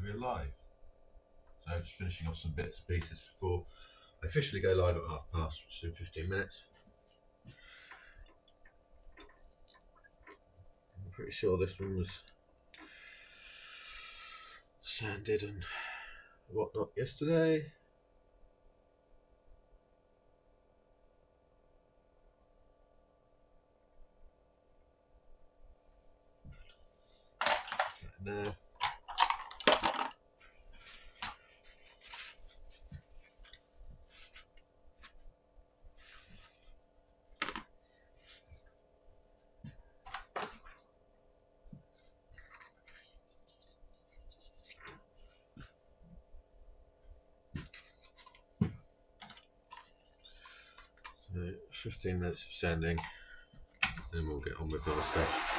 we're live. So just finishing off some bits and pieces before I officially go live at past, which is in 15 minutes. I'm pretty sure this one was sanded and whatnot yesterday. No. So 15 minutes of sanding, then we'll get on with other stuff.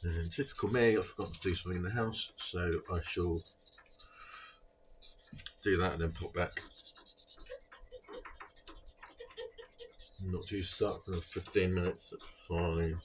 And typical me, I forgot to do something in the house, so I shall do that and then pop back. I'm not too stuck for 15 minutes, that's fine.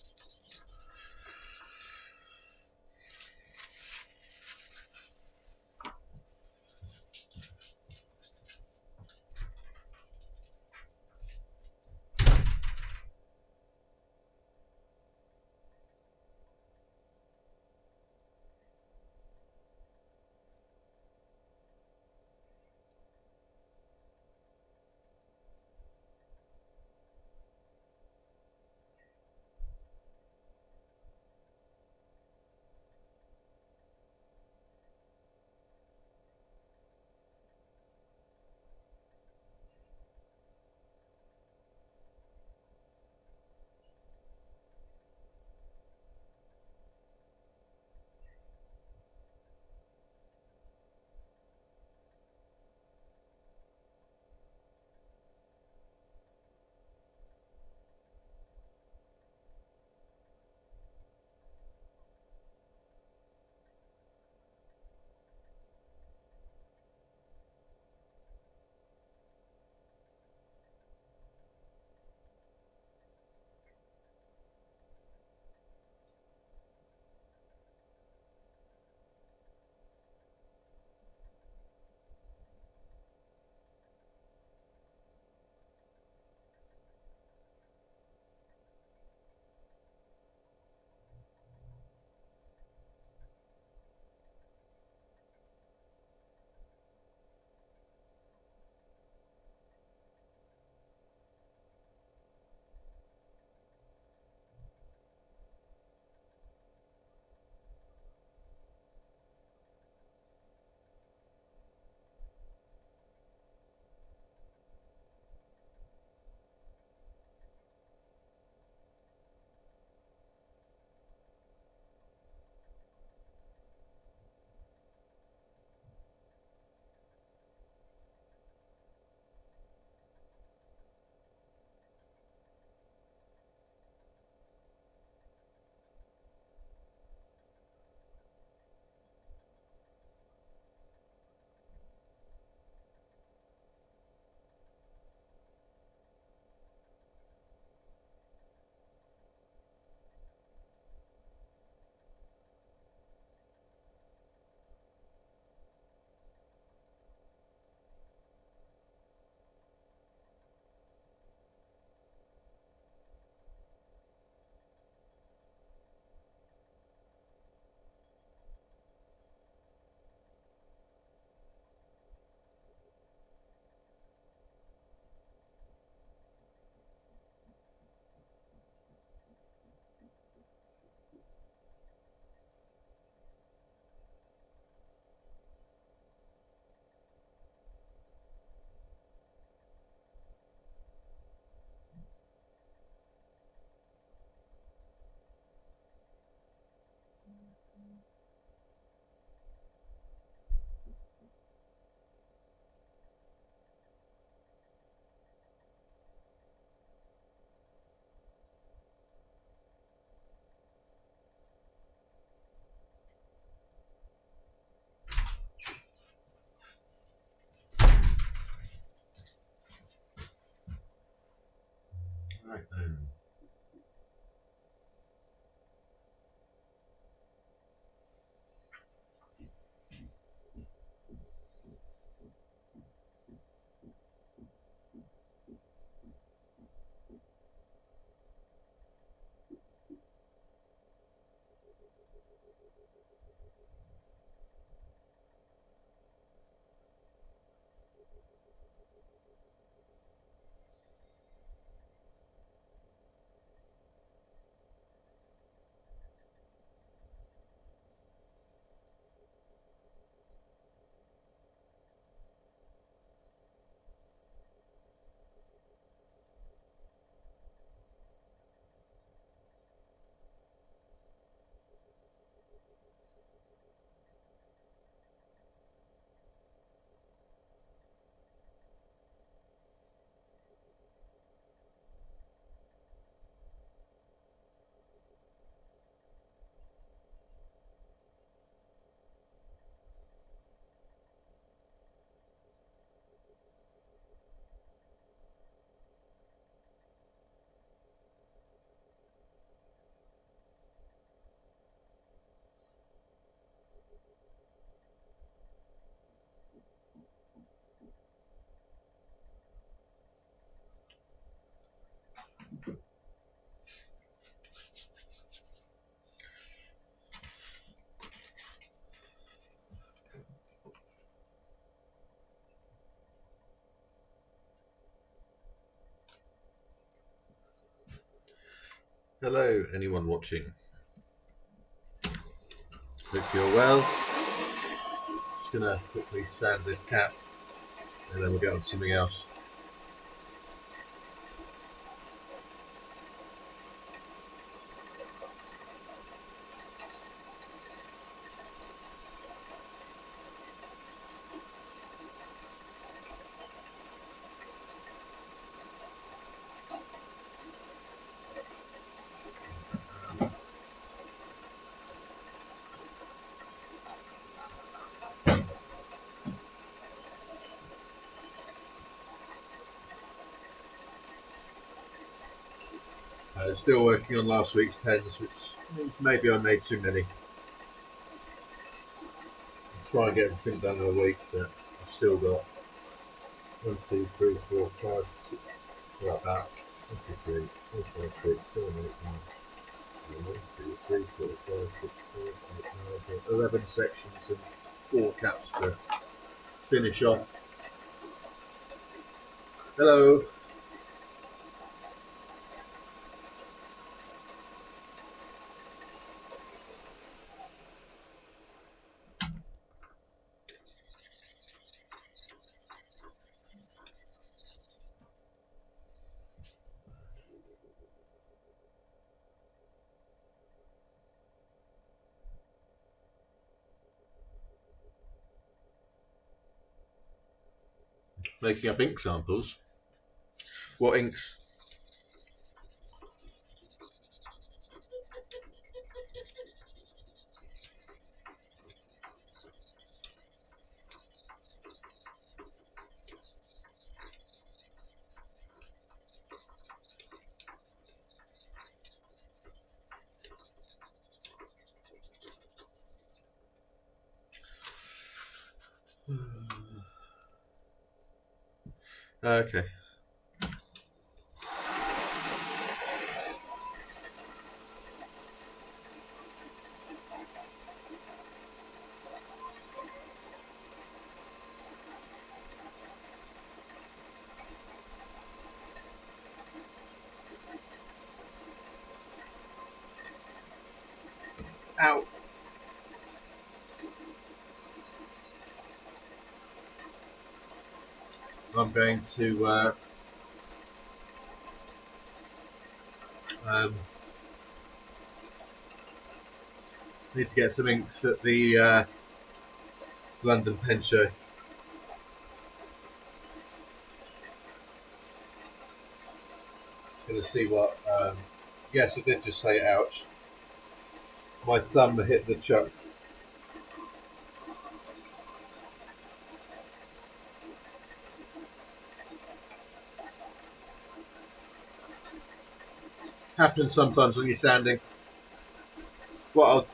Right then. Hello, anyone watching? Hope you're well. Just gonna quickly sand this cap and then we'll get on to something else. Still working on last week's pens, which means maybe I made too many. I'll try and get everything done in a week, but I've still got 1, 2, 3, 4, 5, 6, like that. 1, 2, 3, 4, 5, 6, 7, 8, 9, 1, 2, 3, 4, 5, 6, 7, 8, 9, 10, 11 sections and 4 caps to finish off. Hello. Making up ink samples. What inks? Okay. Ow. I'm going to need to get some inks at the London Pen Show. Gonna see what. Yes, I did just say ouch. My thumb hit the chuck. happens sometimes when you're sanding. What I'll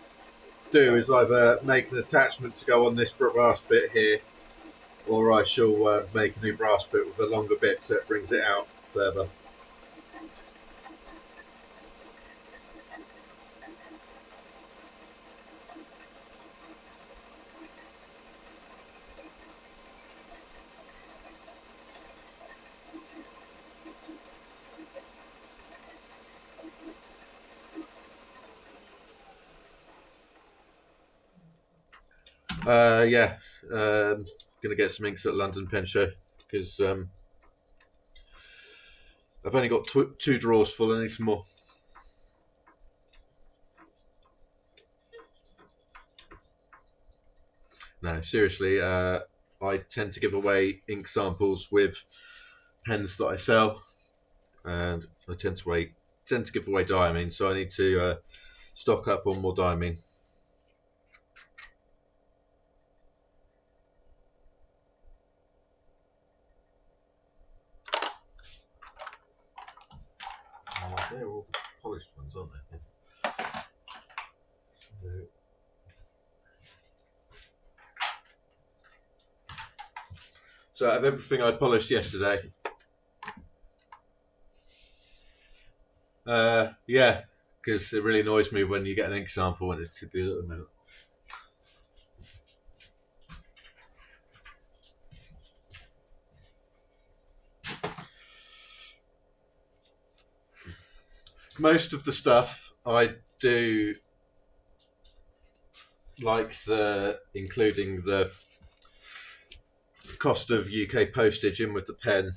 do is either make an attachment to go on this brass bit here, or I shall make a new brass bit with a longer bit so it brings it out further. Yeah, gonna get some inks at London Pen Show because I've only got two drawers full. I need some more. No, seriously, I tend to give away ink samples with pens that I sell, and I tend to give away diamine, so I need to stock up on more diamine. They're all the polished ones, aren't they? So out of everything I polished yesterday, yeah, because it really annoys me when you get an ink sample and it's tiddly little amount. Most of the stuff I do, like including the cost of UK postage in with the pen,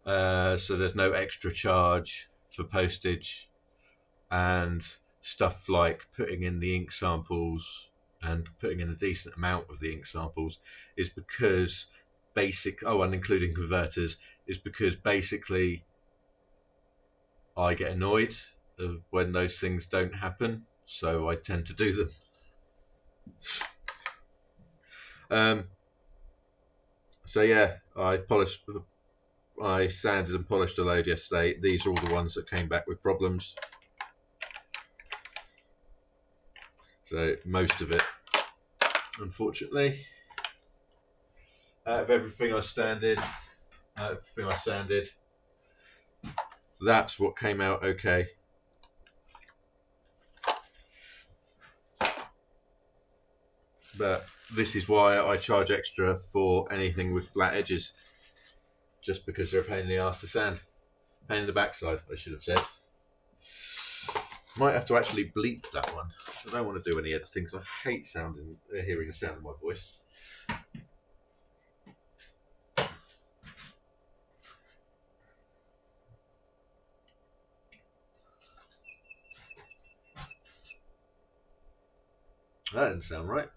so there's no extra charge for postage, and stuff like putting in the ink samples and putting in a decent amount of the ink samples is because and including converters, is because basically I get annoyed when those things don't happen, so I tend to do them. So yeah, I sanded and polished a load yesterday. These are all the ones that came back with problems. So most of it, unfortunately, out of everything I sanded, that's what came out okay. But this is why I charge extra for anything with flat edges, just because they're a pain in the ass to sand. Pain in the backside, I should have said. Might have to actually bleep that one. I don't want to do any editing because I hate hearing the sound of my voice. That didn't sound right.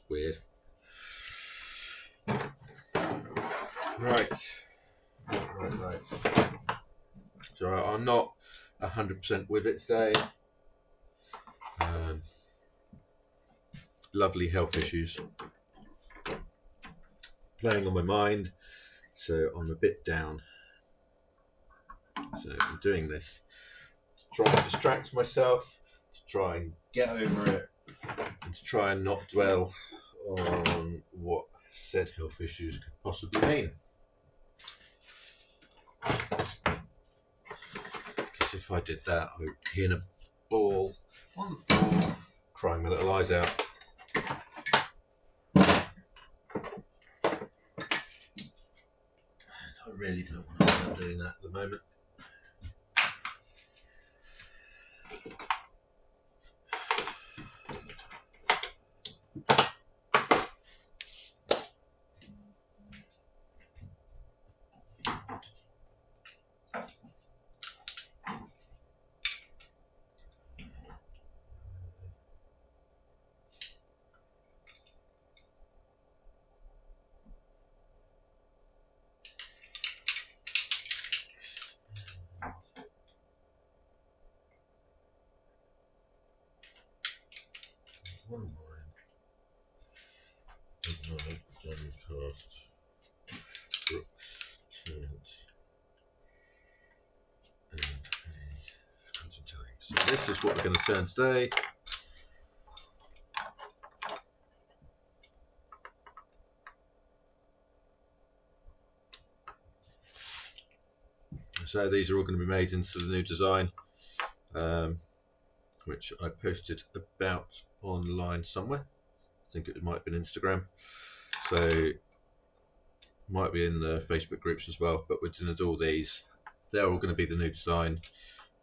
Weird. Right. So I'm not 100% with it today. Lovely health issues playing on my mind, so I'm a bit down. So I'm doing this to try and distract myself, to try and get over it, and to try and not dwell on what said health issues could possibly mean. Because if I did that, I would be in a ball on the floor, crying my little eyes out. I really don't want to start doing that at the moment. one of mine. Overnight, Jamcast, Brooks, Turnt, and a Quentin Telly. So this is what we're going to turn today. So these are all going to be made into the new design, which I posted about online somewhere. I think it might have been Instagram. So might be in the Facebook groups as well. But we're going to do all these. They're all going to be the new design.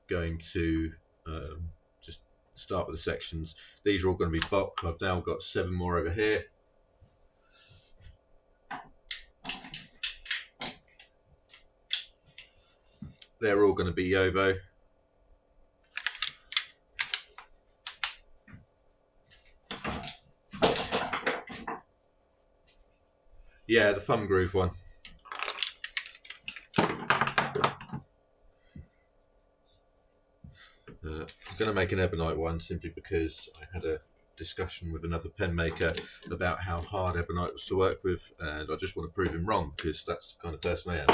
Going to just start with the sections. These are all going to be Bock. I've now got 7 more over here. They're all going to be Yovo. Yeah, the Thumb Groove one. I'm going to make an Ebonite one simply because I had a discussion with another pen maker about how hard Ebonite was to work with, and I just want to prove him wrong because that's the kind of person I am.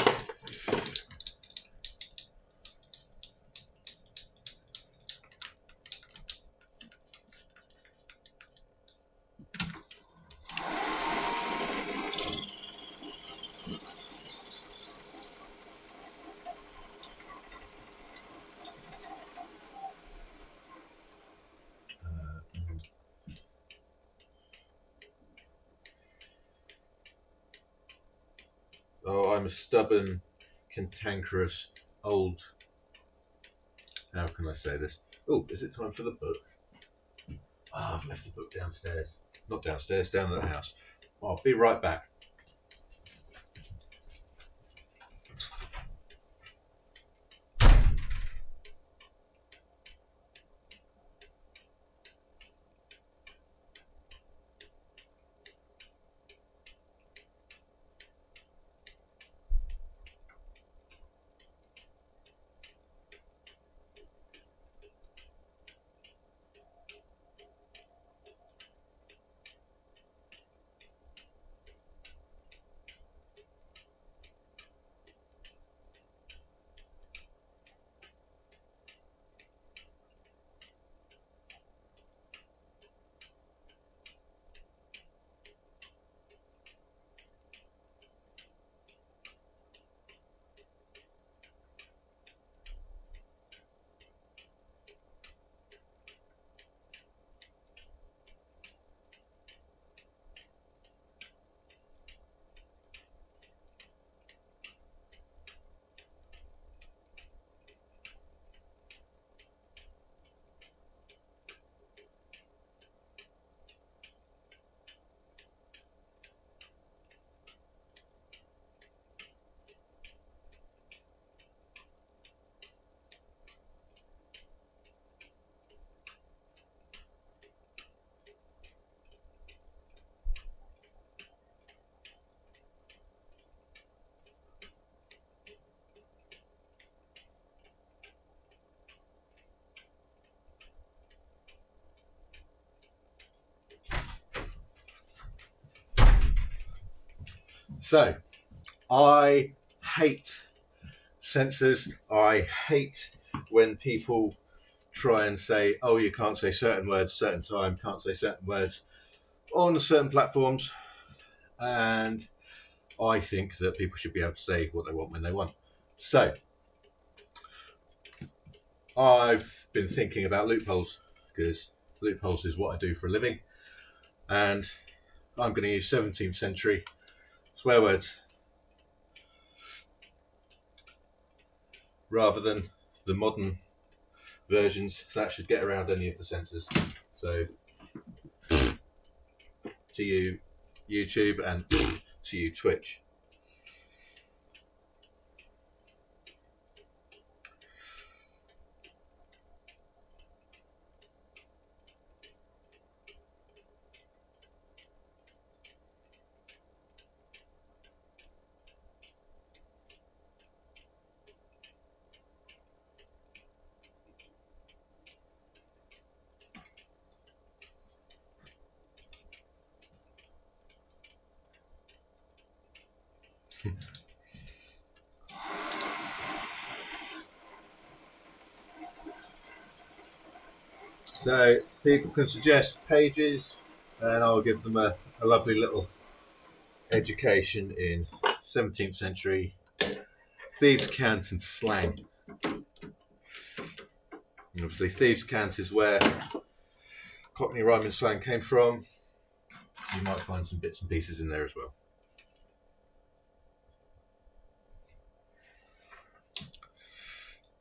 Oh, I'm a stubborn, cantankerous, old... How can I say this? Oh, is it time for the book? Ah, I've left the book downstairs. Not downstairs, down at the house. I'll be right back. So, I hate censors. I hate when people try and say, oh, you can't say certain words, certain time, can't say certain words on certain platforms. And I think that people should be able to say what they want when they want. So, I've been thinking about loopholes because loopholes is what I do for a living. And I'm going to use 17th century swear words rather than the modern versions that should get around any of the censors. So, to you, YouTube, and to you, Twitch. So people can suggest pages, and I'll give them a lovely little education in 17th century thieves' cant and slang. And obviously, thieves' cant is where Cockney rhyming slang came from. You might find some bits and pieces in there as well.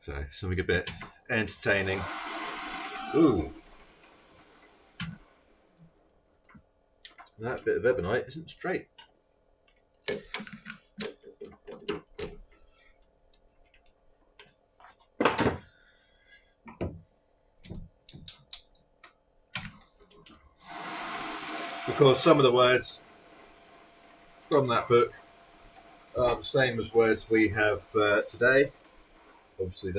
So something a bit entertaining. Ooh. That bit of ebonite isn't straight. Because some of the words from that book are the same as words we have today. Obviously,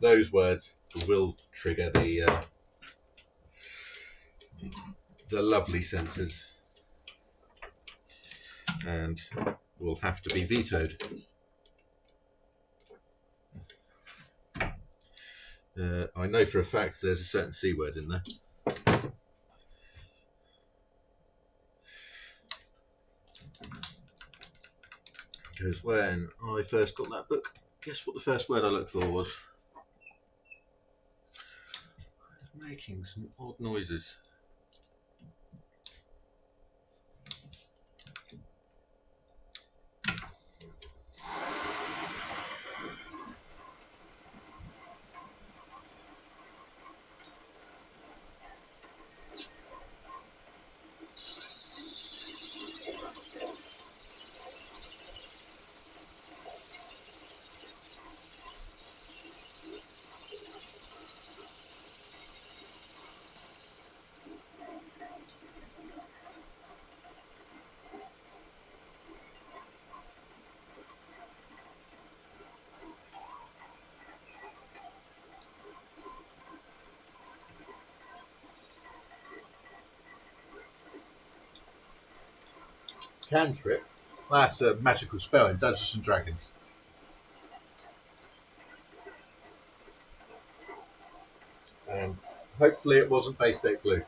those words will trigger the lovely senses, and will have to be vetoed. I know for a fact there's a certain C word in there. Because when I first got that book, guess what the first word I looked for was? I was making some odd noises. Cantrip? That's a magical spell in Dungeons and Dragons. And hopefully it wasn't Bay State Blue.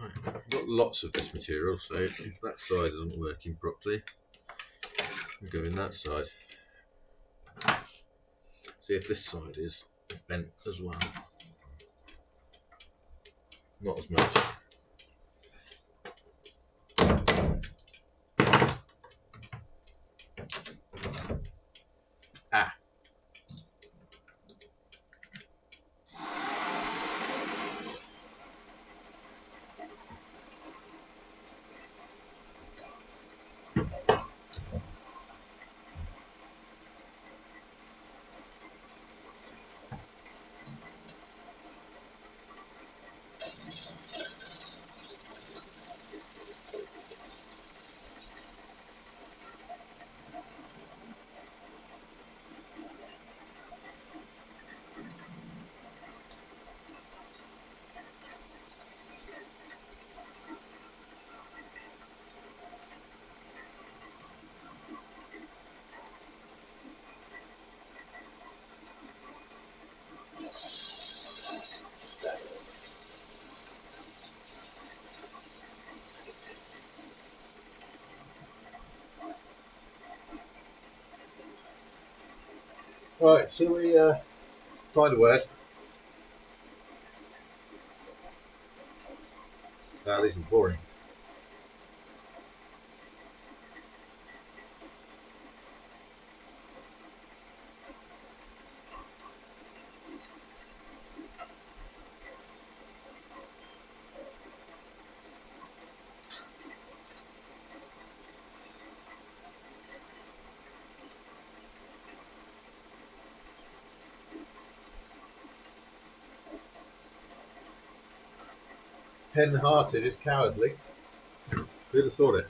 I've got lots of this material, so if that side isn't working properly, I'll go in that side. See if this side is bent as well. Not as much. Ah. Right, so we find a word. That isn't boring. Pen-hearted is cowardly. Who'd have thought it?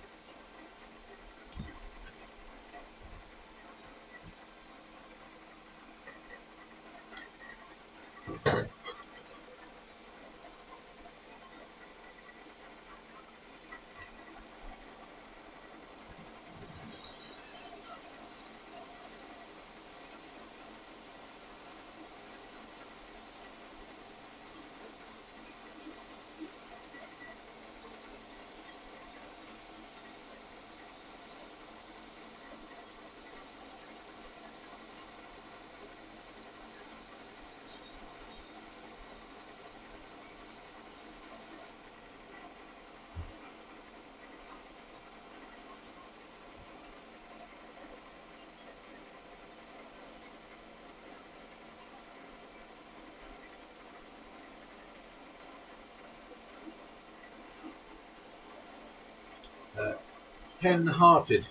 Pen-hearted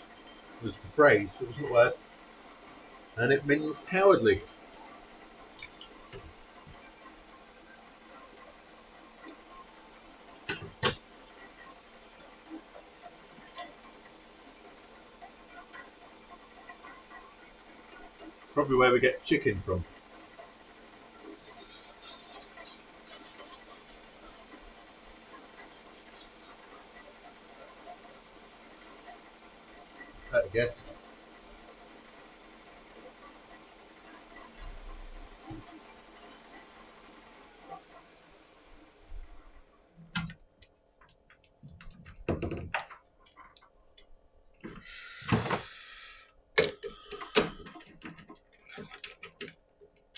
was the phrase, it wasn't a word. And it means cowardly. Probably where we get chicken from. I guess.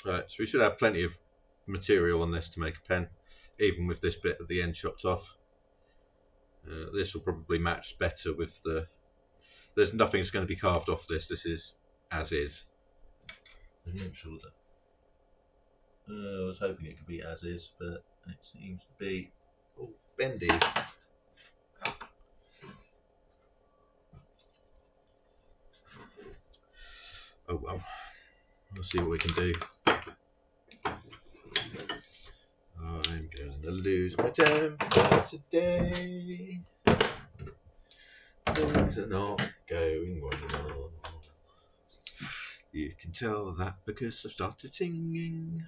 Right, so we should have plenty of material on this to make a pen, even with this bit at the end chopped off. This will probably match better with the... There's nothing's going to be carved off this. This is as is. I'm not sure that... I was hoping it could be as is, but it seems to be all bendy. Oh well, we'll see what we can do. I'm going to lose my temper today. Things are not going well. You can tell that because I've started singing.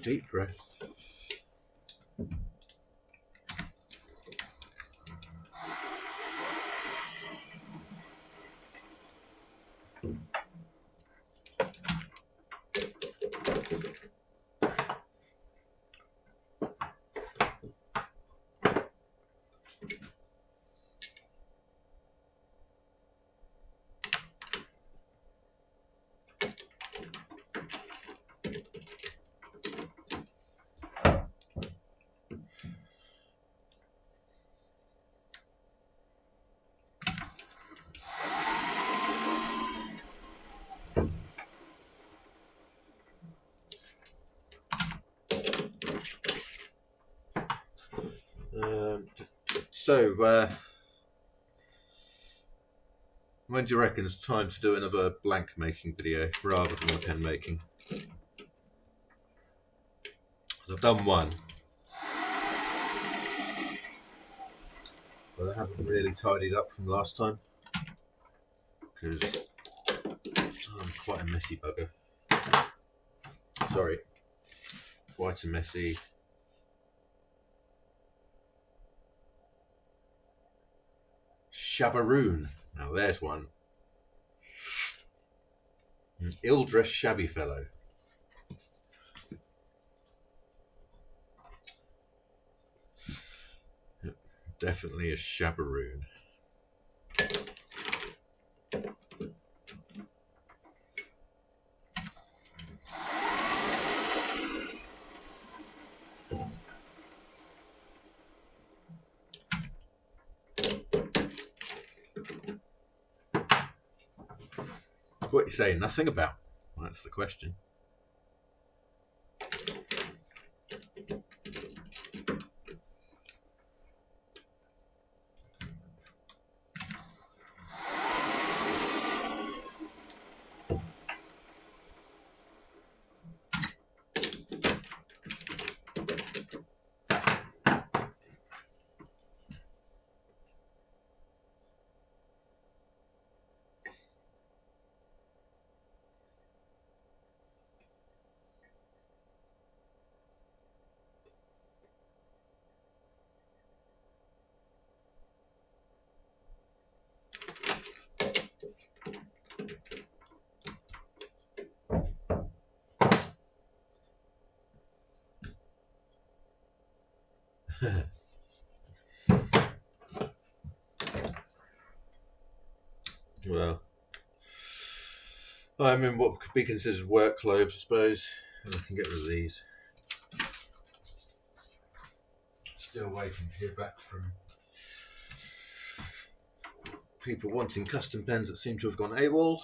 Deep breath. So, when do you reckon it's time to do another blank making video rather than a pen making? I've done one, but I haven't really tidied up from last time because I'm quite a messy bugger. Sorry, quite a messy. Shabbaroon. Now there's one. An ill-dressed shabby fellow. Yep, definitely a shabbaroon. What you say nothing about? Well, that's the question. I'm in what could be considered work clothes, I suppose, and I can get rid of these. Still waiting to hear back from people wanting custom pens that seem to have gone AWOL.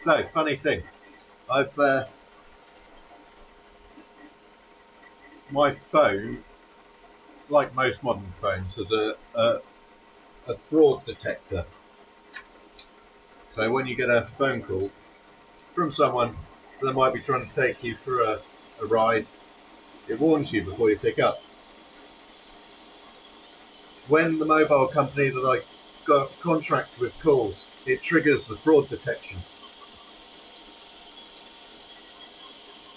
So, funny thing, I've my phone, like most modern phones, has a fraud detector. So when you get a phone call from someone that might be trying to take you for a ride, it warns you before you pick up. When the mobile company that I got contract with calls, it triggers the fraud detection.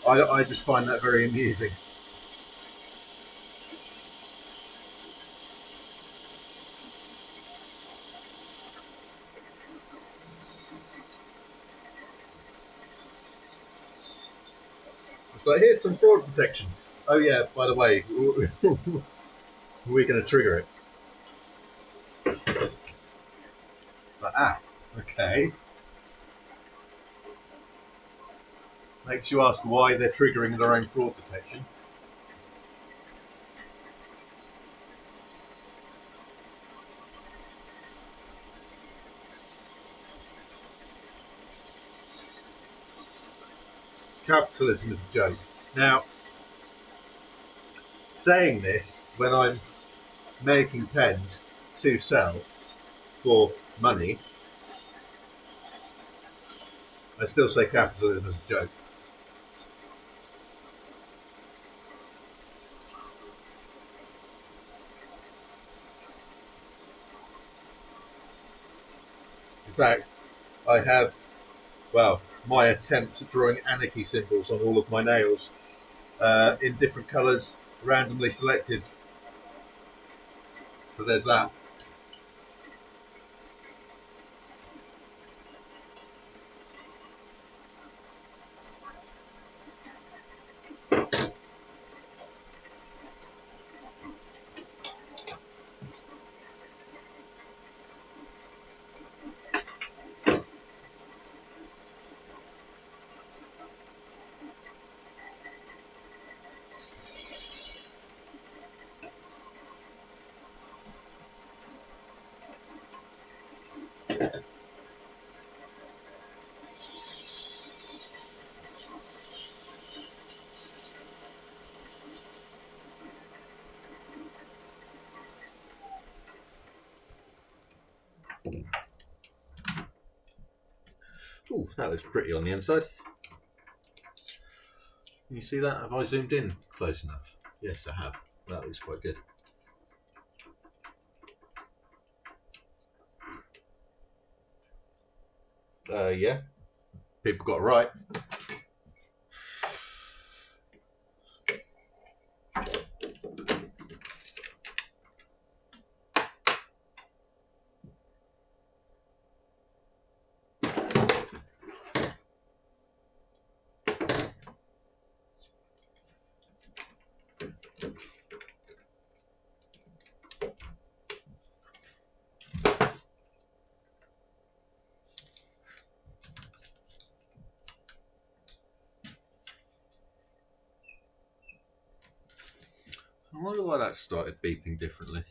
I just find that very amusing. So here's some fraud detection. Oh yeah, by the way, we're going to trigger it. But, okay. Makes you ask why they're triggering their own fraud detection. Capitalism is a joke. Now, saying this when I'm making pens to sell for money, I still say capitalism is a joke. In fact, I have, well, my attempt at drawing anarchy symbols on all of my nails in different colours, randomly selected. So there's that. Ooh, that looks pretty on the inside. Can you see that? Have I zoomed in close enough? Yes, I have. That looks quite good. Yeah, people got it right. wonder why that started beeping differently.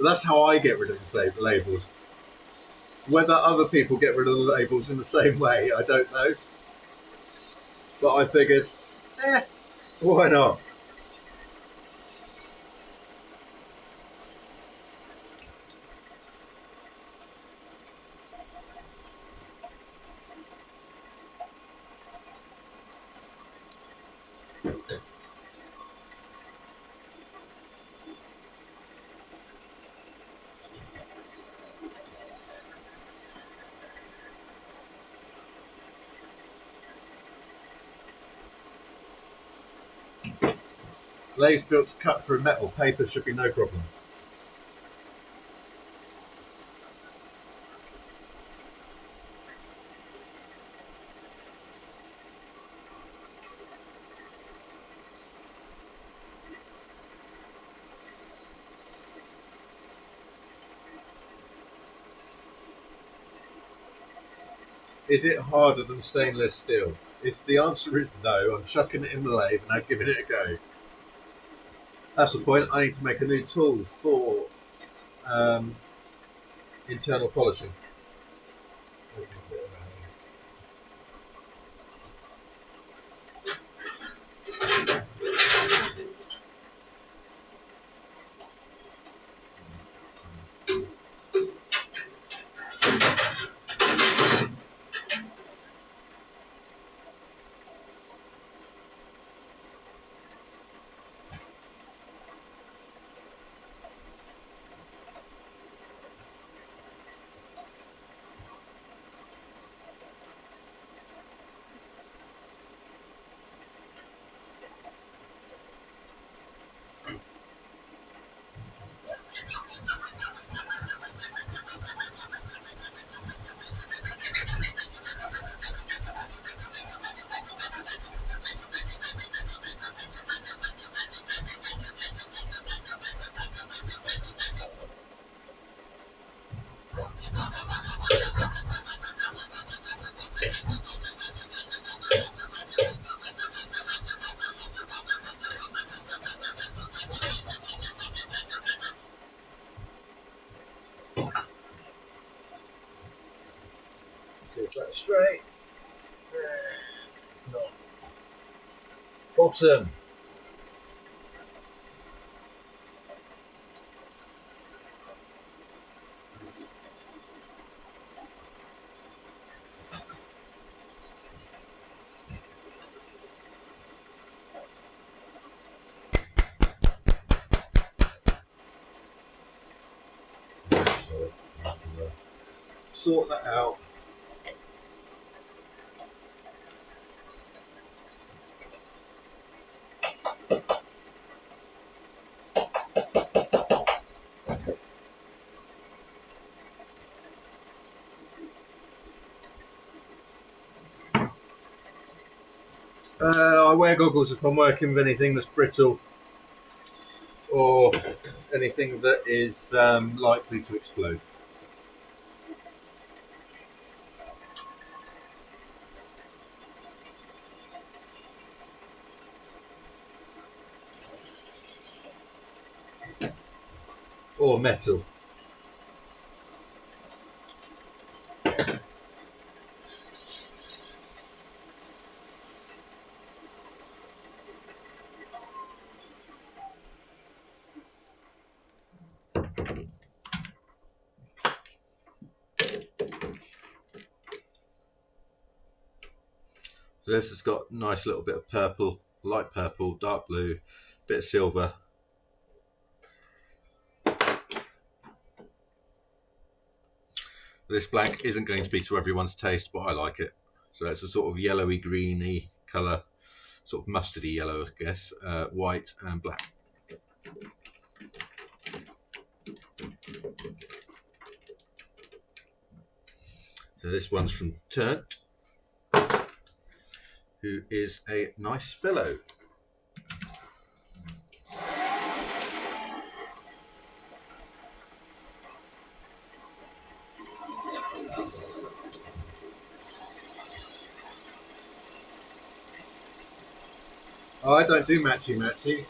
That's how I get rid of the labels. Whether other people get rid of the labels in the same way, I don't know. But I figured, why not? Lathes built to cut through metal. Paper should be no problem. Is it harder than stainless steel? If the answer is no, I'm chucking it in the lathe and I'm giving it a go. That's the point. I need to make a new tool for um, internal polishing. See if that's straight. It's not. Bottom. Sort that out. I wear goggles if I'm working with anything that's brittle or anything that is likely to explode. Or metal. So this has got a nice little bit of purple, light purple, dark blue, bit of silver. This black isn't going to be to everyone's taste, but I like it. So it's a sort of yellowy, greeny colour, sort of mustardy yellow, I guess, white and black. So this one's from Turnt, who is a nice fellow. Oh, I don't do matchy-matchy.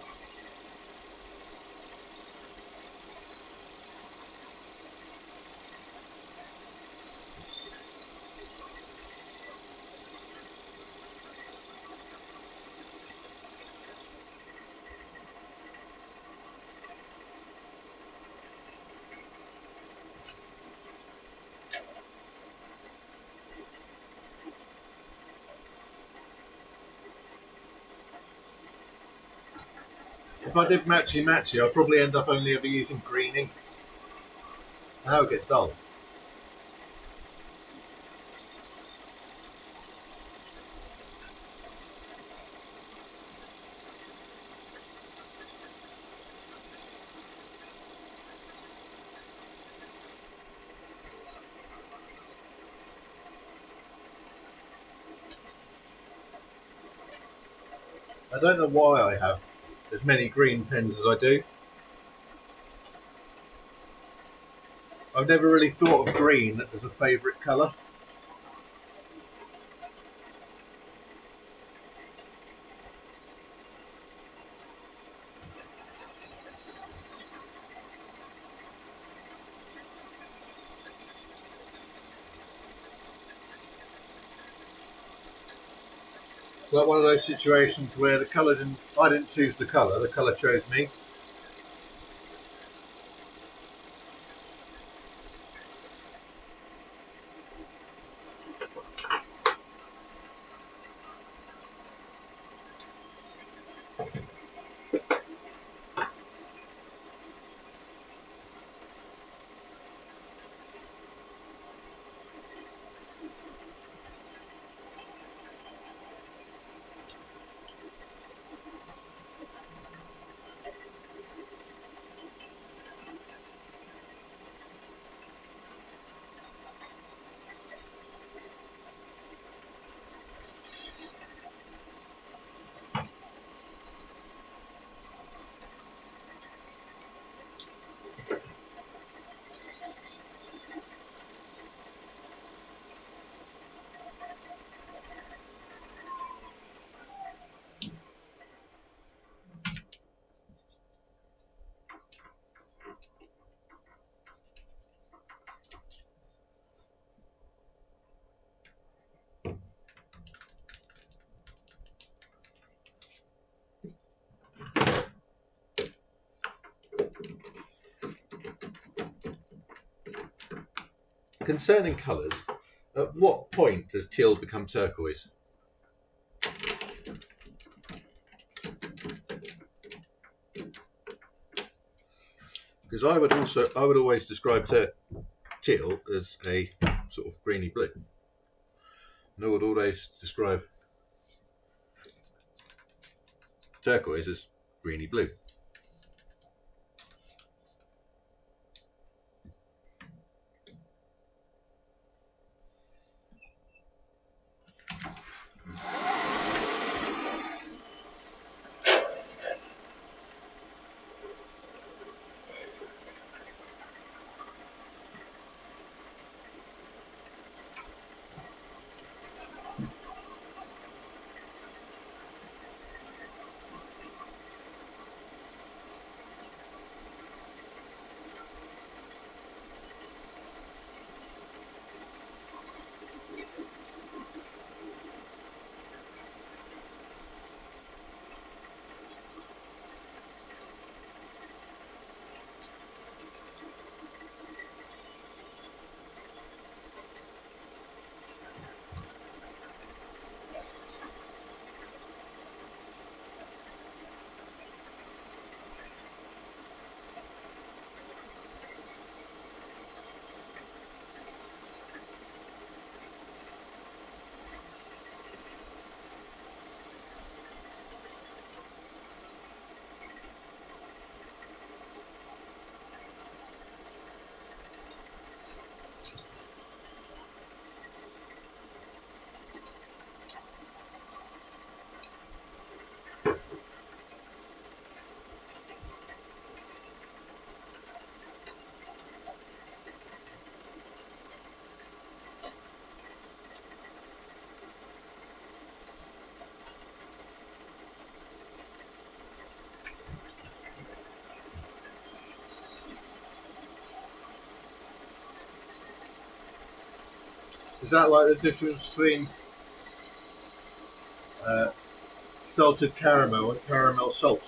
If I did matchy-matchy, I'd probably end up only ever using green inks. And that would get dull. I don't know why I have as many green pens as I do. I've never really thought of green as a favourite colour. It's like one of those situations where the colour I didn't choose the colour chose me. Concerning colours, at what point does teal become turquoise? Because I would always describe teal as a sort of greeny blue. And I would always describe turquoise as greeny blue. Is that like the difference between uh, salted caramel and caramel salt?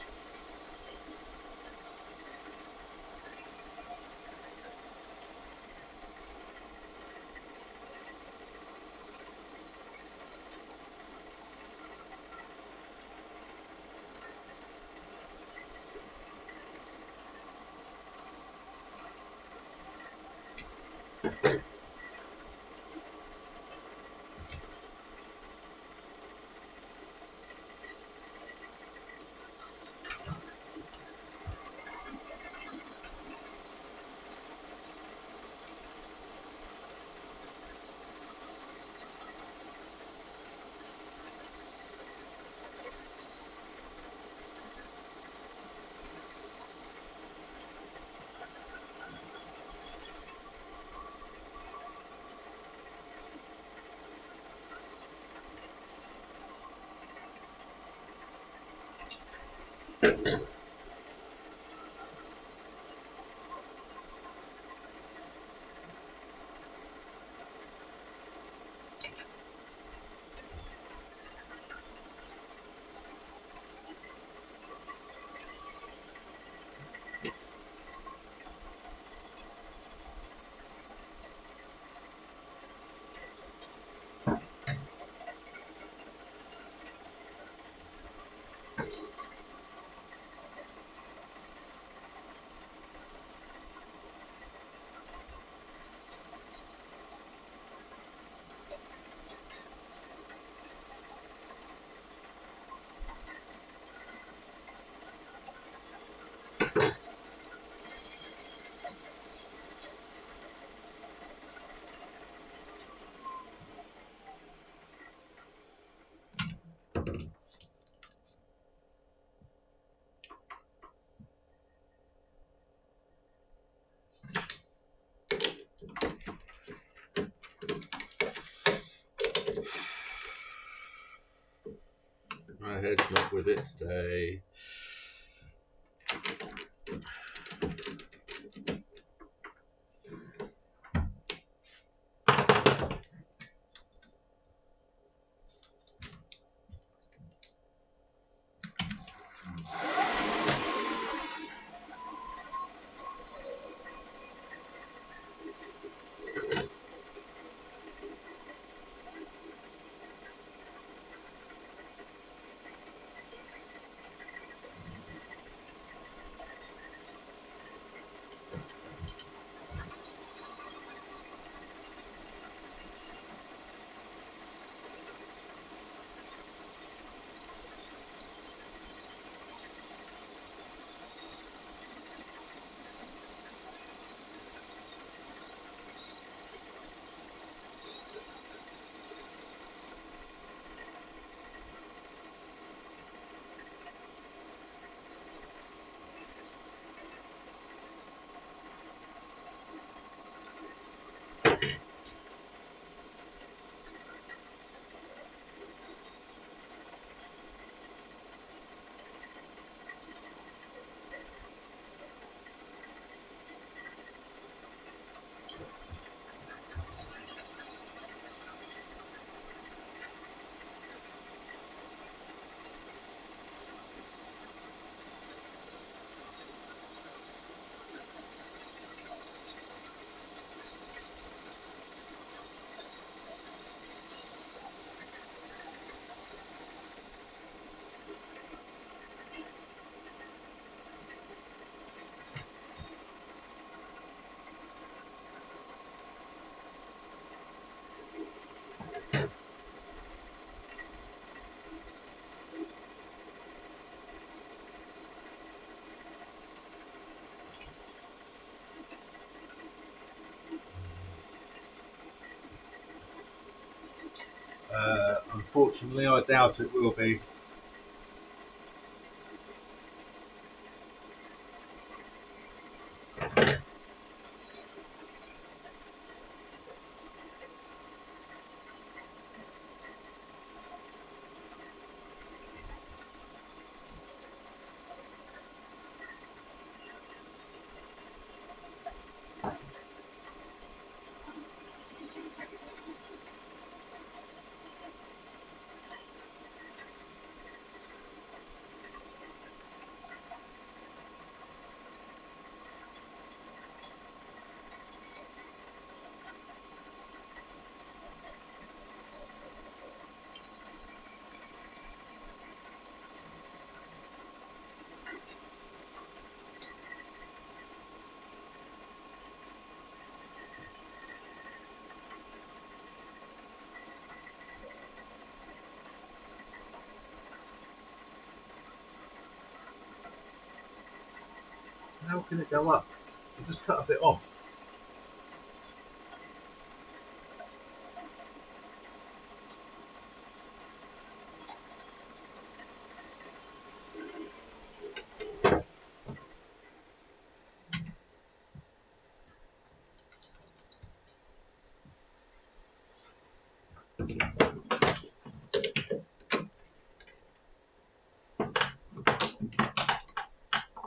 My head's not with it today. Unfortunately, I doubt it will be. making it go up. I just cut a bit off.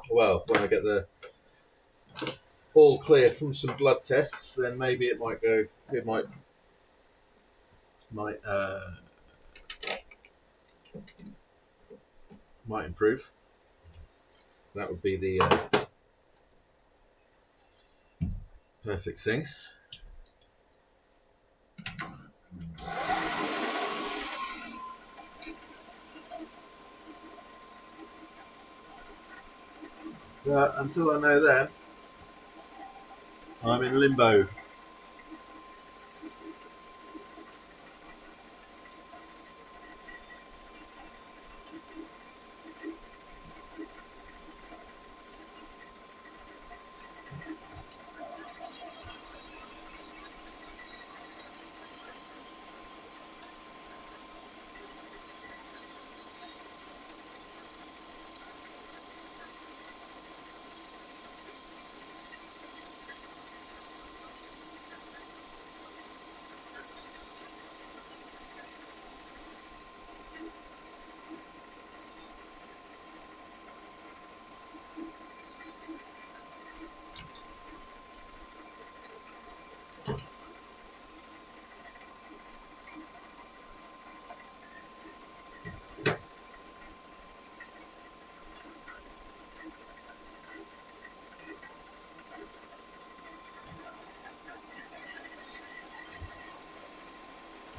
Well, when I get the all clear from some blood tests, then maybe it might go. It might improve. That would be the perfect thing. But until I know that, I'm in limbo.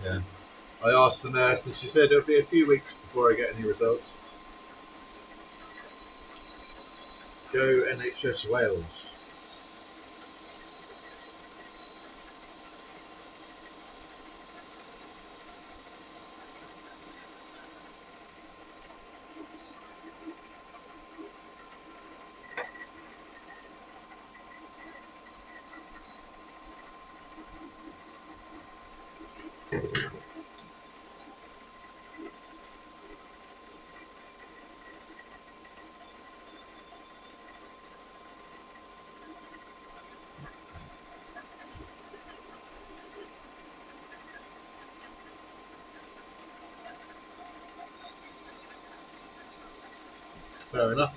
Yeah. I asked the nurse, and she said it'll be a few weeks before I get any results. Go NHS Wales. Fair enough.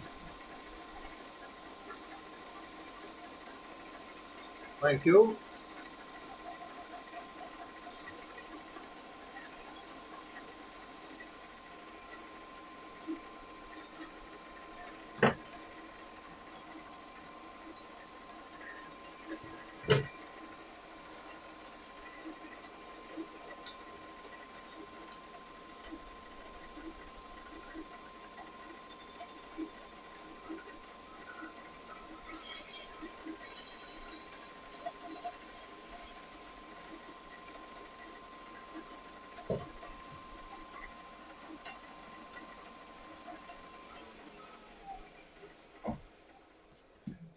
Thank you.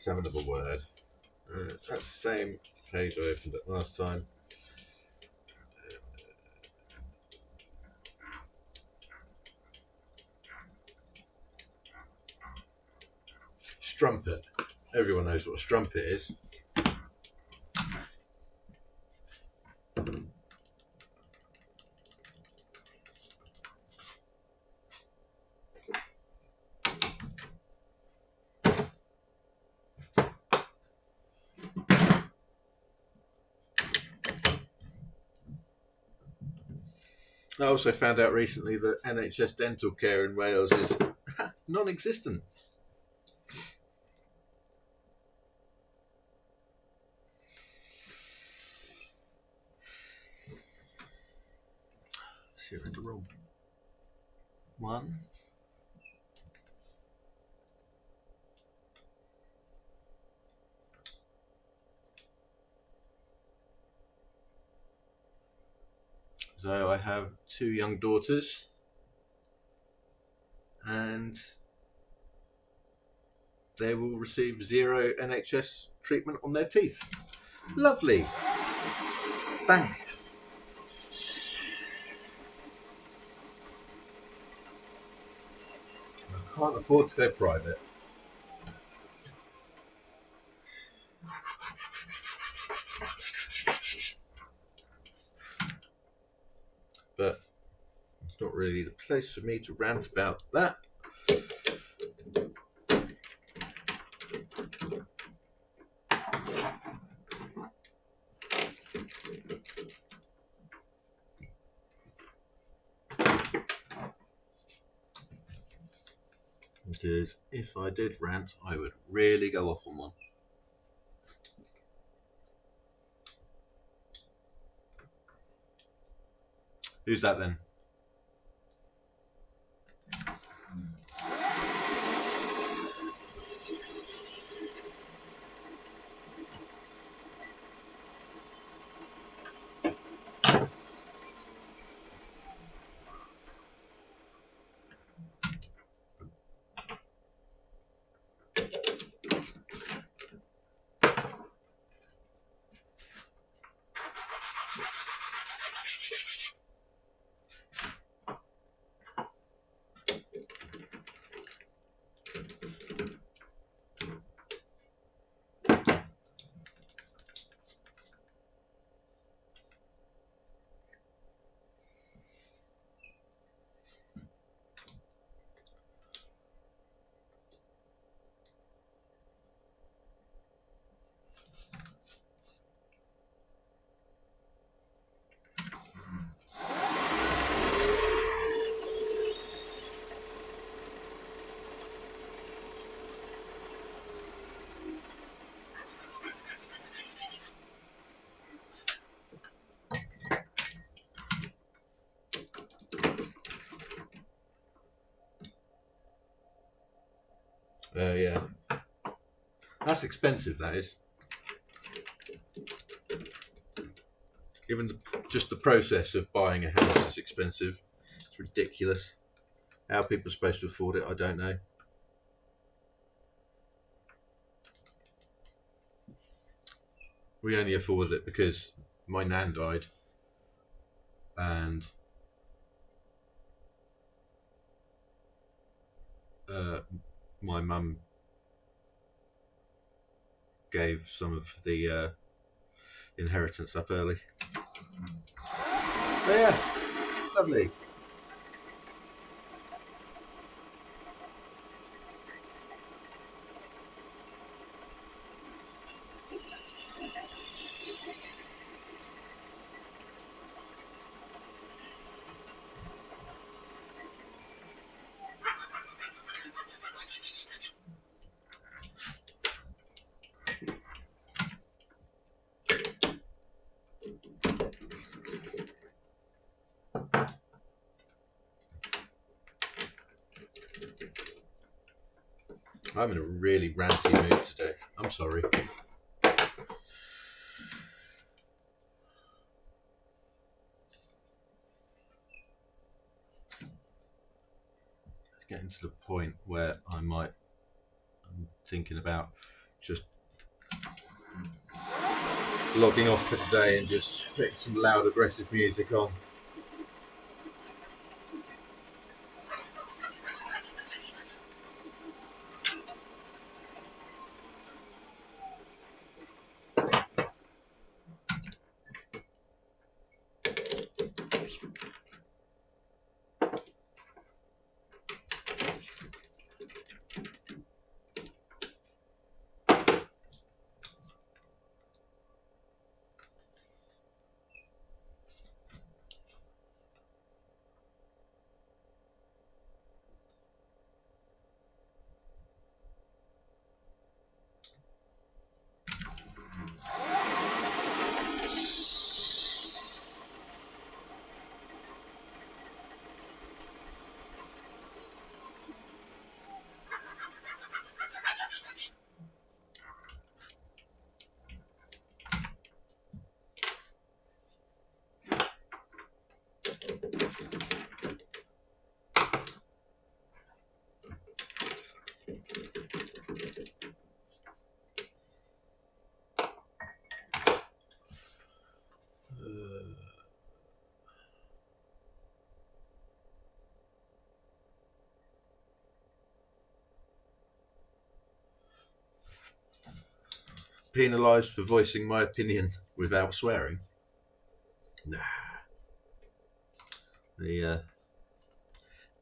Let's have another word. That's the same page I opened up last time. Strumpet. Everyone knows what a strumpet is. I also found out recently that NHS dental care in Wales is non-existent. See, I read the wrong one. So I have 2 young daughters, and they will receive 0 NHS treatment on their teeth. Lovely. Thanks. I can't afford to go private. But it's not really the place for me to rant about that. Because if I did rant, I would really go off on one. Who's that then? Yeah. That's expensive, that is. Even just the process of buying a house is expensive. It's ridiculous. How people are supposed to afford it, I don't know. We only afforded it because my nan died and my mum gave some of the inheritance up early. So yeah, lovely. I'm in a really ranty mood today. I'm sorry. It's getting to the point where I'm thinking about just logging off for today and just putting some loud aggressive music on. penalised for voicing my opinion without swearing? Nah. The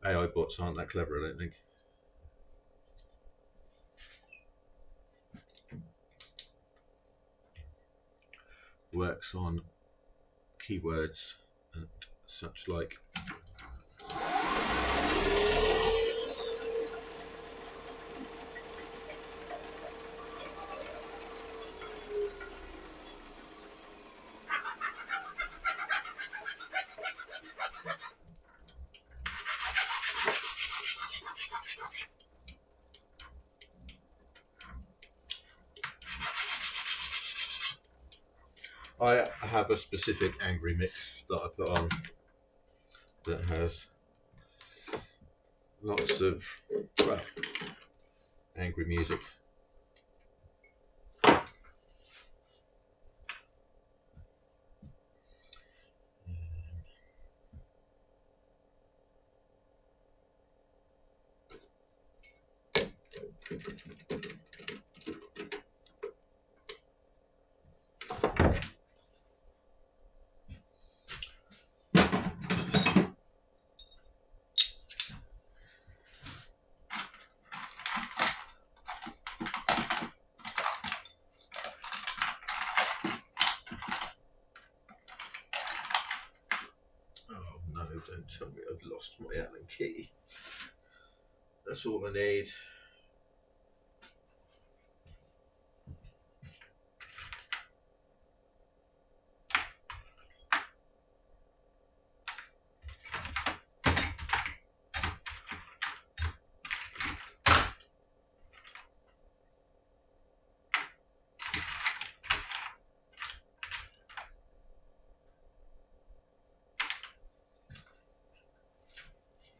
AI bots aren't that clever, I don't think. Works on keywords and such like. I have a specific angry mix that I put on that has lots of, well, angry music. No, don't tell me I've lost my Allen key. That's all I need.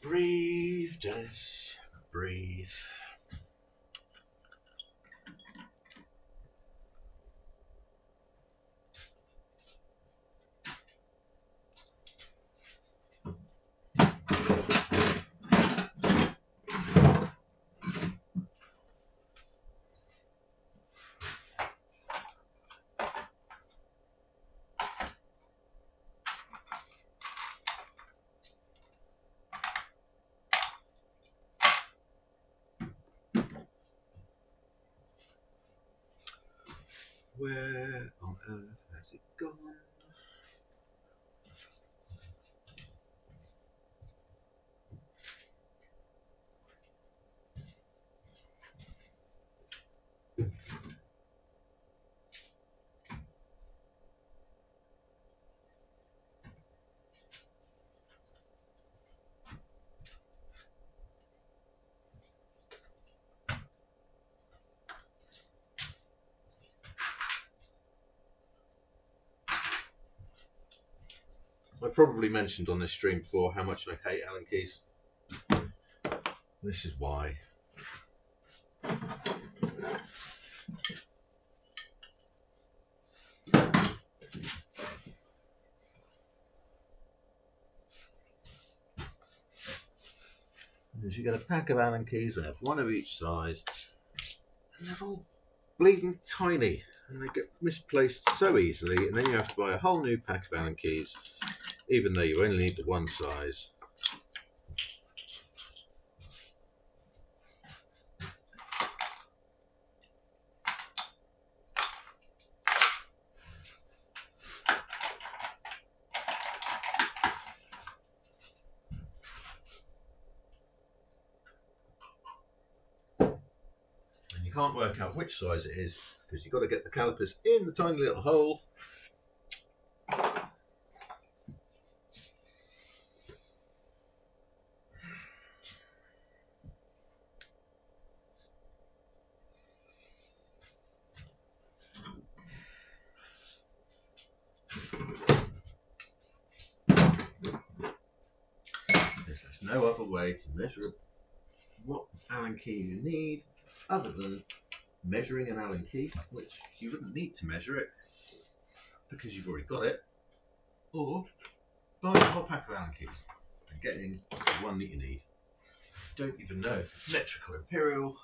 Breathe, Dennis, breathe. Where on earth has it gone? I've probably mentioned on this stream before how much I hate Allen keys. This is why. Is you get a pack of Allen keys, and have one of each size, and they're all bleeding tiny, and they get misplaced so easily, and then you have to buy a whole new pack of Allen keys, even though you only need the one size. You can't work out which size it is because you've got to get the calipers in the tiny little hole. There's no other way to measure what Allen key you need other than measuring an Allen key, which you wouldn't need to measure it because you've already got it, or buying a whole pack of Allen keys and getting the one that you need. Don't even know if it's metric or imperial.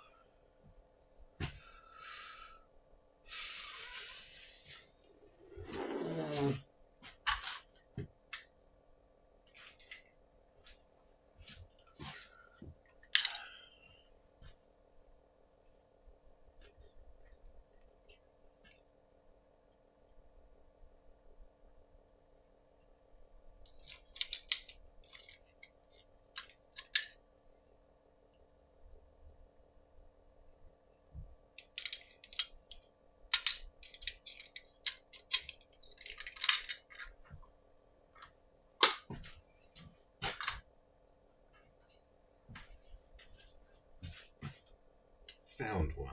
found one.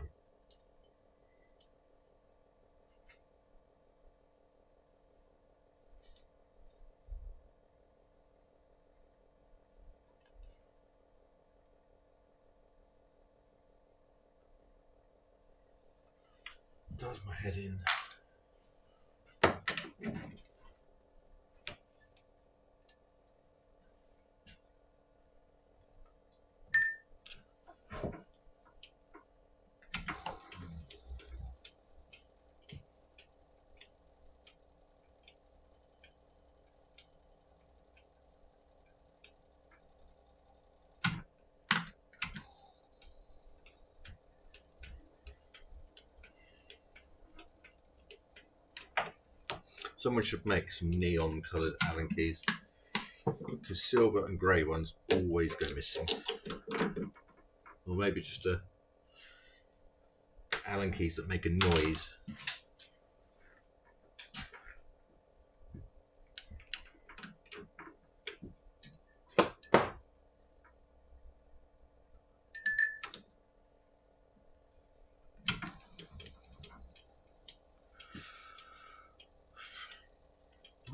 Does my head in? Someone should make some neon coloured Allen keys, because silver and grey ones always go missing. Or maybe just Allen keys that make a noise.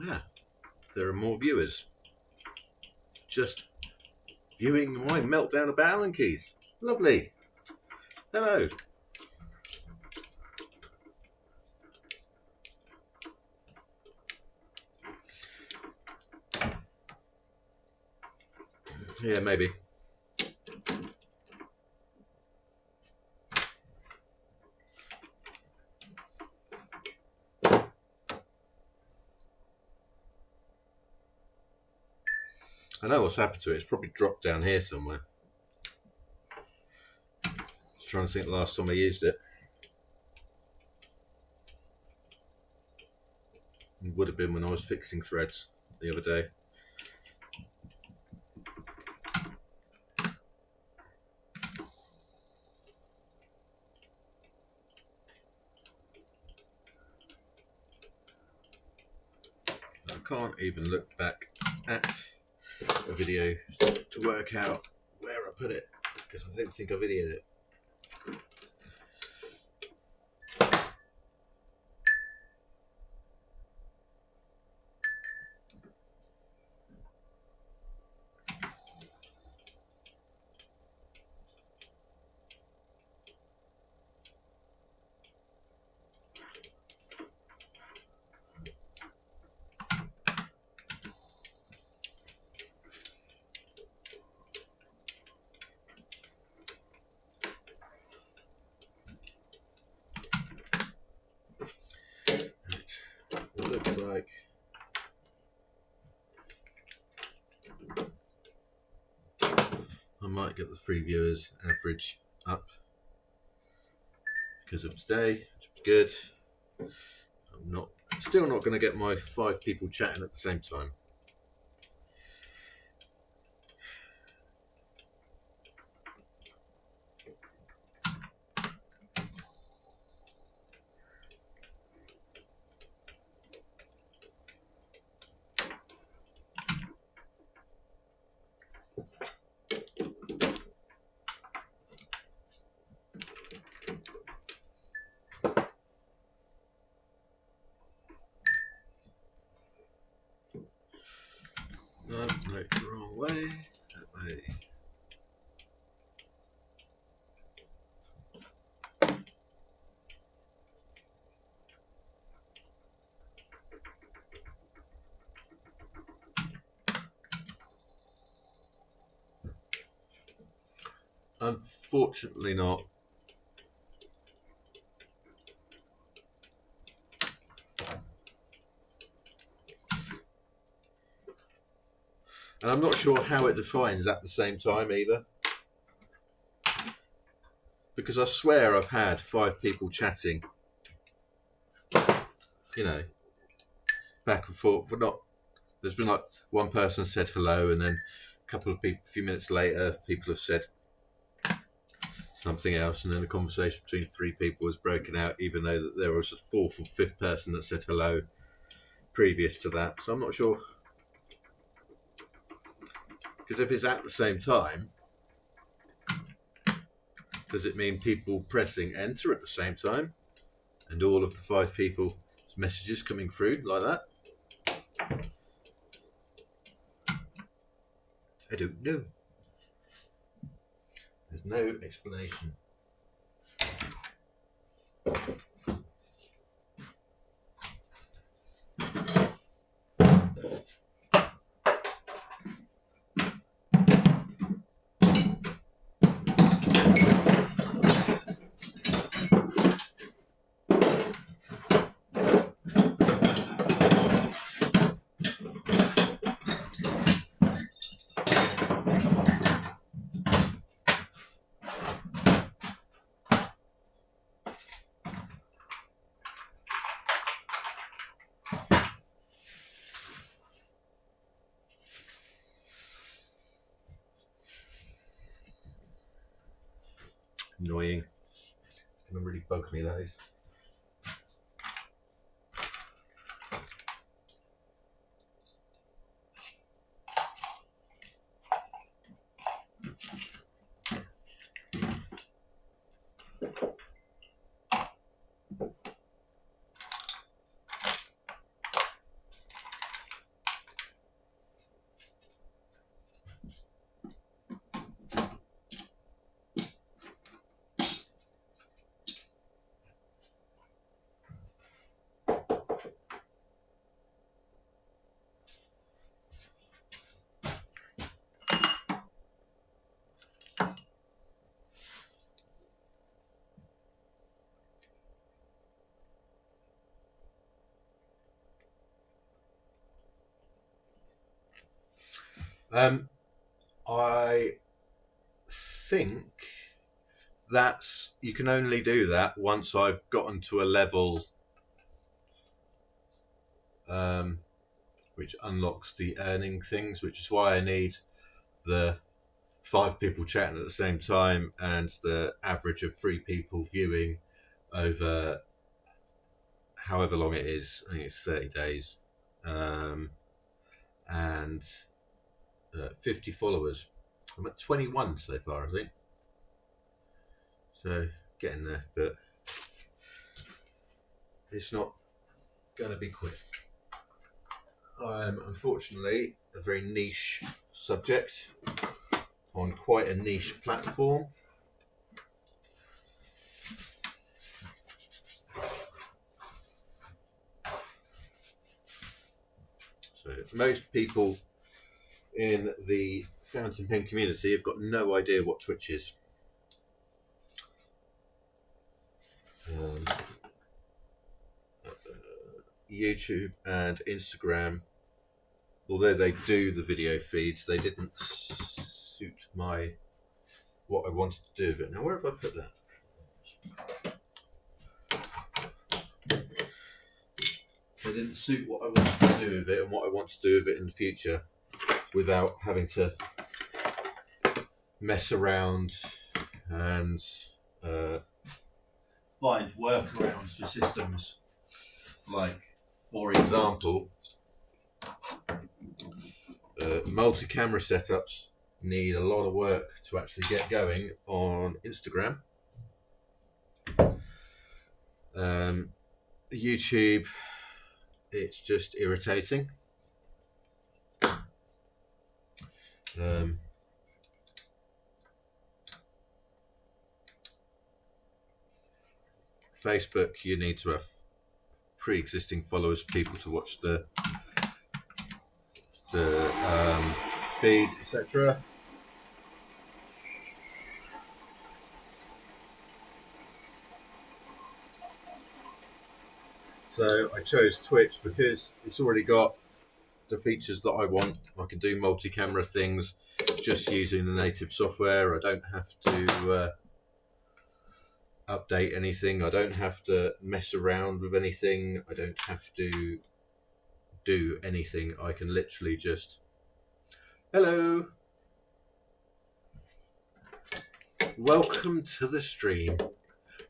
Yeah, there are more viewers just viewing my meltdown of Allen keys. Lovely. Hello. Yeah, maybe. I know what's happened to it. It's probably dropped down here somewhere. Just trying to think the last time I used it. It would have been when I was fixing threads the other day. I can't even look back at a video to work out where I put it, because I don't think I videoed it. It looks like I might get the free viewers average up because of today, which would be good. I'm still not going to get my 5 people chatting at the same time. No, the wrong way. That way. Unfortunately not. And I'm not sure how it defines at the same time either. Because I swear I've had 5 people chatting, you know, back and forth. But not, there's been like one person said hello, and then a couple of people, a few minutes later, people have said something else, and then the conversation between 3 people was broken out, even though that there was a 4th or 5th person that said hello previous to that. So I'm not sure. Because if it's at the same time, Does it mean people pressing enter at the same time and all of the 5 people's messages coming through like that? I don't know. There's no explanation. Annoying. It's going to really bug me, that is. I think you can only do that once I've gotten to a level which unlocks the earning things, which is why I need the 5 people chatting at the same time and the average of 3 people viewing over however long it is. I think it's 30 days. And 50 followers. I'm at 21 so far, I think. So getting there, but it's not going to be quick. I'm unfortunately a very niche subject on quite a niche platform. So most people in the fountain pen community have got no idea what Twitch is. YouTube and Instagram, although they do the video feeds, they didn't suit what I wanted to do. But now, where have I put that? They didn't suit what I wanted to do with it and what I want to do with it in the future, without having to mess around and find workarounds for systems. Like, for example, multi-camera setups need a lot of work to actually get going on Instagram. YouTube, it's just irritating. Facebook, you need to have pre-existing followers, people to watch the feeds, etc. So I chose Twitch because it's already got the features that I want. I can do multi-camera things just using the native software. I don't have to update anything. I don't have to mess around with anything. I don't have to do anything. I can literally just, hello, welcome to the stream,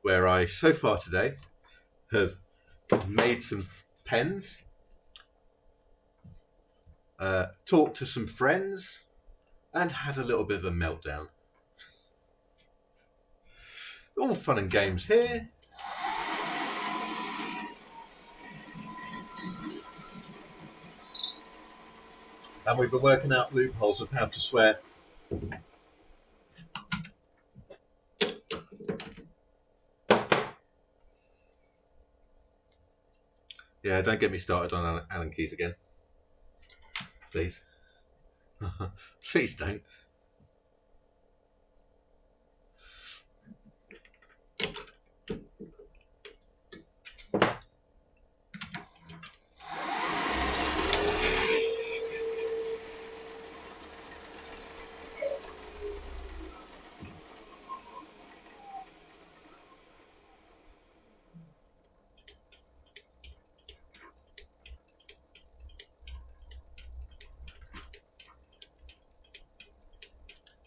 where I so far today have made some pens, talked to some friends, and had a little bit of a meltdown. All fun and games here. And we've been working out loopholes of how to swear. Yeah, don't get me started on Allen keys again. Please. Please don't.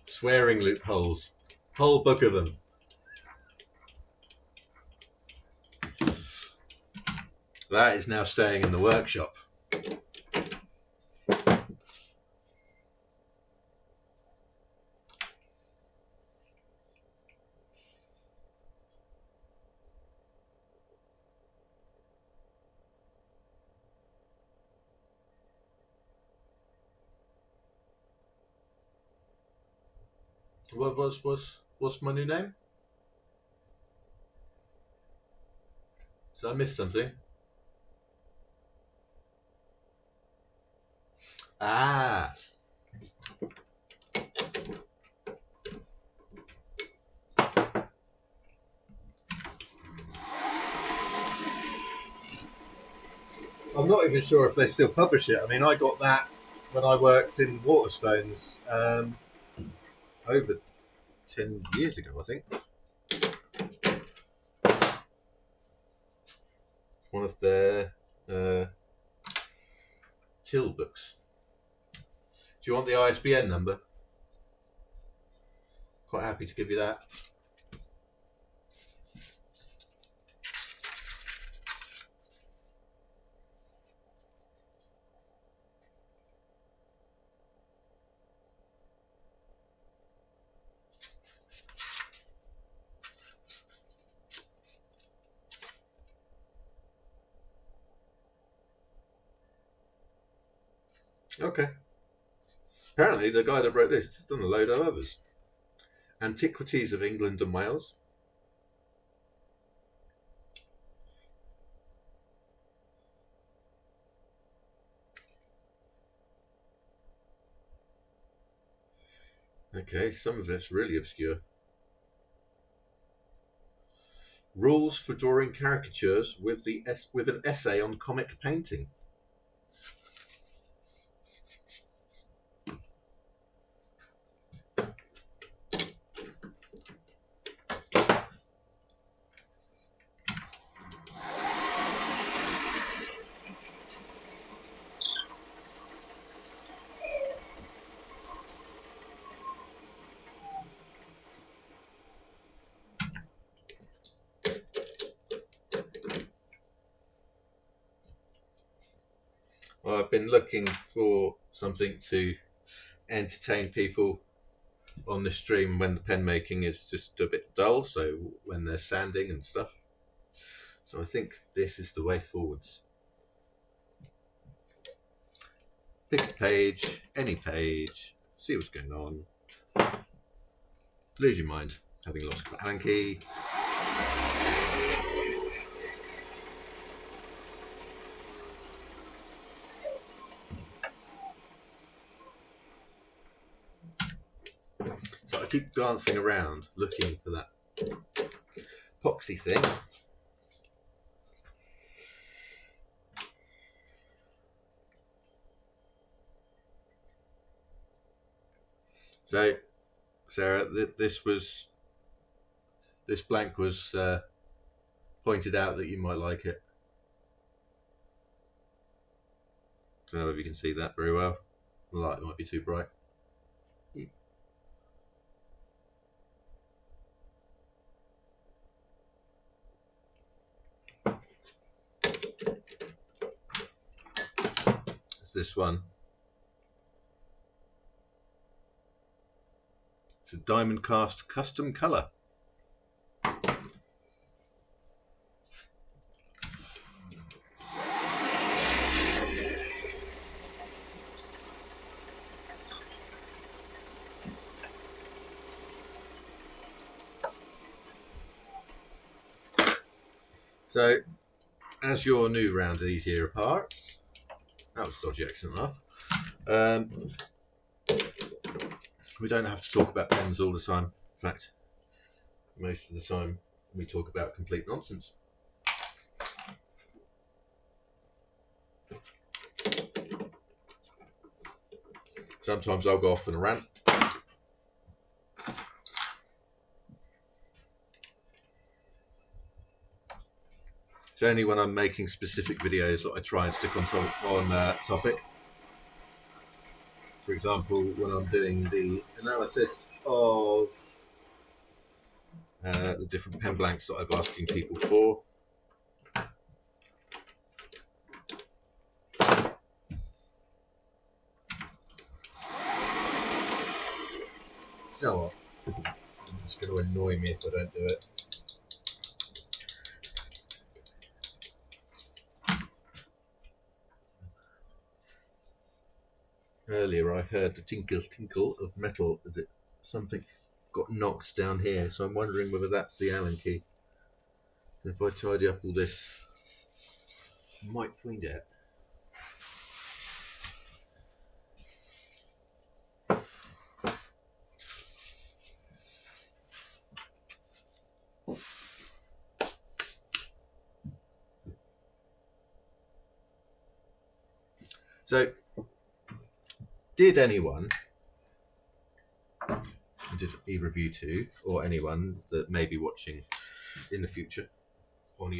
Swearing loopholes. Whole book of them. That is now staying in the workshop. What's my new name? Did I miss something? Ah. I'm not even sure if they still publish it. I mean, I got that when I worked in Waterstones over 10 years ago, I think. One of their till books. Do you want the ISBN number? Quite happy to give you that. Okay. Apparently, the guy that wrote this has done a load of others. Antiquities of England and Wales. Okay, some of it's really obscure. Rules for drawing caricatures with an essay on comic painting. Well, I've been looking for something to entertain people on the stream when the pen making is just a bit dull, so when they're sanding and stuff. So I think this is the way forwards. Pick a page, any page, see what's going on. Lose your mind, having lost the Allen key. So I keep glancing around, looking for that epoxy thing. So, Sarah, this blank was pointed out that you might like it. Don't know if you can see that very well. The light might be too bright. It's this one. It's a diamond cast custom colour. So, as you're new around these here parts, that was a dodgy accent laugh. We don't have to talk about pens all the time. In fact, most of the time we talk about complete nonsense. Sometimes I'll go off on a rant. It's only when I'm making specific videos that I try and stick on topic. For example, when I'm doing the analysis of the different pen blanks that I'm asking people for. You know what? It's going to annoy me if I don't do it. Earlier I heard the tinkle of metal as it something got knocked down here, so I'm wondering whether that's the Allen key. If I tidy up all this, I might find out. So, did anyone, did either of you two, or anyone that may be watching in the future on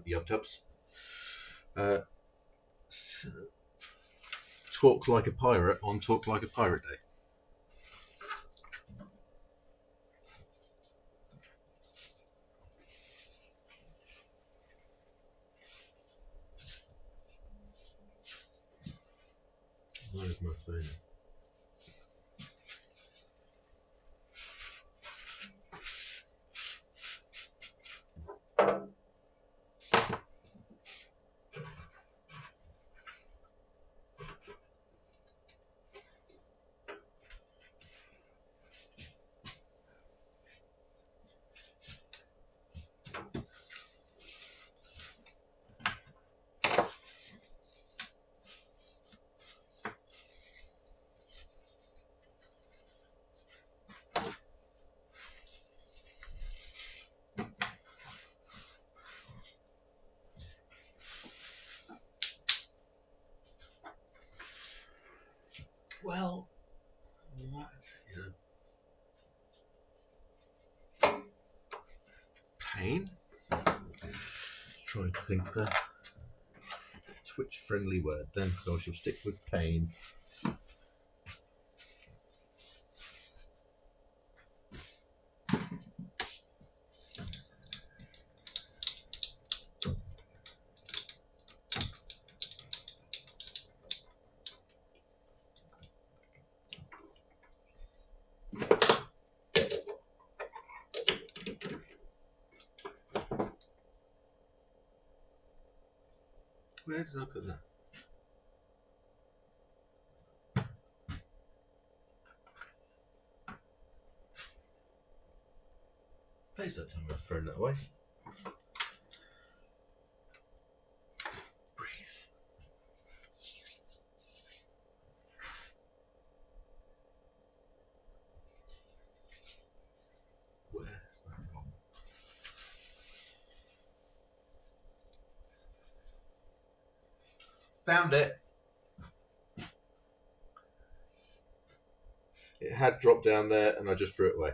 YubTubs, talk like a pirate on Talk Like a Pirate Day? Where's my phone? Well, that's pain. Trying to think of a Twitch-friendly word then, so I shall stick with pain. Where did I put that? Please don't tell me I've thrown that away. Breathe. Where's that gone? Found it. It had dropped down there and I just threw it away.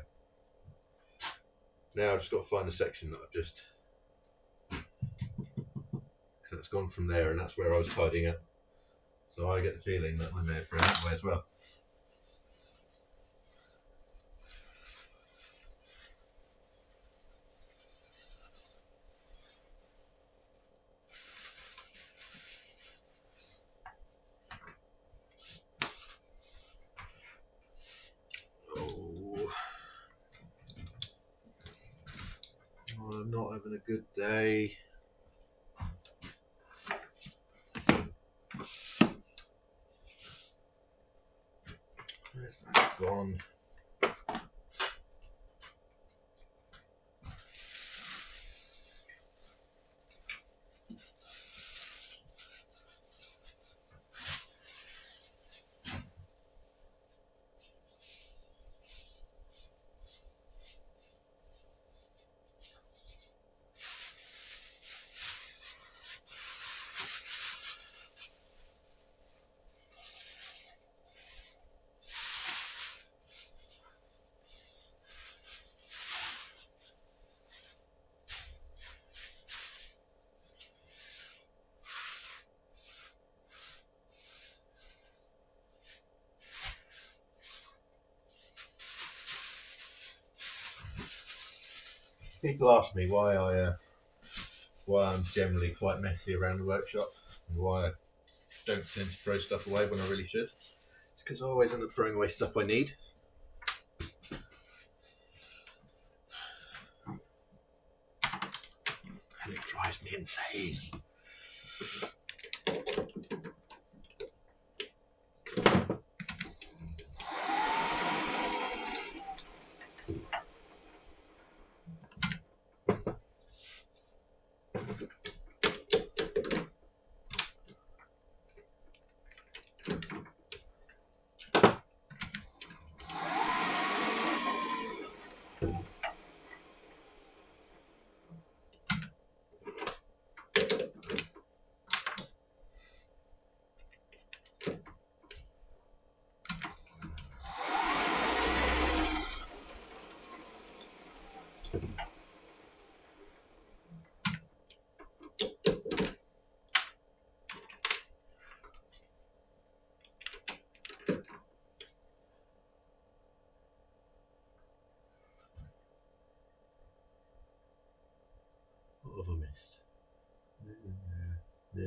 Now I've just got to find a section that I've just... So it's gone from there and that's where I was tidying it. So I get the feeling that I may have thrown it away as well. I'm not having a good day. Where's that gone? People ask me why I'm generally quite messy around the workshop and why I don't tend to throw stuff away when I really should. It's because I always end up throwing away stuff I need. And it drives me insane. What have I missed? No.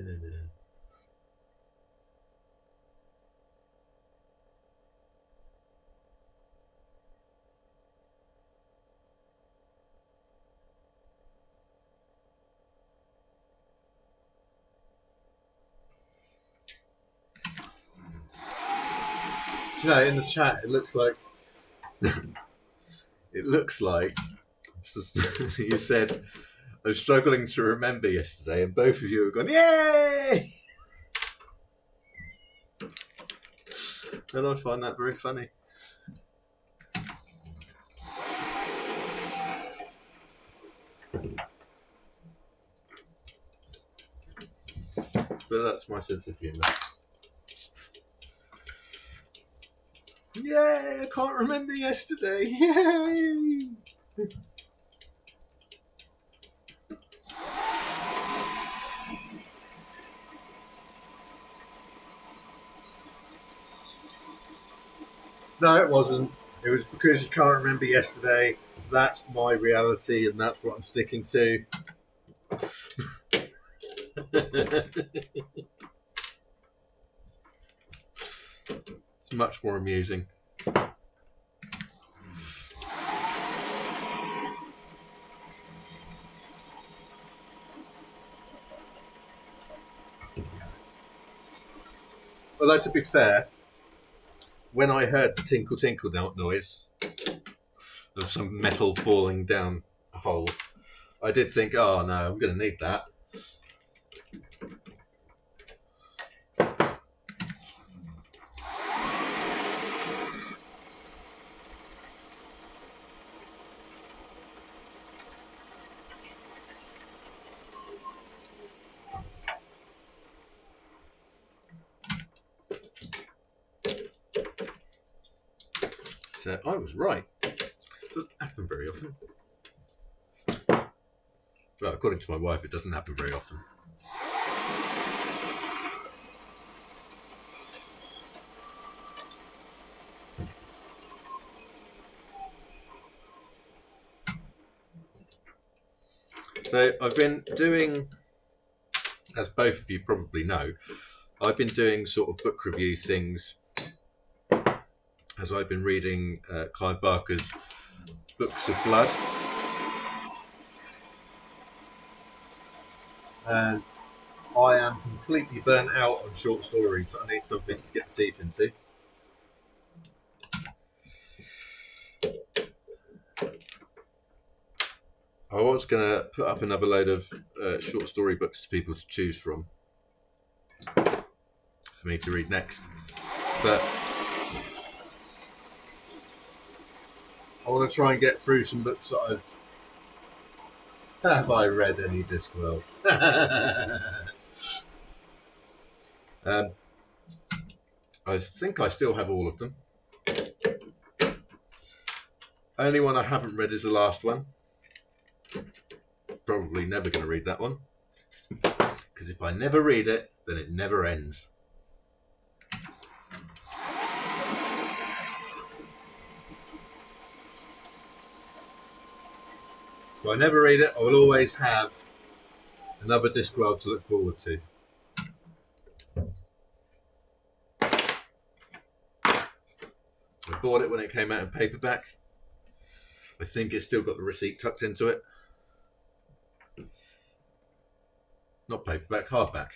Do you know, in the chat, it looks like you said, I was struggling to remember yesterday, and both of you have gone, yay! And I find that very funny. But that's my sense of humour. Yay! I can't remember yesterday. Yay! No, it wasn't. It was because you can't remember yesterday. That's my reality, and that's what I'm sticking to. It's much more amusing. Although, to be fair, when I heard the tinkle tinkle noise of some metal falling down a hole, I did think, oh no, I'm going to need that. So I was right. It doesn't happen very often. Well, according to my wife, it doesn't happen very often. So I've been doing, as both of you probably know, I've been doing sort of book review things as I've been reading Clive Barker's Books of Blood. And I am completely burnt out on short stories. I need something to get the teeth into. I was going to put up another load of short story books to people to choose from for me to read next. But I want to try and get through some books that have I read any Discworld? I think I still have all of them. Only one I haven't read is the last one. Probably never going to read that one. Because if I never read it, then it never ends. If I never read it, I will always have another Discworld to look forward to. I bought it when it came out in paperback. I think it's still got the receipt tucked into it. Not paperback, hardback.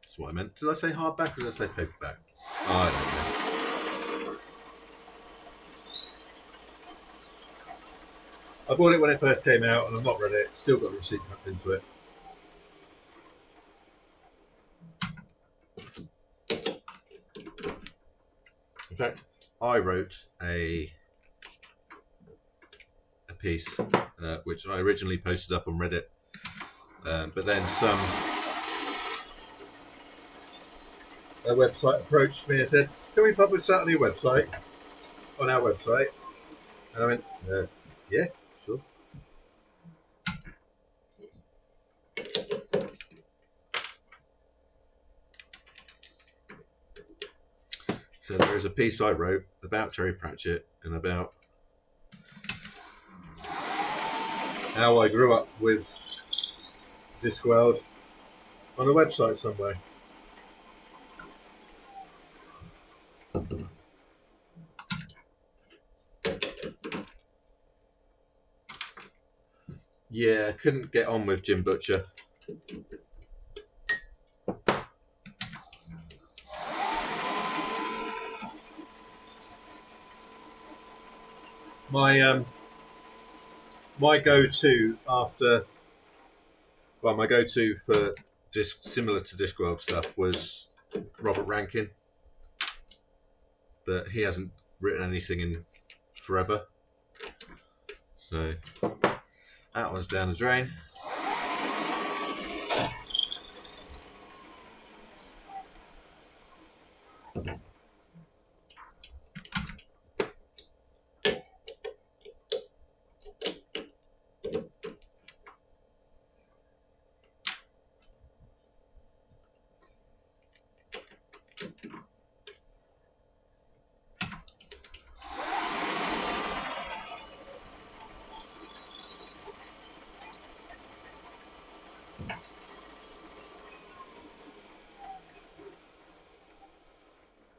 That's what I meant. Did I say hardback or did I say paperback? I don't know. I bought it when it first came out and I've not read it. Still got the receipt tucked into it. In fact, I wrote a piece which I originally posted up on Reddit, but then a website approached me and said, "Can we publish that on your website? On our website?" And I went, "Yeah, sure." So there is a piece I wrote about Terry Pratchett and about how I grew up with Discworld on the website somewhere. Yeah, couldn't get on with Jim Butcher. My go-to my go-to for similar to Discworld stuff was Robert Rankin, but he hasn't written anything in forever, so that one's down the drain.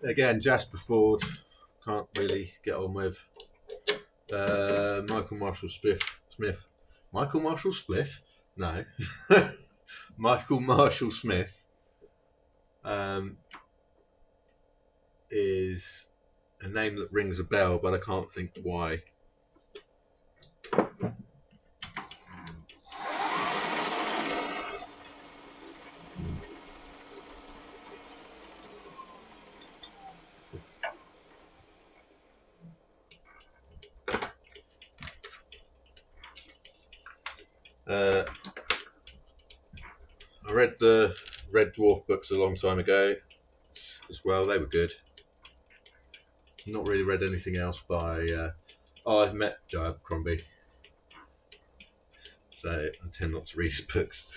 Again, Jasper Fforde, can't really get on with. Michael Marshall Smith. Michael Marshall Spliff? No. Michael Marshall Smith is a name that rings a bell, but I can't think why. I read the Red Dwarf books a long time ago as well. They were good. Not really read anything else by... I've met Joe Abercrombie, so I tend not to read his books.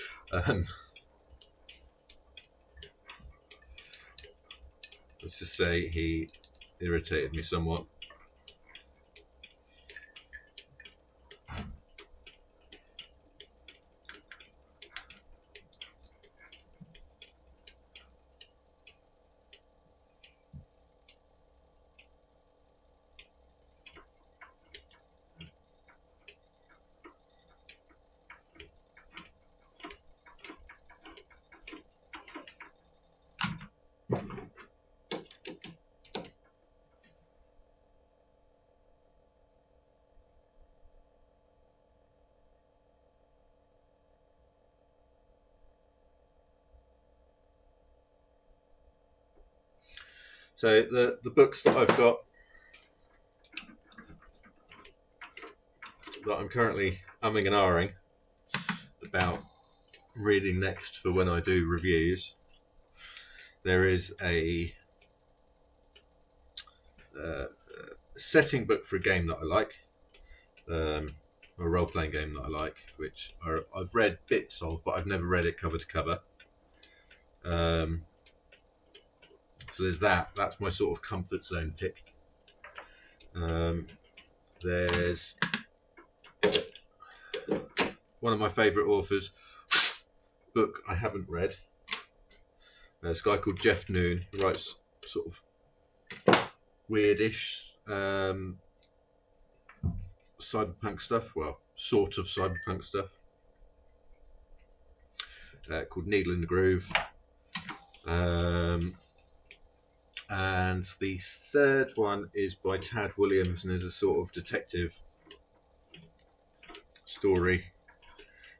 Let's just say he irritated me somewhat. So the books that I've got that I'm currently umming and ahhing about reading next for when I do reviews, there is a setting book for a game that I like, a role-playing game that I like, which I've read bits of, but I've never read it cover to cover. So there's that. That's my sort of comfort zone pick. There's one of my favourite authors. Book I haven't read. This guy called Jeff Noon, who writes sort of weirdish cyberpunk stuff. Well, sort of cyberpunk stuff. Called Needle in the Groove. And the third one is by Tad Williams and is a sort of detective story.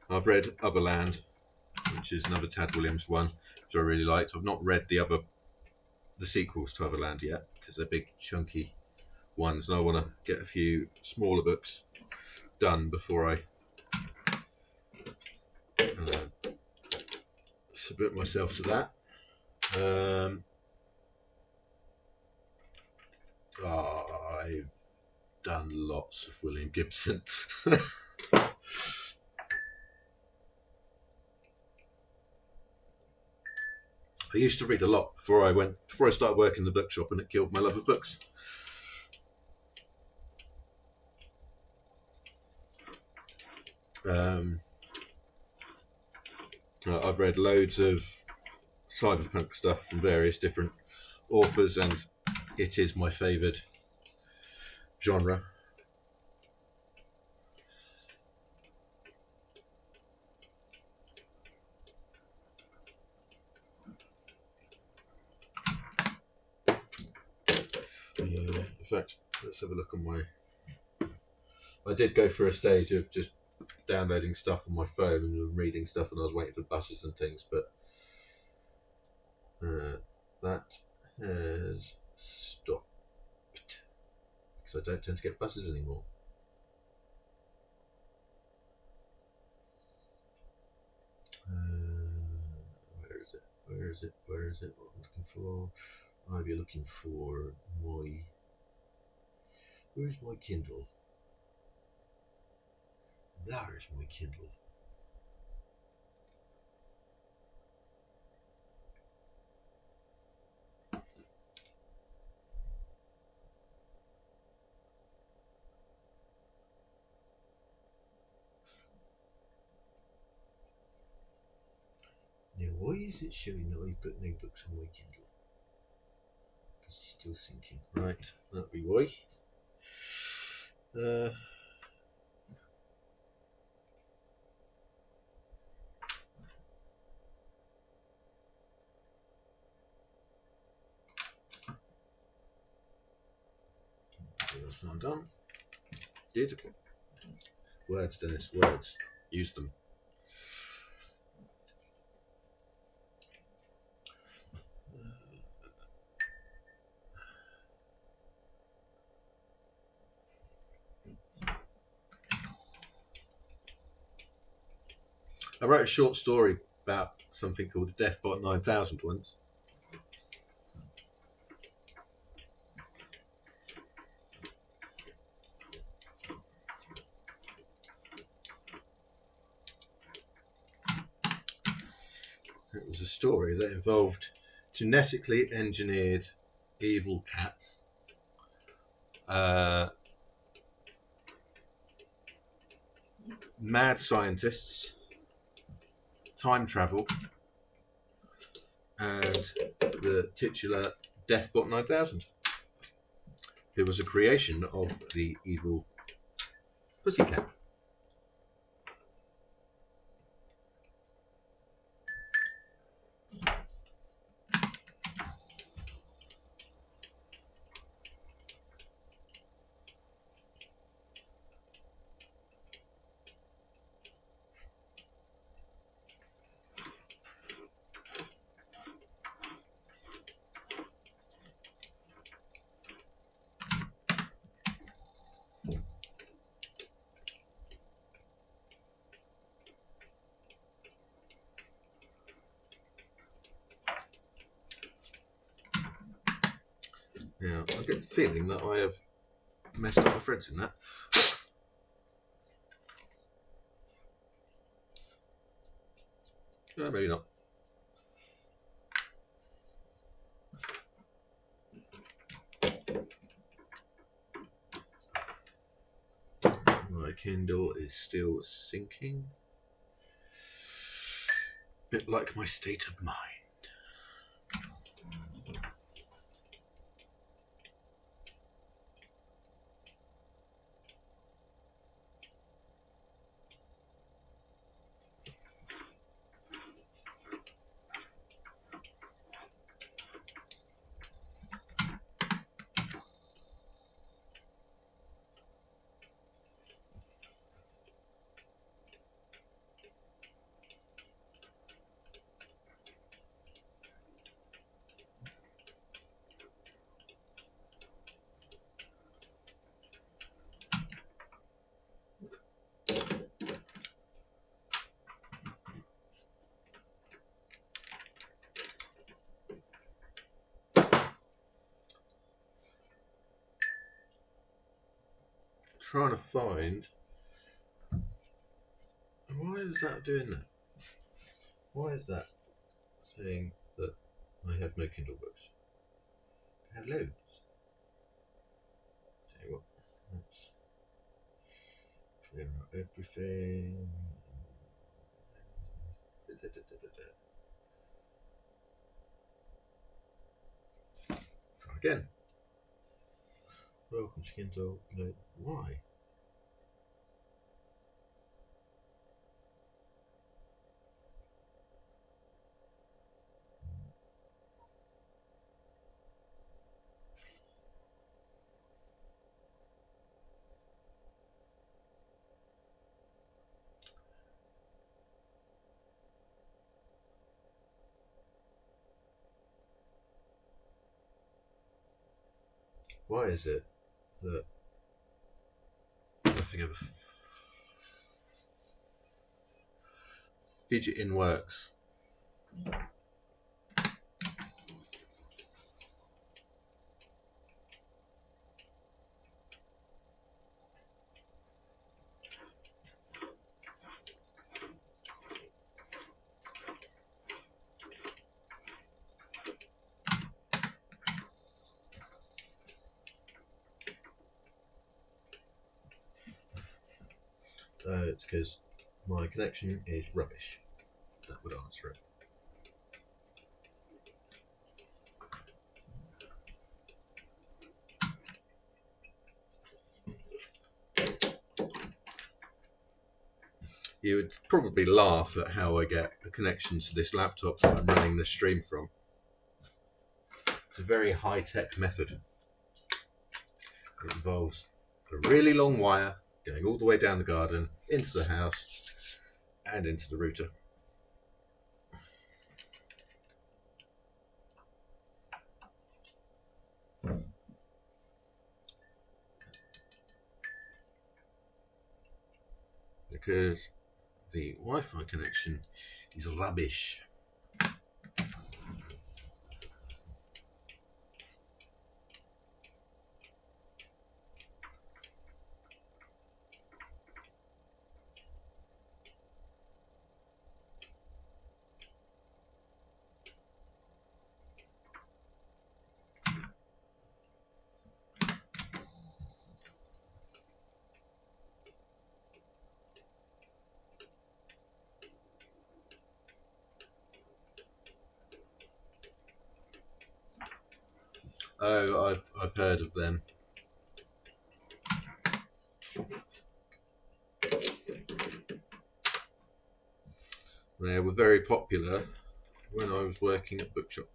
I've read Otherland, which is another Tad Williams one, which I really liked. I've not read the sequels to Otherland yet because they're big, chunky ones, and I want to get a few smaller books done before I submit myself to that. I've done lots of William Gibson. I used to read a lot before I started working in the bookshop, and it killed my love of books. I've read loads of cyberpunk stuff from various different authors, and it is my favoured genre. In fact, let's have a look on my... I did go through a stage of just downloading stuff on my phone and reading stuff, and I was waiting for buses and things, but that has stopped because I don't tend to get buses anymore. Where is it? Where is it? Where is it? What I'm looking for? I'll be looking for my... Where's my Kindle? There's my Kindle. Now, why is it showing that I've got no books on my Kindle? Because it's still syncing. Right, that'll be why. So that's one done. Did. Words, Dennis, words. Use them. I wrote a short story about something called the Deathbot 9000 once. It was a story that involved genetically engineered evil cats, mad scientists, time travel, and the titular Deathbot 9000, who was a creation of the evil pussycat. Now, I get the feeling that I have messed up the threads in that. No, maybe not. My Kindle is still syncing. bit like my state of mind. Trying to find. Why is that doing that? Why is that saying that I have no Kindle books? I have loads. Tell you what, let's clear out everything. Try again. Welcome to Kindle. No, why? Why is it that nothing ever fidgeting works? It's because my connection is rubbish. That would answer it. You would probably laugh at how I get a connection to this laptop that I'm running this stream from. It's a very high-tech method. It involves a really long wire going all the way down the garden, into the house, and into the router. Because the Wi-Fi connection is rubbish. Oh, I've heard of them. They were very popular when I was working at Bookshop.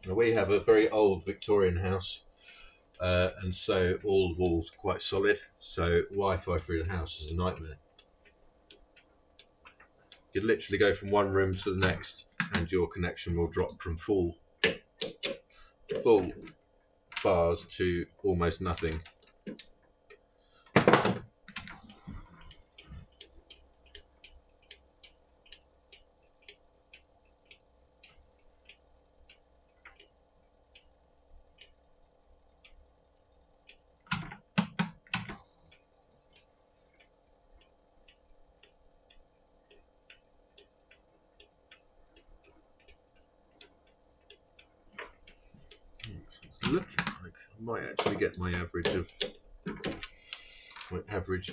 Now, we have a very old Victorian house, and so all the walls are quite solid, so Wi-Fi through the house is a nightmare. You'd literally go from one room to the next and your connection will drop from full bars to almost nothing. looking like. I might actually get my average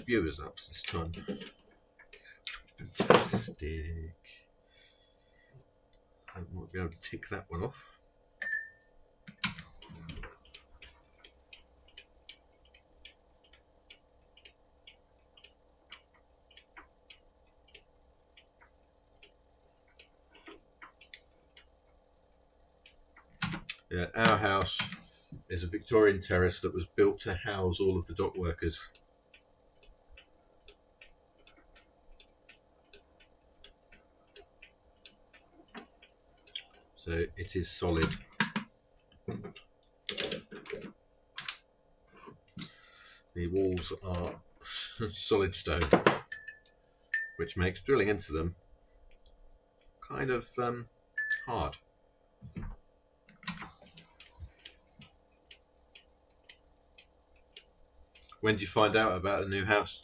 viewers up this time. Fantastic. I might be able to tick that one off. Yeah, our house is a Victorian terrace that was built to house all of the dock workers. So it is solid. The walls are solid stone, which makes drilling into them kind of hard. When did you find out about a new house?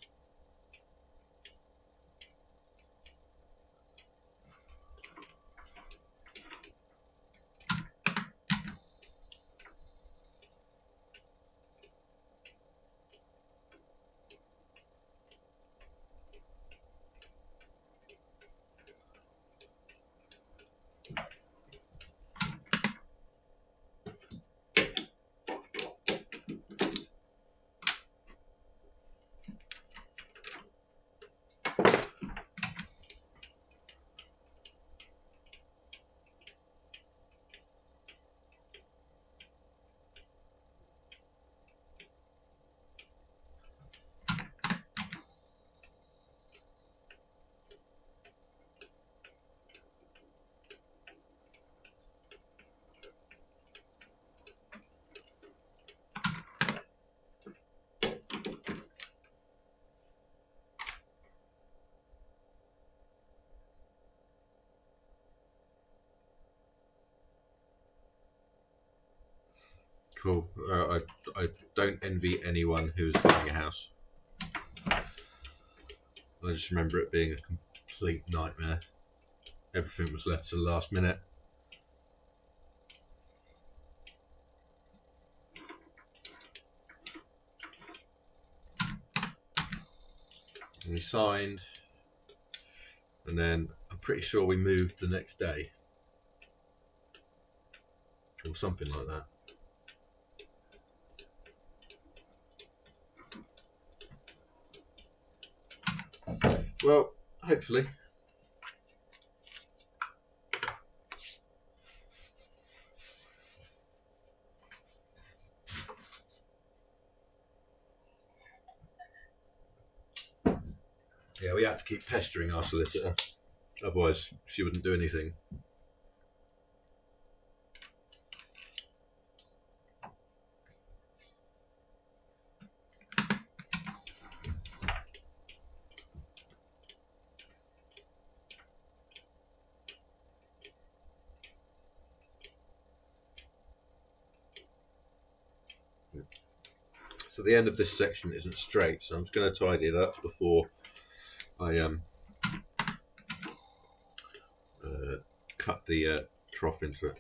Cool. I don't envy anyone who's buying a house. I just remember it being a complete nightmare. Everything was left to the last minute. And we signed, and then I'm pretty sure we moved the next day, or something like that. Well, hopefully. Yeah, we had to keep pestering our solicitor, otherwise she wouldn't do anything. So the end of this section isn't straight, so I'm just going to tidy it up before I cut the trough into it.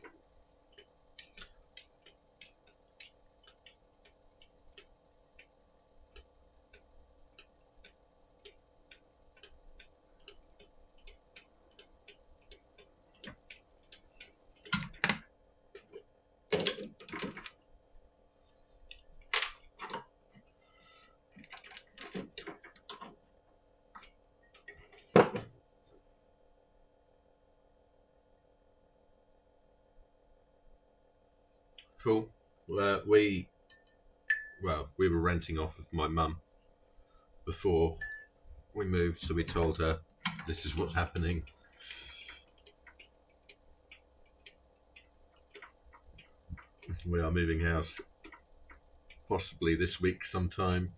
Cool. We were renting off of my mum before we moved, so we told her this is what's happening. We are moving house, possibly this week sometime.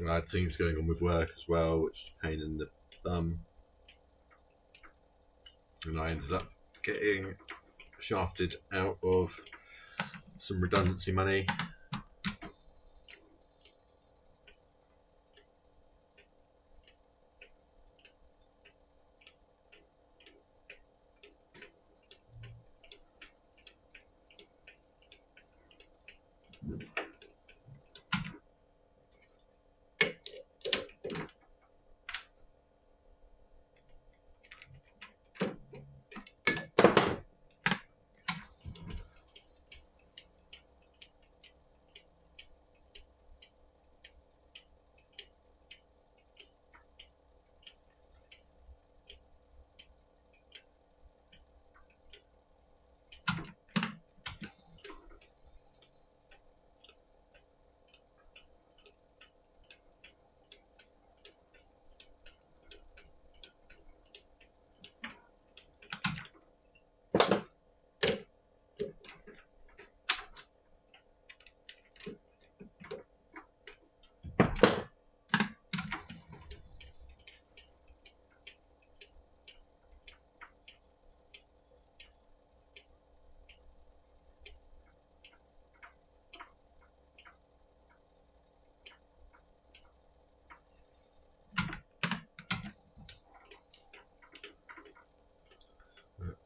I had things going on with work as well, which is a pain in the bum. And I ended up getting shafted out of some redundancy money.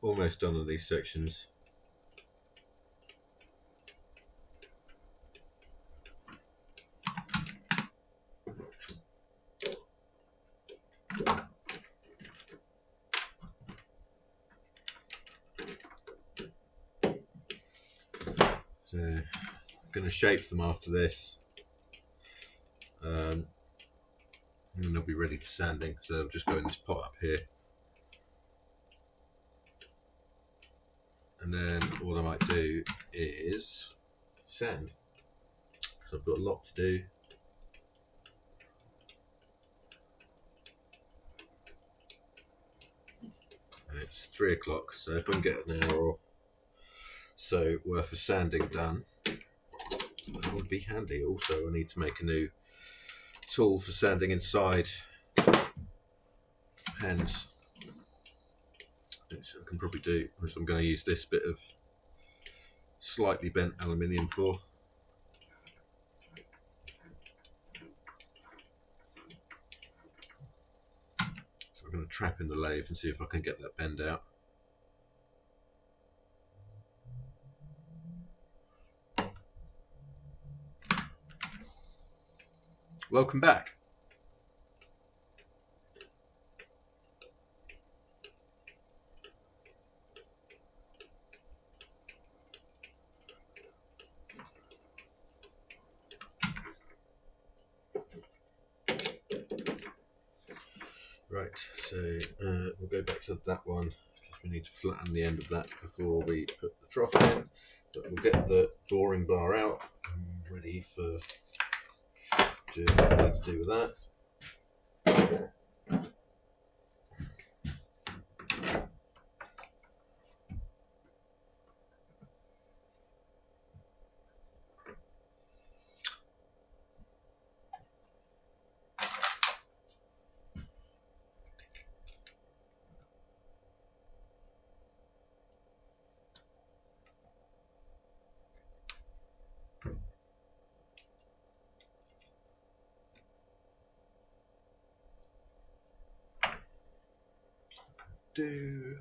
Almost done on these sections. So I'm going to shape them after this, and then they'll be ready for sanding. So they'll just go in this pot up here, and then what I might do is sand. So I've got a lot to do. And it's 3 o'clock, so if I can get an hour or so worth of sanding done, that would be handy. Also, I need to make a new tool for sanding inside pens, which I can probably do, which I'm going to use this bit of slightly bent aluminium for. So I'm going to trap in the lathe and see if I can get that bend out. Welcome back. Right, so we'll go back to that one because we need to flatten the end of that before we put the trough in. But we'll get the boring bar out and ready for doing what we need to do with that. Do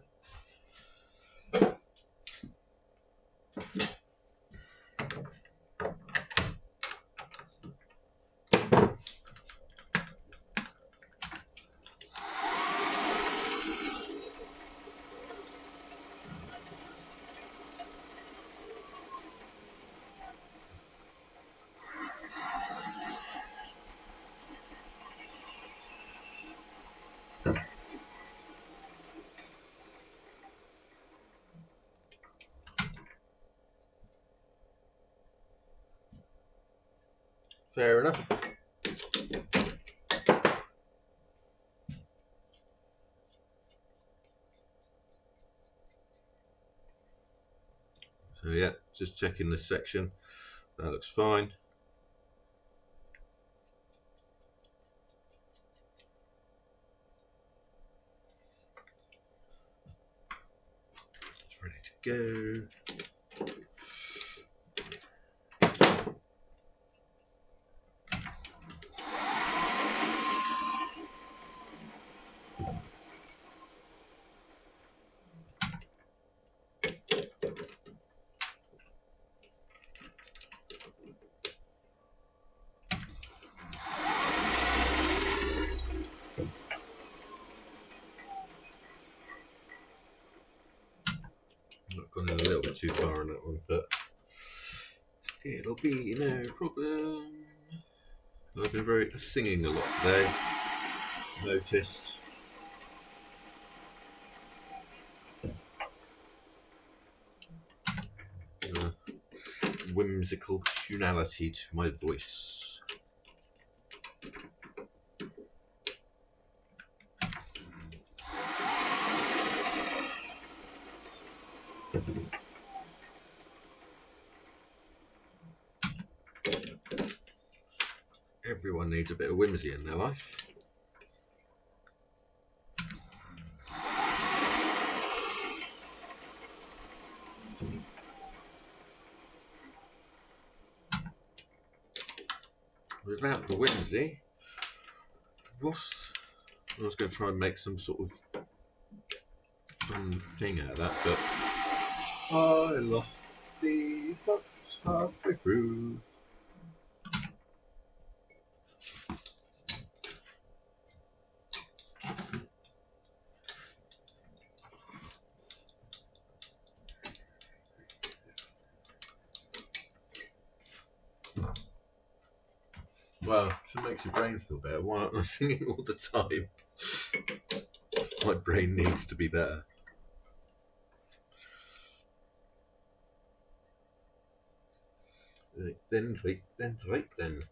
fair enough. So yeah, just checking this section. That looks fine. go. I've gone in a little bit too far on that one, but it'll be no problem. I've been singing a lot today. Noticed. Whimsical tonality to my voice. Everyone needs a bit of whimsy in their life. Without the whimsy, I was going to try and make some sort of fun thing out of that, but I lost the box halfway through. Well, if it makes your brain feel better, why aren't I singing all the time? My brain needs to be better. Right then.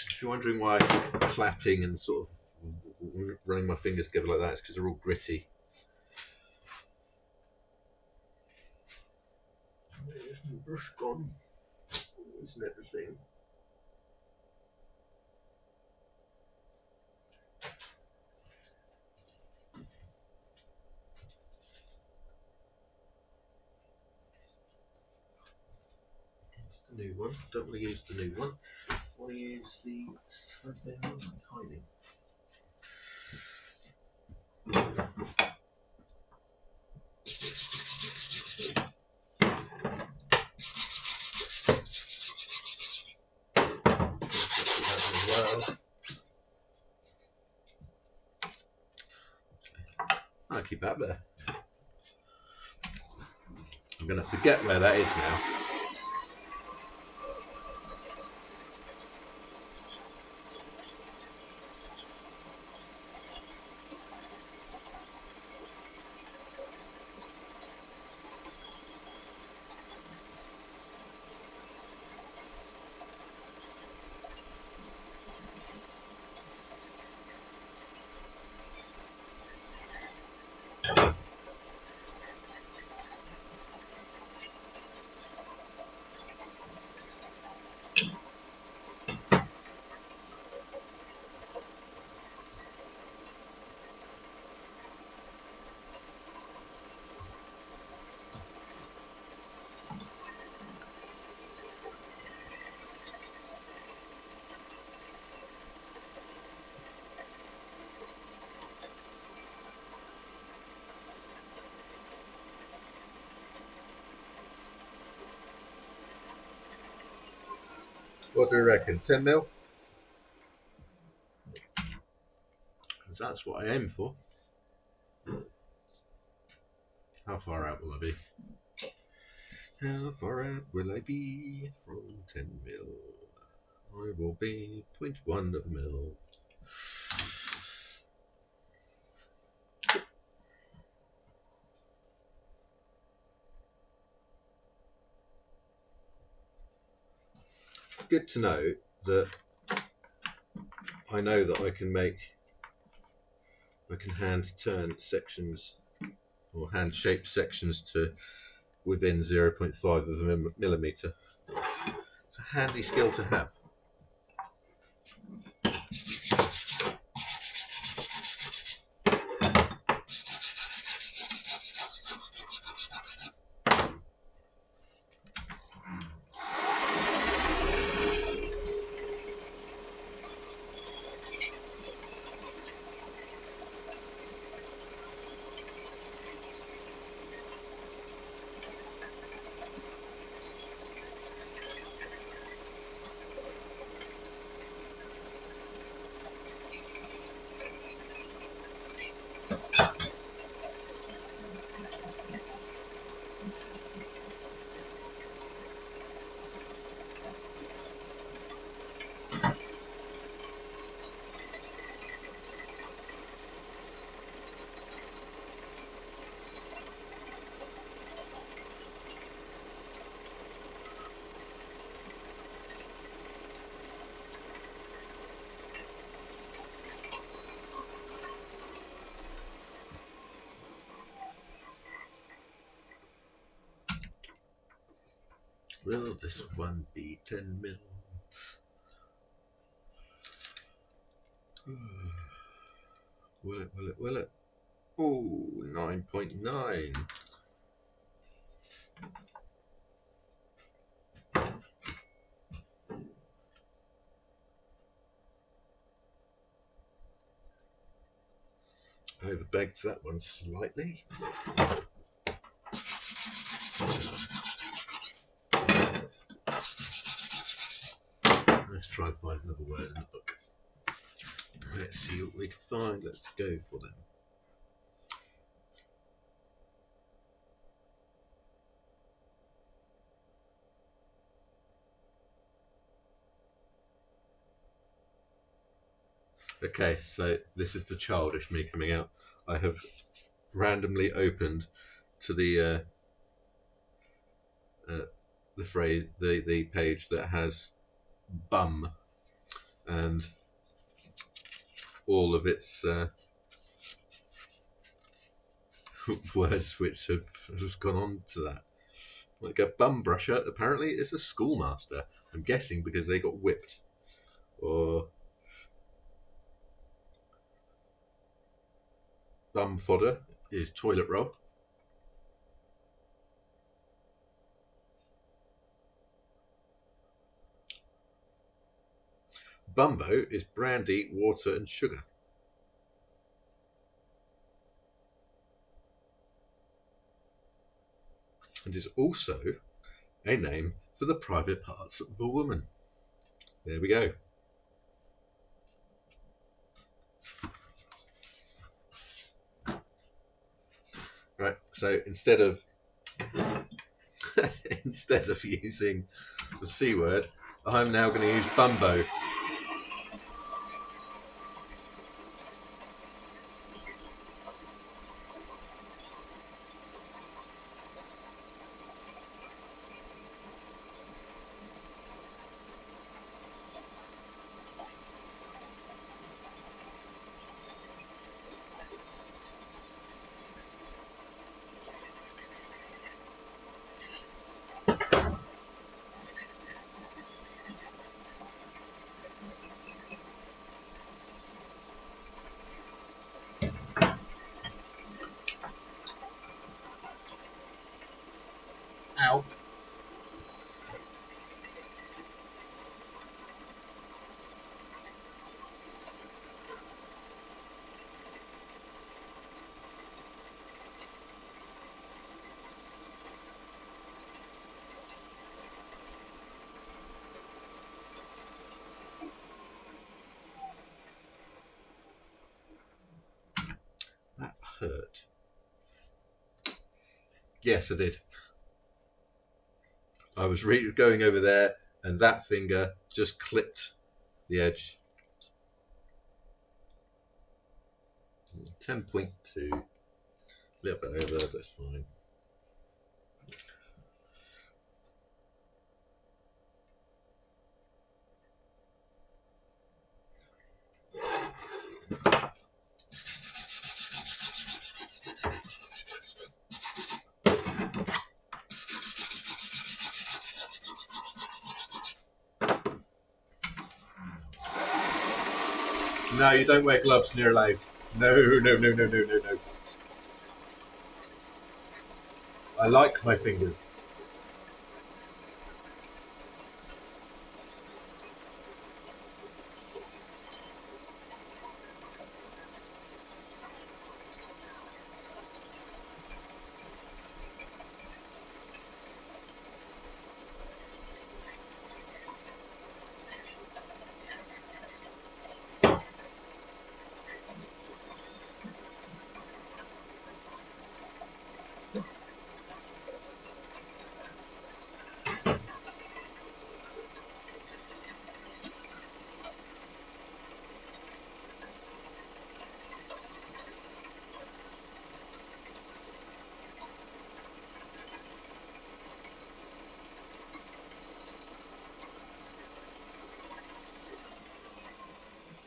If you're wondering why I'm clapping and sort of running my fingers together like that, it's because they're all gritty. Where's my brush gone? Isn't everything? It's the new one. Don't want to use the new one. I want to use the tiny. I'll keep that there. I'm going to forget where that is now. What do you reckon? 10 mil? Because that's what I aim for. How far out will I be? How far out will I be from 10 mil? I will be 0.1 mil. Good to know that I know that I can hand turn sections or hand shape sections to within 0.5 of a millimetre. It's a handy skill to have. Will this one be 10 mil? Will it, will it, will it? Oh, 9.9. Overbegged that one slightly. Let's try and find another word in the book. Let's see what we can find. Let's go for them. Okay, so this is the childish me coming out. I have randomly opened to the phrase, the page that has bum and all of its words which have gone on to that. Like a bum brusher, apparently is a schoolmaster. I'm guessing because they got whipped. Or bum fodder is toilet roll. Bumbo is brandy, water and sugar. And is also a name for the private parts of a woman. There we go. Right, so instead of using the C word, I'm now going to use bumbo. Ow. That hurt. Yes, I did. I was going over there and that finger just clipped the edge. 10.2. A little bit over, that's fine. No, you don't wear gloves near a lathe. No, no, no, no, no, no, no. I like my fingers.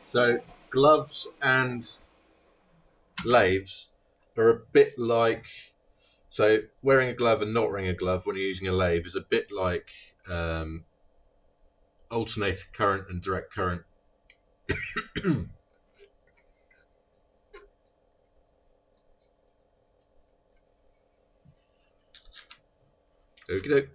So gloves and lathes are a bit like. So wearing a glove and not wearing a glove when you're using a lathe is a bit like alternating current and direct current. Okie doke.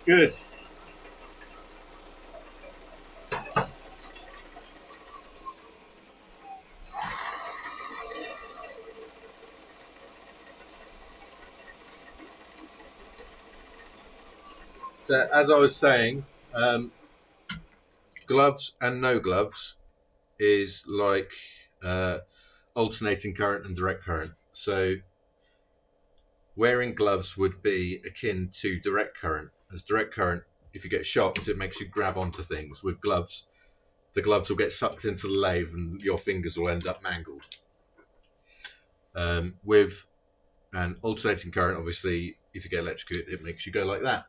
Good. So as I was saying, gloves and no gloves is like alternating current and direct current. So wearing gloves would be akin to direct current. As direct current, if you get shocked, it makes you grab onto things. With gloves, the gloves will get sucked into the lathe and your fingers will end up mangled. With an alternating current, obviously, if you get electrocuted, it makes you go like that.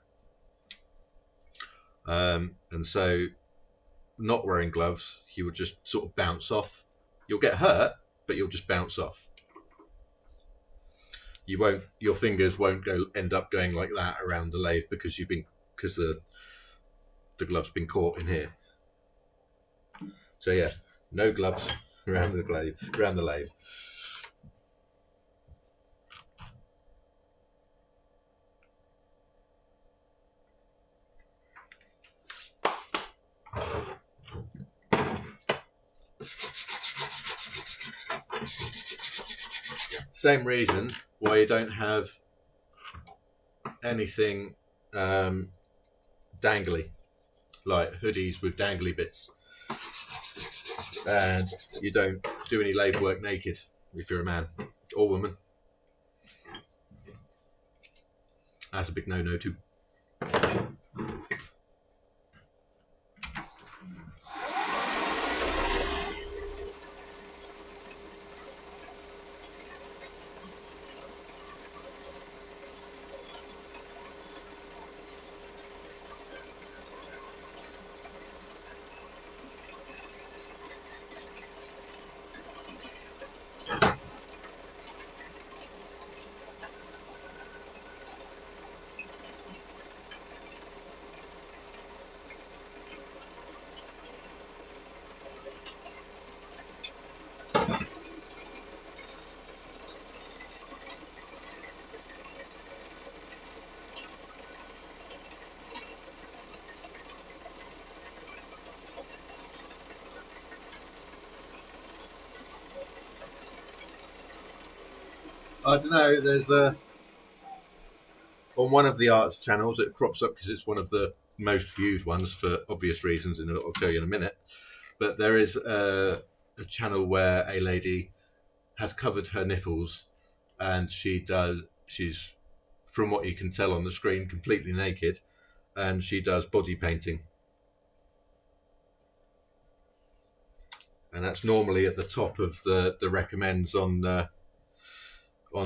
And so, not wearing gloves, you will just sort of bounce off. You'll get hurt, but you'll just bounce off. You won't. Your fingers won't end up going like that around the lathe because the glove's been caught in here. So yeah, no gloves around the lathe. Same reason why you don't have anything dangly, like hoodies with dangly bits, and you don't do any lathe work naked if you're a man or woman. That's a big no-no too. I don't know. There's a on one of the arts channels it crops up because it's one of the most viewed ones for obvious reasons, and I'll tell you in a minute. But there is a channel where a lady has covered her nipples, and she's, from what you can tell on the screen, completely naked, and she does body painting. And that's normally at the top of the recommends on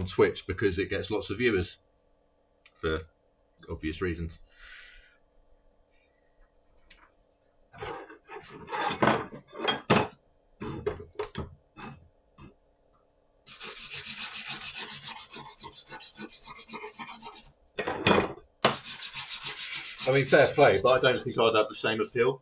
Twitch because it gets lots of viewers for obvious reasons. I mean, fair play, but I don't think I'd have the same appeal.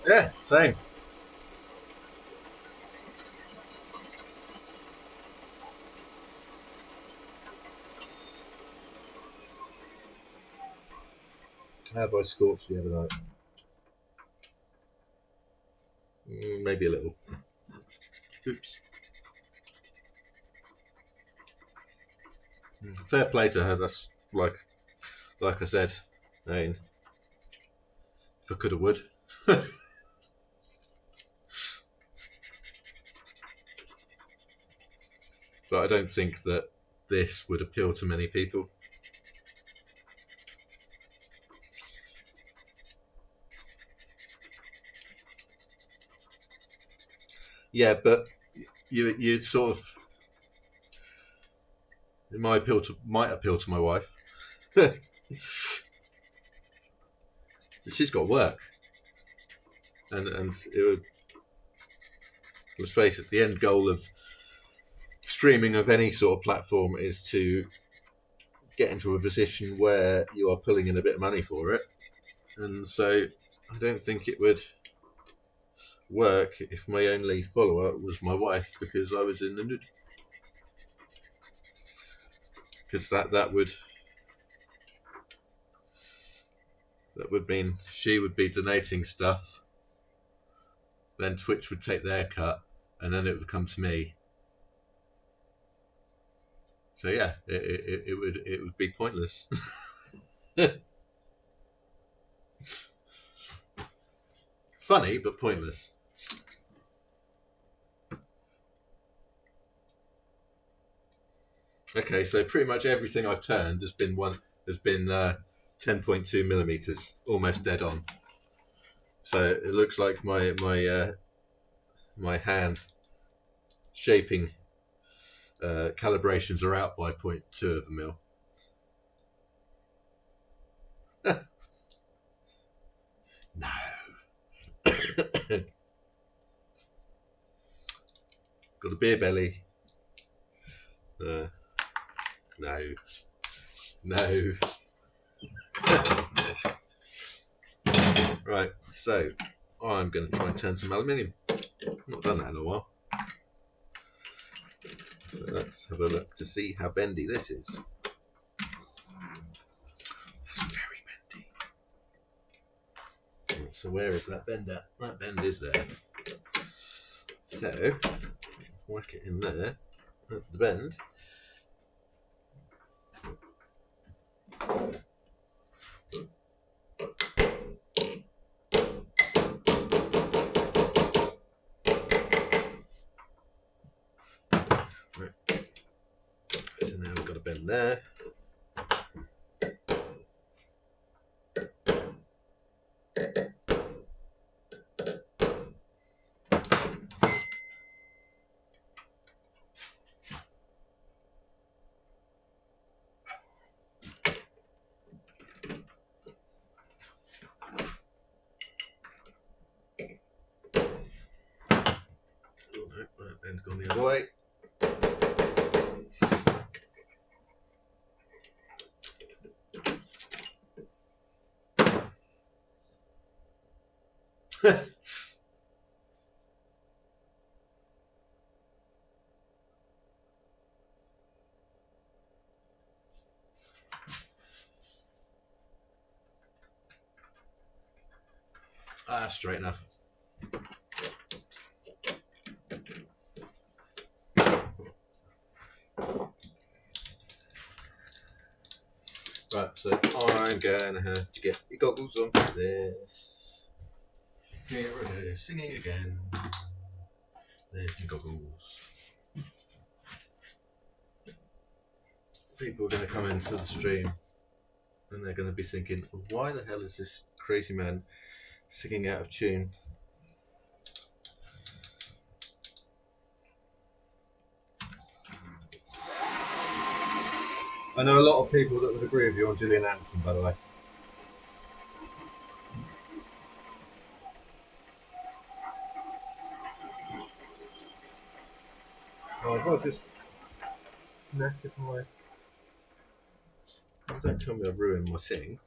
Yeah, same. How have I scorched the other night? Maybe a little. Oops. Fair play to her. That's like I said. I mean, if I could, I would. But I don't think that this would appeal to many people. Yeah, but you'd sort of, it might appeal to my wife. She's got work, and it would, let's face it, the end goal of streaming of any sort of platform is to get into a position where you are pulling in a bit of money for it, and so I don't think it would work if my only follower was my wife because I was in the nude. Because that would mean she would be donating stuff, then Twitch would take their cut, and then it would come to me. So yeah, it would be pointless. Funny, but pointless. Okay, so pretty much everything I've turned has been 10.2 millimeters, almost dead on. So it looks like my hand shaping calibrations are out by 0.2 of a mil. No. Got a beer belly. No. Right, so I'm going to try and turn some aluminium. Not done that in a while. So let's have a look to see how bendy this is. That's very bendy. So where is that bend at? That bend is there. So whack it in there. That's the bend. Right. So now we've got a bend there. Pen's gone the other way. Straight enough. Right, so I'm gonna have to get the goggles on for this. Here it is, singing again. There's the goggles. People are going to come into the stream and they're going to be thinking, why the hell is this crazy man singing out of tune? I know a lot of people that would agree with you on Gillian Anderson, by the way. Oh, I've got just knackered my... Don't tell me I've ruined my thing.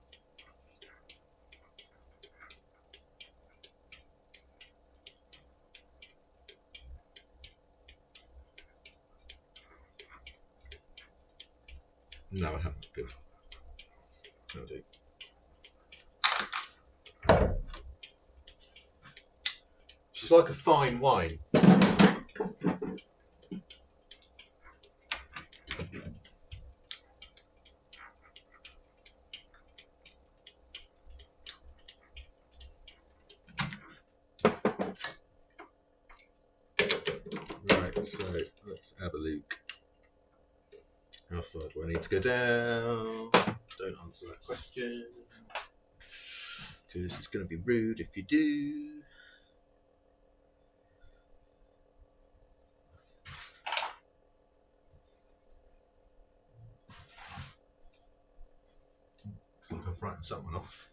No, I haven't. Good. That'll do. She's like a fine wine. Right, so let's have a look. How far do I need to go down? Don't answer that question, because it's going to be rude if you do. Looks like I've frightened someone off.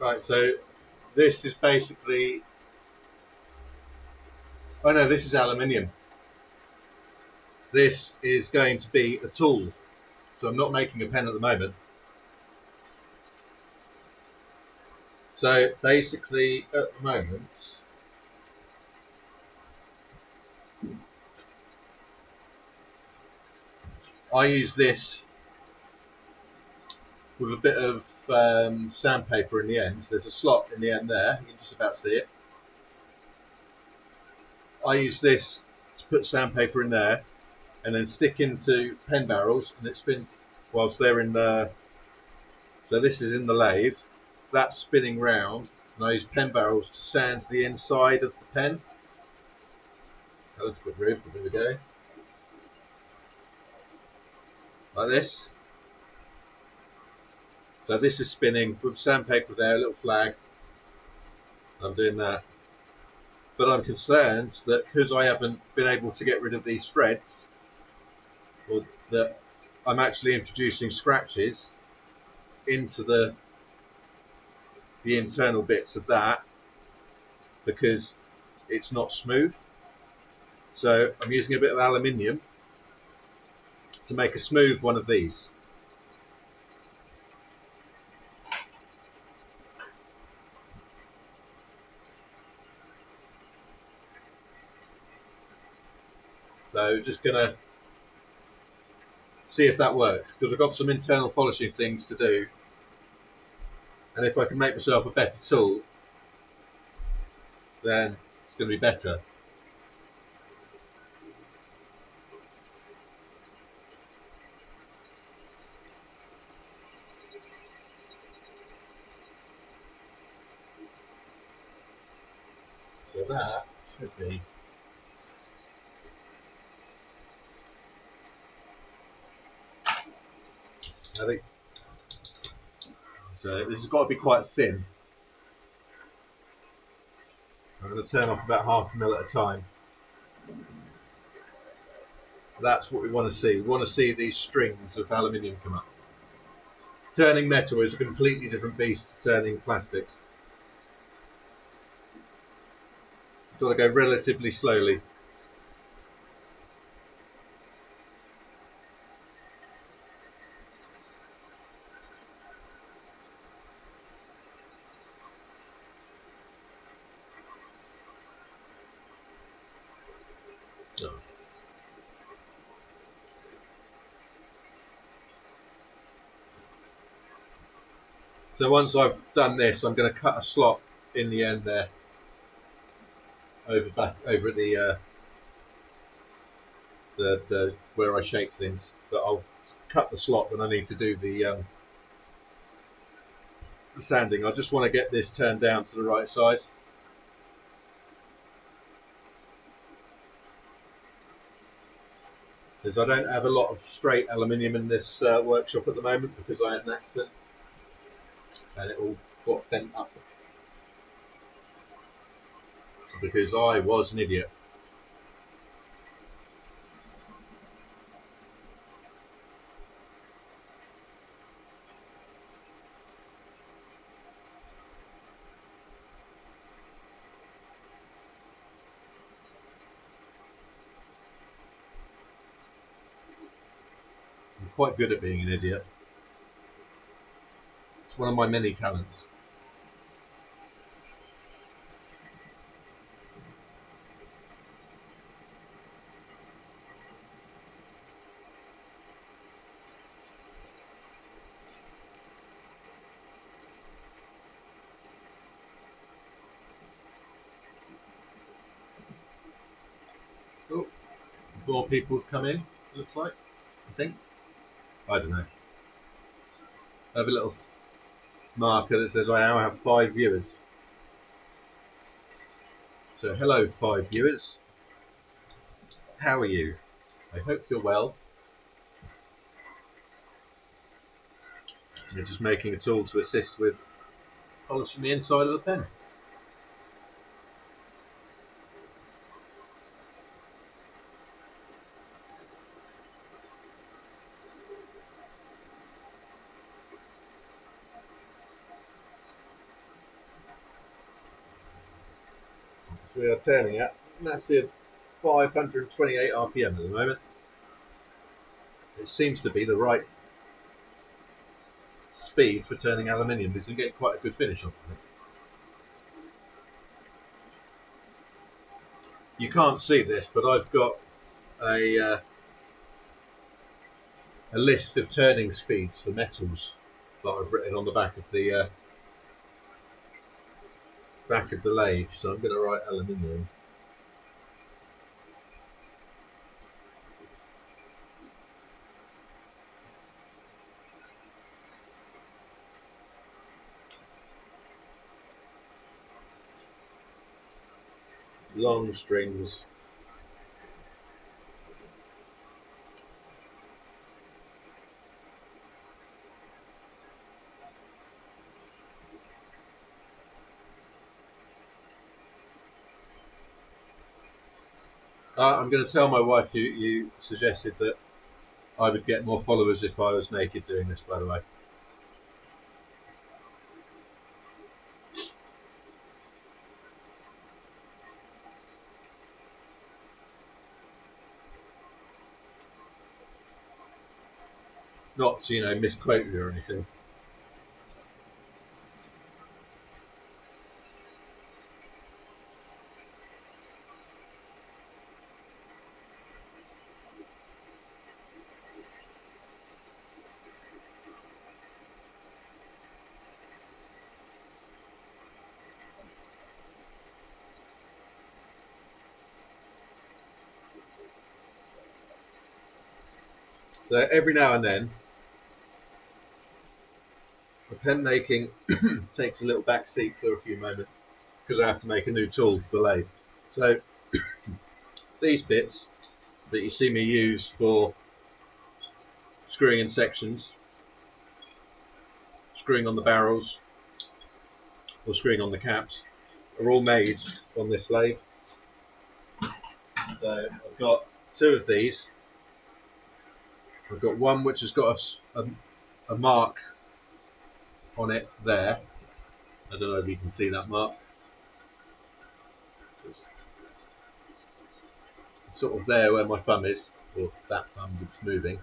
Right, so this is basically... Oh no, this is aluminium. This is going to be a tool. So I'm not making a pen at the moment. So basically, at the moment, I use this with a bit of sandpaper in the end. There's a slot in the end there. You can just about see it. I use this to put sandpaper in there and then stick into pen barrels, and it spins whilst they're in the... So this is in the lathe. That's spinning round, and I use pen barrels to sand the inside of the pen. That looks a bit rude, but there we go. Like this. So this is spinning with sandpaper there, a little flag. I'm doing that. But I'm concerned that because I haven't been able to get rid of these threads, or that I'm actually introducing scratches into the internal bits of that because it's not smooth. So I'm using a bit of aluminium to make a smooth one of these. So just gonna see if that works, because I've got some internal polishing things to do, and if I can make myself a better tool, then it's going to be better. So that should be. I think so. This has got to be quite thin. I'm going to turn off about half a mil at a time. That's what we want to see. We want to see these strings of aluminium come up. Turning metal is a completely different beast to turning plastics. You've got to go relatively slowly. Oh. So once I've done this, I'm going to cut a slot in the end there, over at the where I shape things. But I'll cut the slot when I need to do the sanding. I just want to get this turned down to the right size. Because I don't have a lot of straight aluminium in this workshop at the moment because I had an accident and it all got bent up because I was an idiot. I'm quite good at being an idiot. It's one of my many talents. Oh, more people have come in, looks like. I think. I don't know. I have a little marker that says I now have 5 viewers. So, hello, 5 viewers. How are you? I hope you're well. You're just making a tool to assist with polishing the inside of the pen. So we are turning at massive 528 RPM at the moment. It seems to be the right speed for turning aluminium because you get quite a good finish off of it. You can't see this, but I've got a list of turning speeds for metals that I've written on the back of the lathe. So I'm going to write aluminium. Long strings. I'm going to tell my wife you suggested that I would get more followers if I was naked doing this, by the way. Not to, misquote you or anything. So every now and then, the pen making takes a little back seat for a few moments because I have to make a new tool for the lathe. So these bits that you see me use for screwing in sections, screwing on the barrels, or screwing on the caps, are all made on this lathe. So I've got two of these. I've got one which has got a mark on it there. I don't know if you can see that mark. It's sort of there where my thumb is, or that thumb that's moving.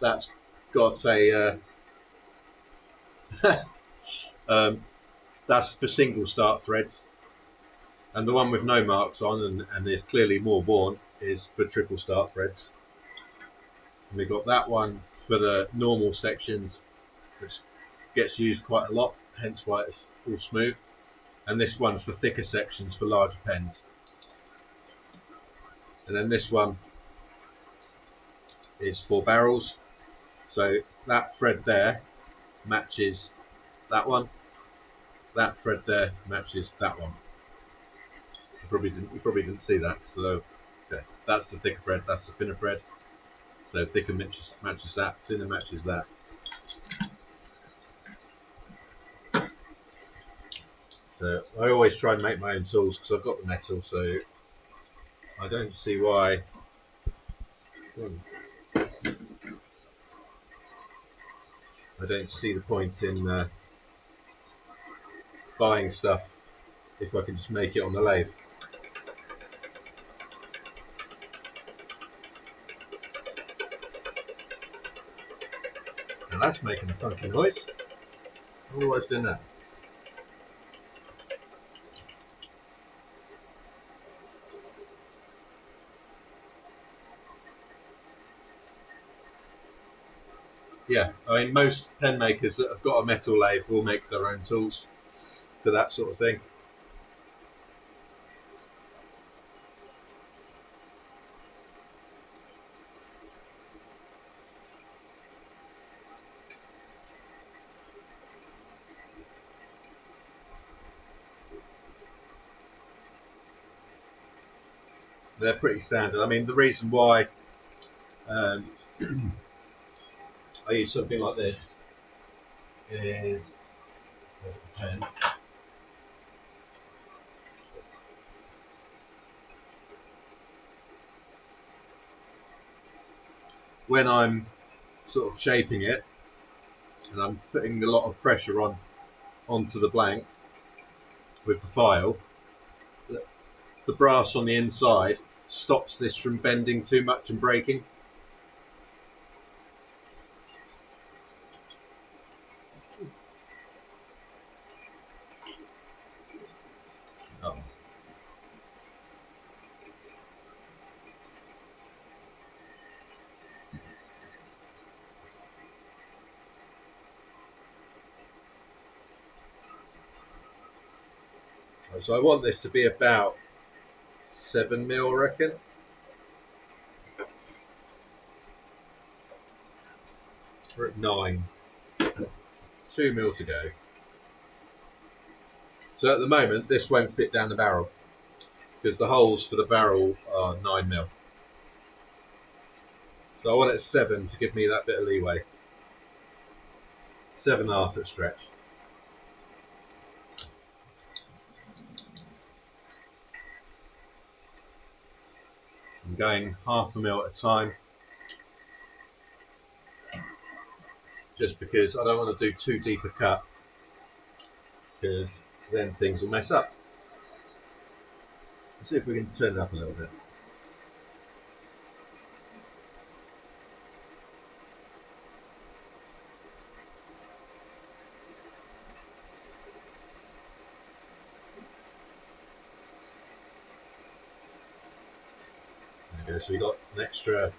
That's got a that's for single start threads, and the one with no marks on and is clearly more worn is for triple start threads. And we've got that one for the normal sections, which gets used quite a lot, hence why it's all smooth. And this one's for thicker sections for larger pens. And then this one is for barrels. So that thread there matches that one. That thread there matches that one. You probably didn't see that. So okay, that's the thicker thread. That's the thinner thread. So thicker matches that. Thinner matches that. So I always try and make my own tools because I've got the metal. So I don't see why. I don't see the point in buying stuff if I can just make it on the lathe. Now that's making a funky noise. I wonder why it's doing that. Yeah, I mean most pen makers that have got a metal lathe will make their own tools for that sort of thing. They're pretty standard. I mean, the reason why I use something like this is a pen. When I'm sort of shaping it and I'm putting a lot of pressure onto the blank with the file, the brass on the inside stops this from bending too much and breaking. Oh. So I want this to be about 7mm, I reckon. We're at 9. 2mm to go. So at the moment, this won't fit down the barrel because the holes for the barrel are 9mm. So I want it at 7 to give me that bit of leeway. 7.5 at stretch. I'm going 1/2 mil at a time, just because I don't want to do too deep a cut, because then things will mess up. Let's see if we can turn it up a little bit. There we go. So we got an extra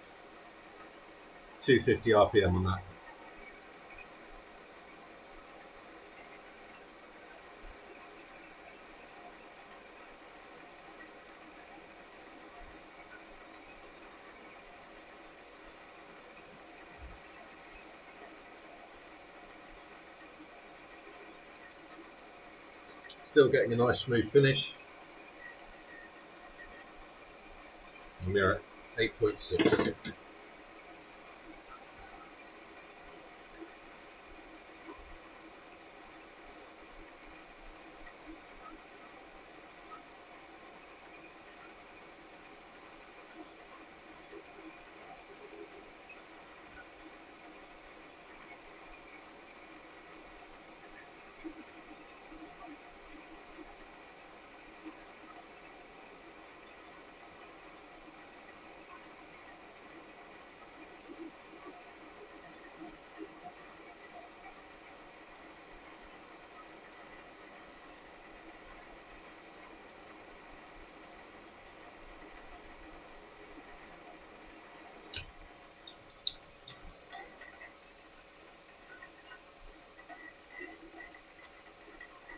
250 RPM on that. Still getting a nice smooth finish. And we're at 8.6.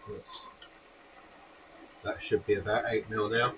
So that should be about 8 mil now.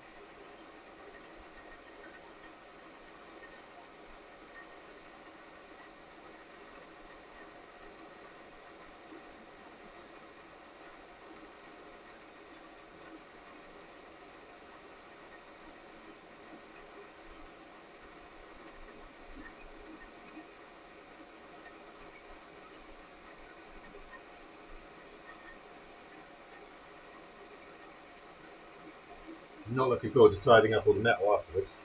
I'm not looking forward to tidying up all the metal afterwards.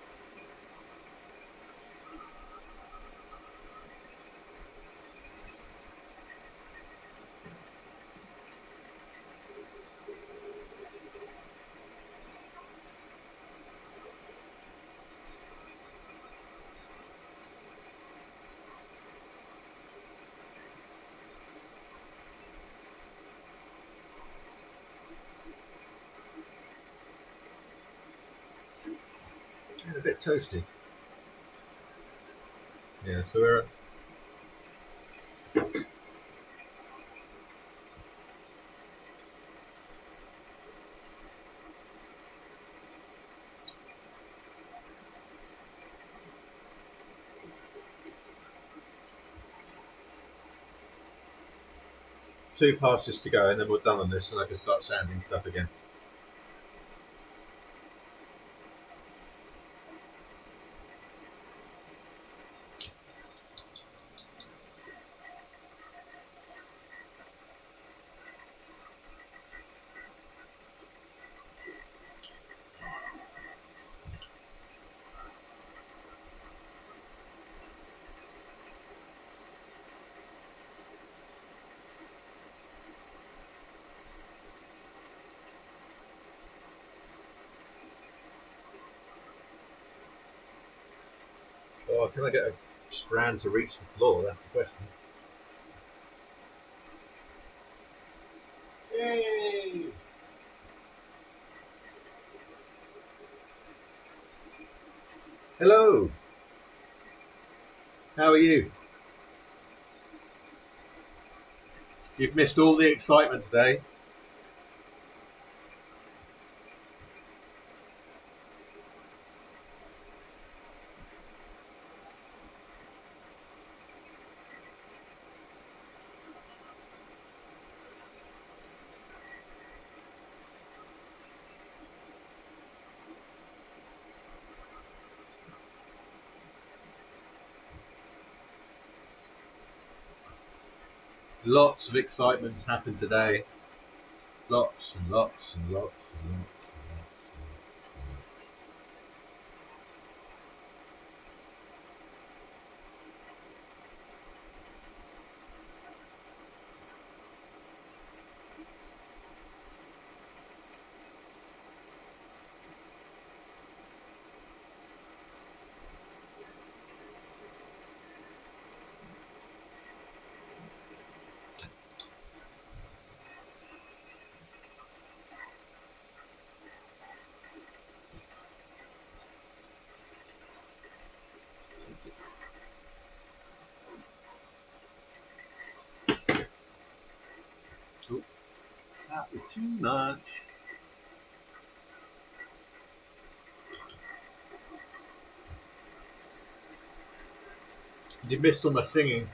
A bit toasty. Yeah, so we're at 2 passes to go, and then we're done on this, and I can start sanding stuff again. Oh, can I get a strand to reach the floor? That's the question. Yay! Hello! How are you? You've missed all the excitement today. Lots of excitements happened today. Lots and lots and lots and lots. Oh, that was too much. You missed all my singing.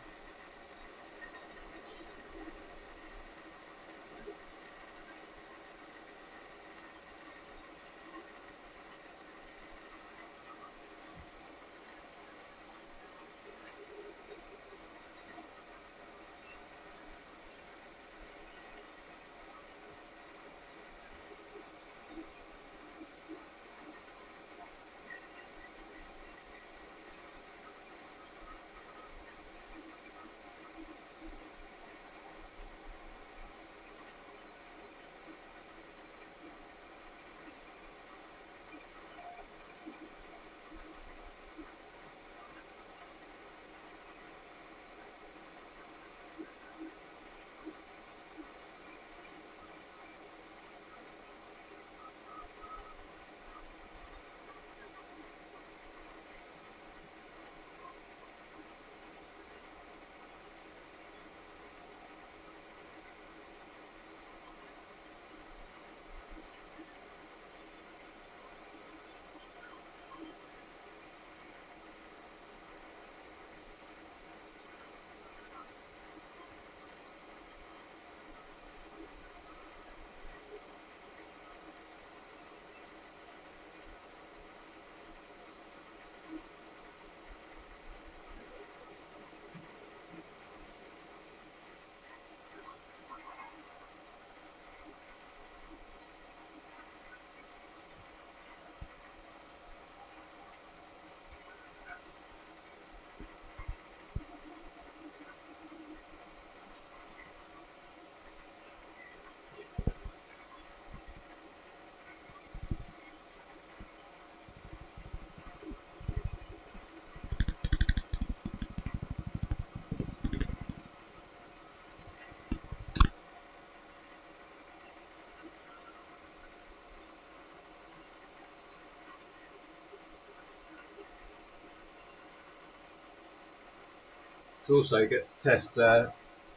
So also get to test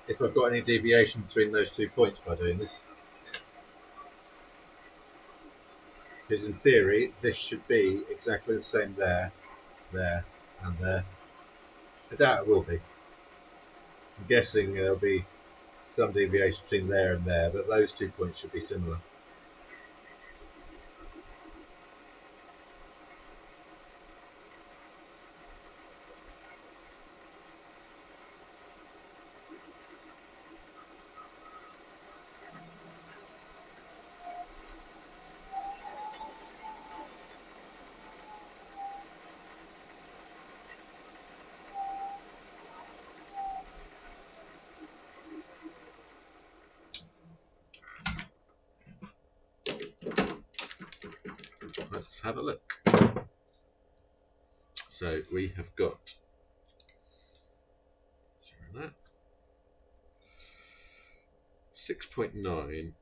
if I've got any deviation between those 2 points by doing this. Because in theory, this should be exactly the same there, there, and there. I doubt it will be. I'm guessing there'll be some deviation between there and there, but those 2 points should be similar. Let's have a look. So we have got 6.9,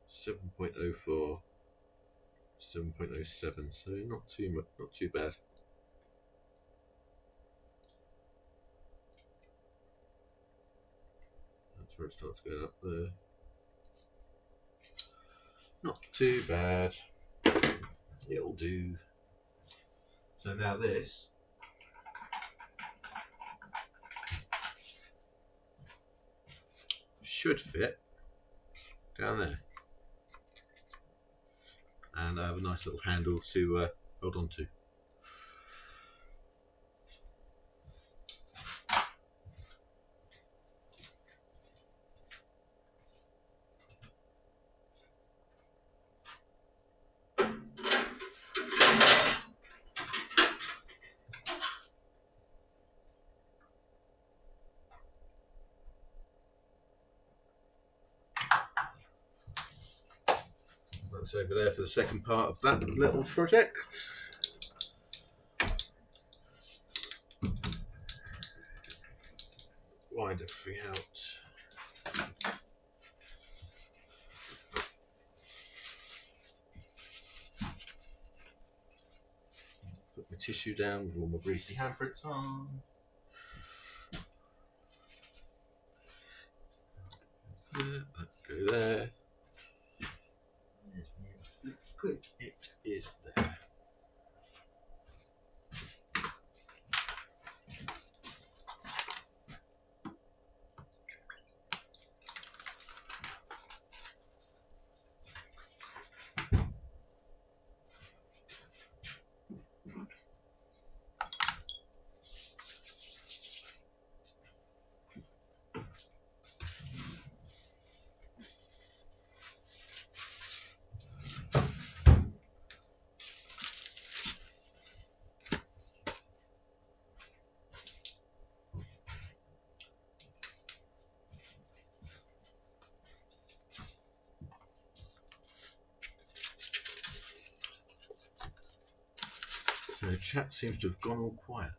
7.04, 7.07. So not too much, not too bad. That's where it starts going up there. Not too bad. It'll do. So now this should fit down there, and I have a nice little handle to hold on to. That's over there for the second part of that little project. Wind everything out. Put my tissue down with all my greasy handprints on. Go there. Good, it is there. So the chat seems to have gone all quiet.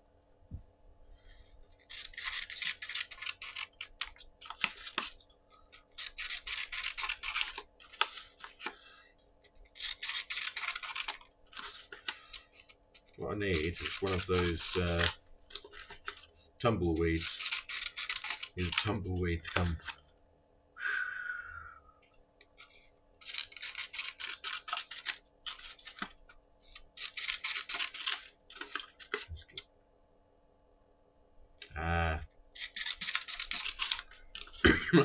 What I need is one of those tumbleweeds. I need a tumbleweed to come.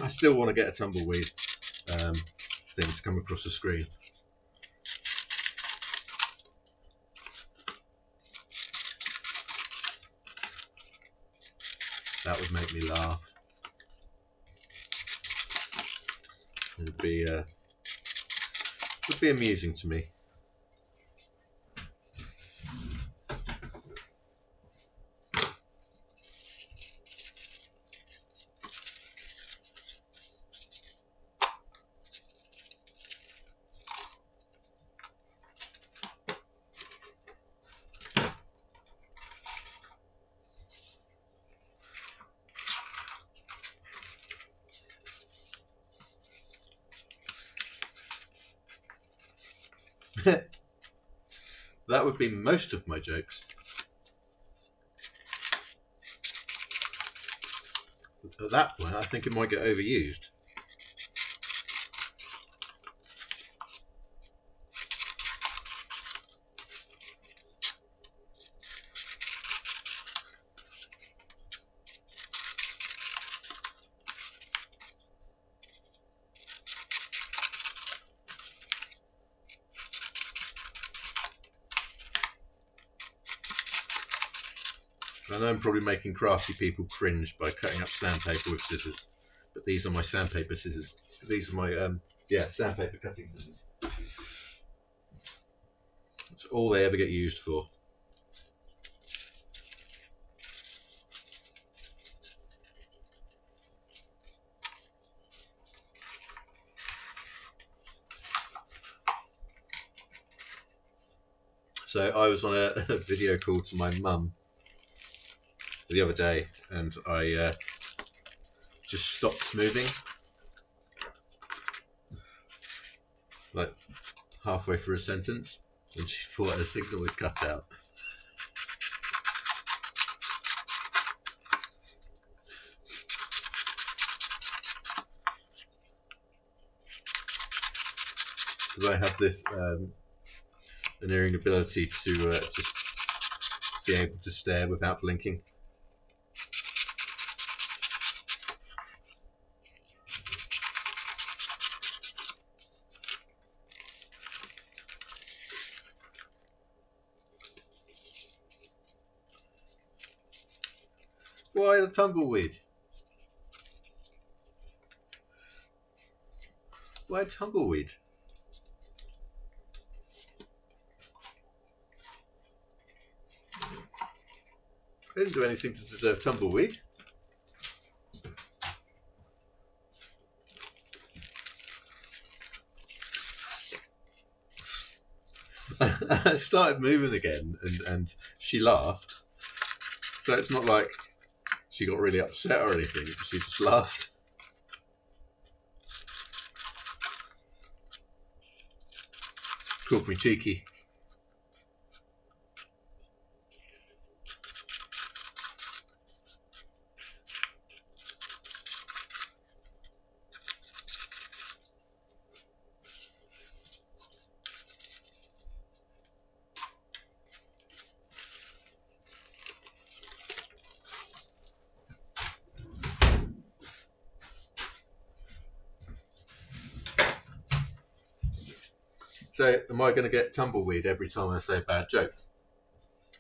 I still want to get a tumbleweed thing to come across the screen. That would make me laugh. It would be amusing to me. That would be most of my jokes. at that point, I think it might get overused. I know I'm probably making crafty people cringe by cutting up sandpaper with scissors, but these are my sandpaper scissors. These are my sandpaper cutting scissors. That's all they ever get used for. So I was on a video call to my mum the other day, and I just stopped moving, like halfway through a sentence, and she thought the signal would cut out. Because I have this unerring ability to just be able to stare without blinking. Why the tumbleweed? Why tumbleweed? I didn't do anything to deserve tumbleweed. I started moving again, and she laughed. So it's not like she got really upset or anything. She just laughed. Called me cheeky. So, am I going to get tumbleweed every time I say a bad joke?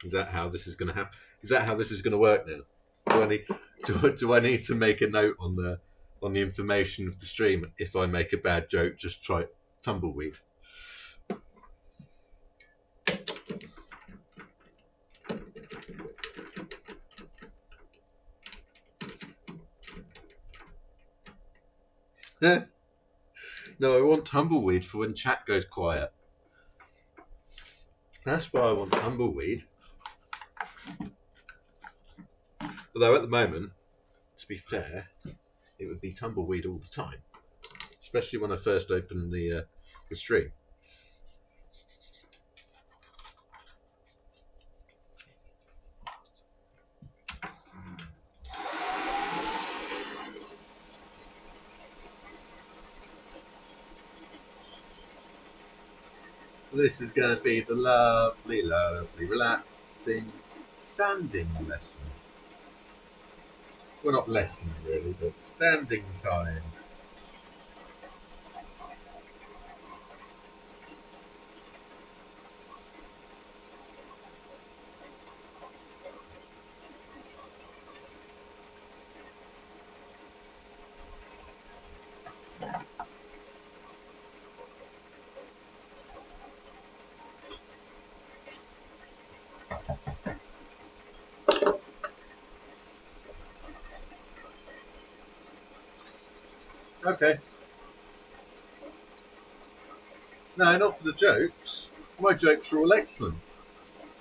Is that how this is going to happen? Is that how this is going to work now? Do I need to make a note on the information of the stream? If I make a bad joke, just try tumbleweed. No, I want tumbleweed for when chat goes quiet. That's why I want tumbleweed. Although at the moment, to be fair, it would be tumbleweed all the time, especially when I first opened the stream. This is going to be the lovely, lovely, relaxing sanding lesson. Well, not lesson really, but sanding time. Okay. No, not for the jokes. My jokes are all excellent.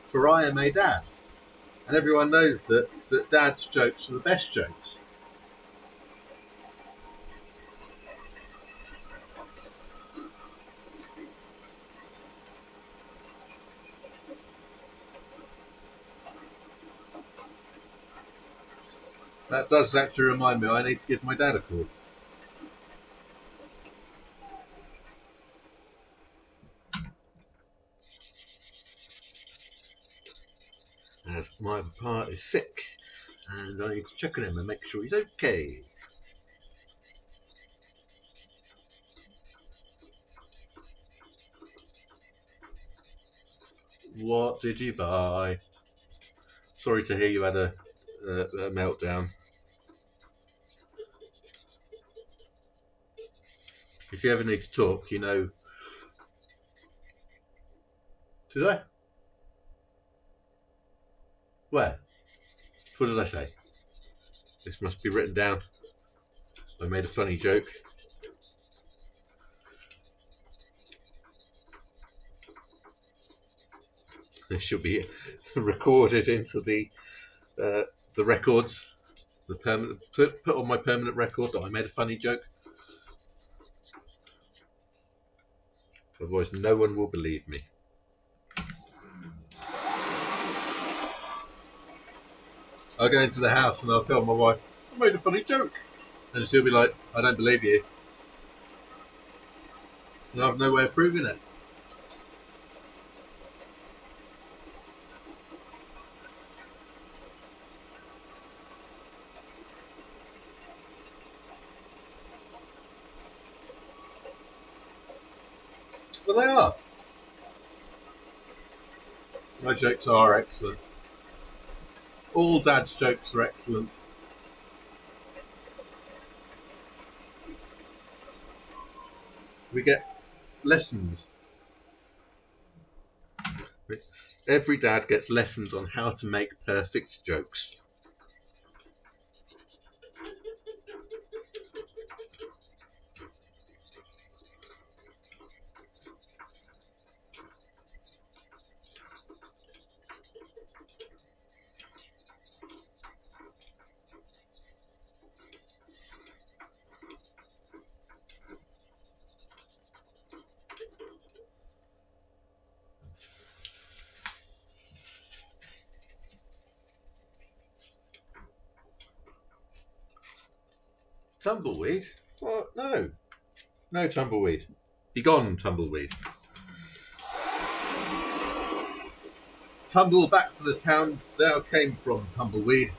For I am a dad. And everyone knows that dad's jokes are the best jokes. That does actually remind me, I need to give my dad a call. As my other part is sick, and I need to check on him and make sure he's okay. What did you buy? Sorry to hear you had a meltdown. If you ever need to talk, you know. Did I? Where? What did I say? This must be written down. I made a funny joke. This should be recorded into the records. The permanent put on my permanent record that I made a funny joke. Otherwise, no one will believe me. I'll go into the house and I'll tell my wife, I made a funny joke. And she'll be like, I don't believe you. And I have no way of proving it. Well, they are. My jokes are excellent. All Dad's jokes are excellent. We get lessons. Every dad gets lessons on how to make perfect jokes. Tumbleweed? What? No. No tumbleweed. Begone, tumbleweed. Tumble back to the town thou came from, tumbleweed.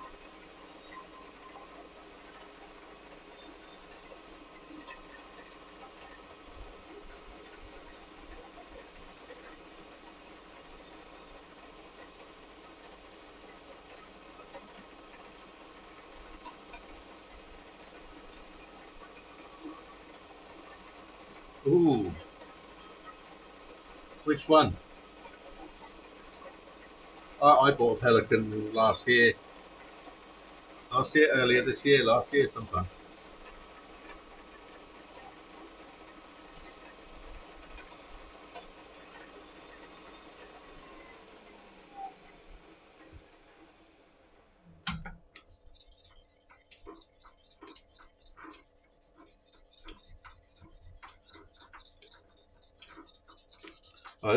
Ooh. Which one? I bought a pelican last year. Earlier this year, last year sometime.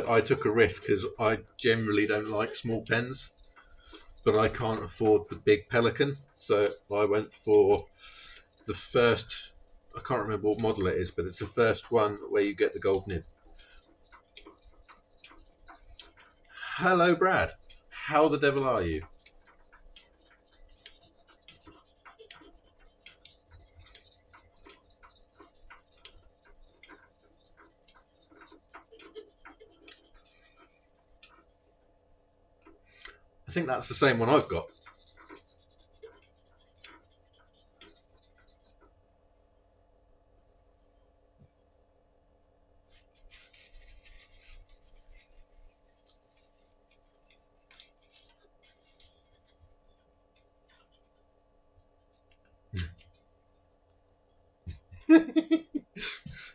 I took a risk because I generally don't like small pens, but I can't afford the big pelican, so I went for the first. I can't remember what model it is, but it's the first one where you get the gold nib. Hello, Brad. How the devil are you? I think that's the same one I've got.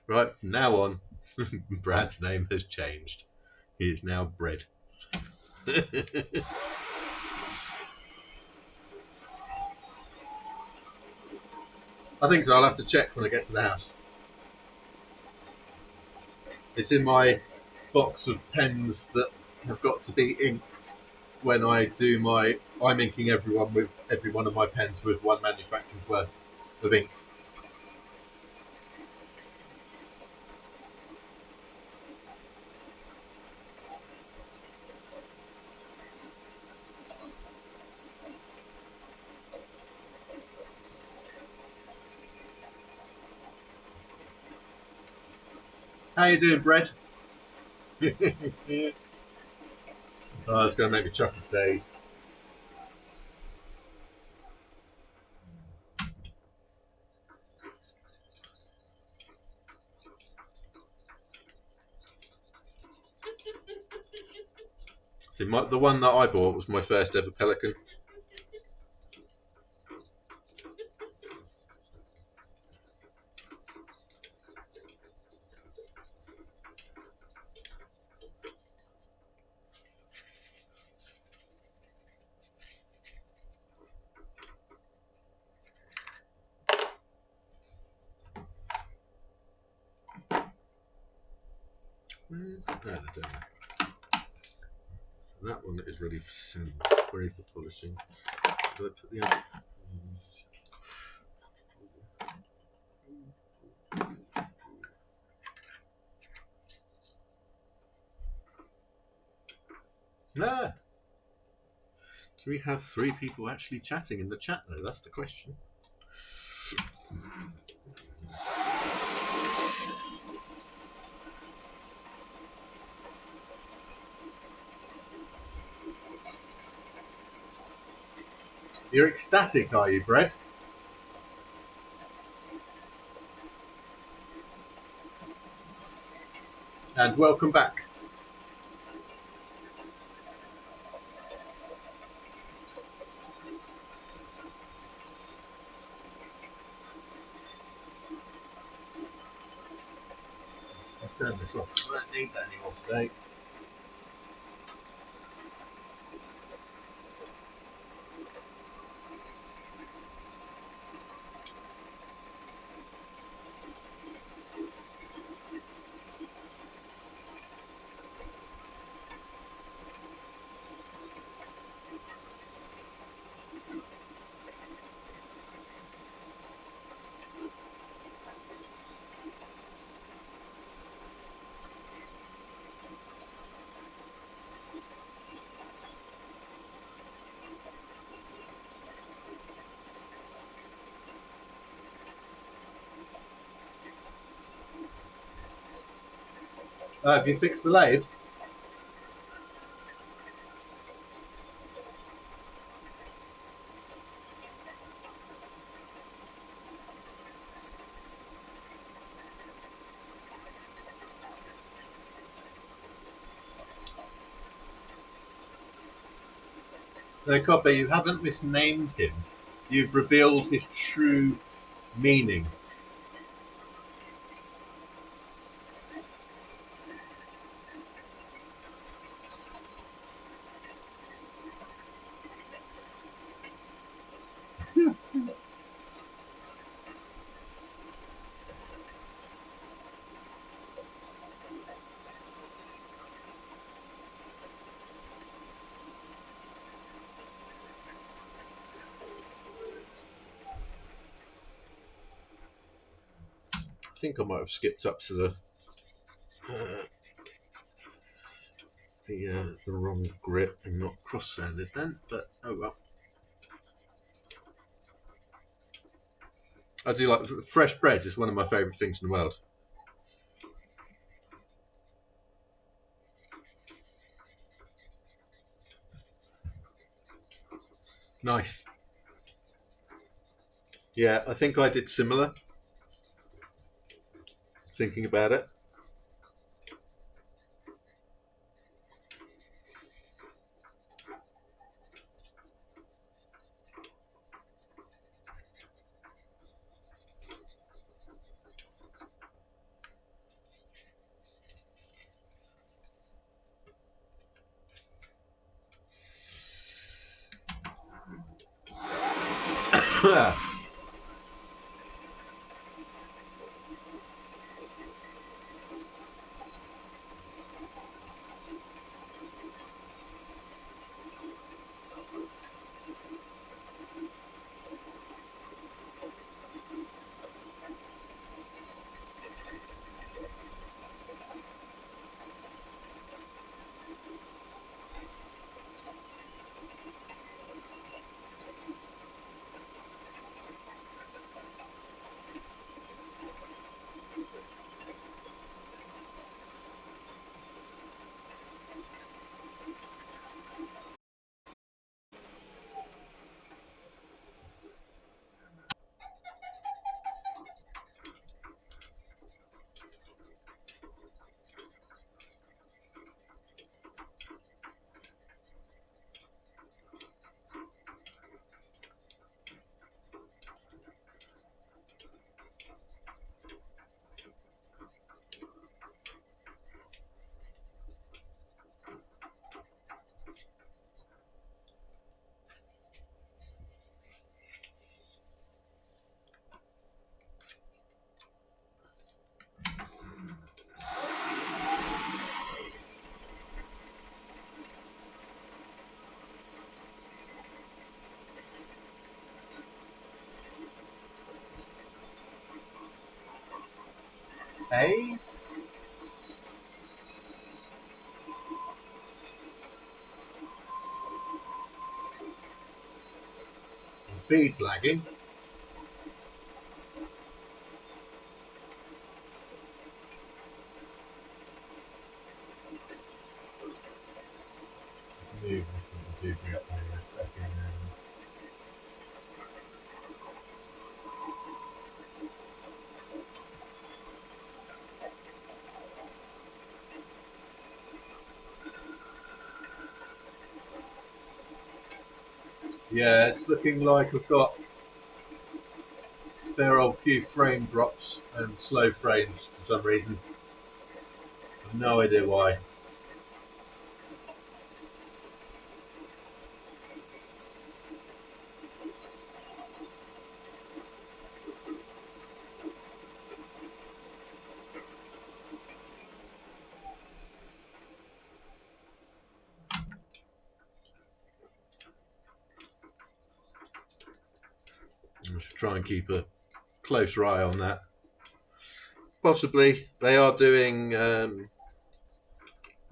Right, from now on, Brad's name has changed. He is now Bread. I think so. I'll have to check when I get to the house. It's in my box of pens that have got to be inked when I do I'm inking every one of my pens with one manufacturer's worth of ink. How you doing, Brett? Oh, it's going to make me chocolate days. See, the one that I bought was my first ever Pelikan. That one is ready for sand, ready for polishing. Did I put the other? Ah. Do we have 3 people actually chatting in the chat though? That's the question. You're ecstatic, are you, Brett? And welcome back. I'll turn this off. I don't need that anymore today. Have you fixed the lathe? Copper, you haven't misnamed him. You've revealed his true meaning. I think I might have skipped up to the wrong grip and not cross-sanded then, but oh well. I do like fresh bread. Is one of my favourite things in the world. Nice. Yeah, I think I did similar. Thinking about it. A. Feed's lagging. Move this into debris up here a second. Yeah, it's looking like we've got a fair old few frame drops and slow frames for some reason. I've no idea why. I should try and keep a closer eye on that. Possibly they are doing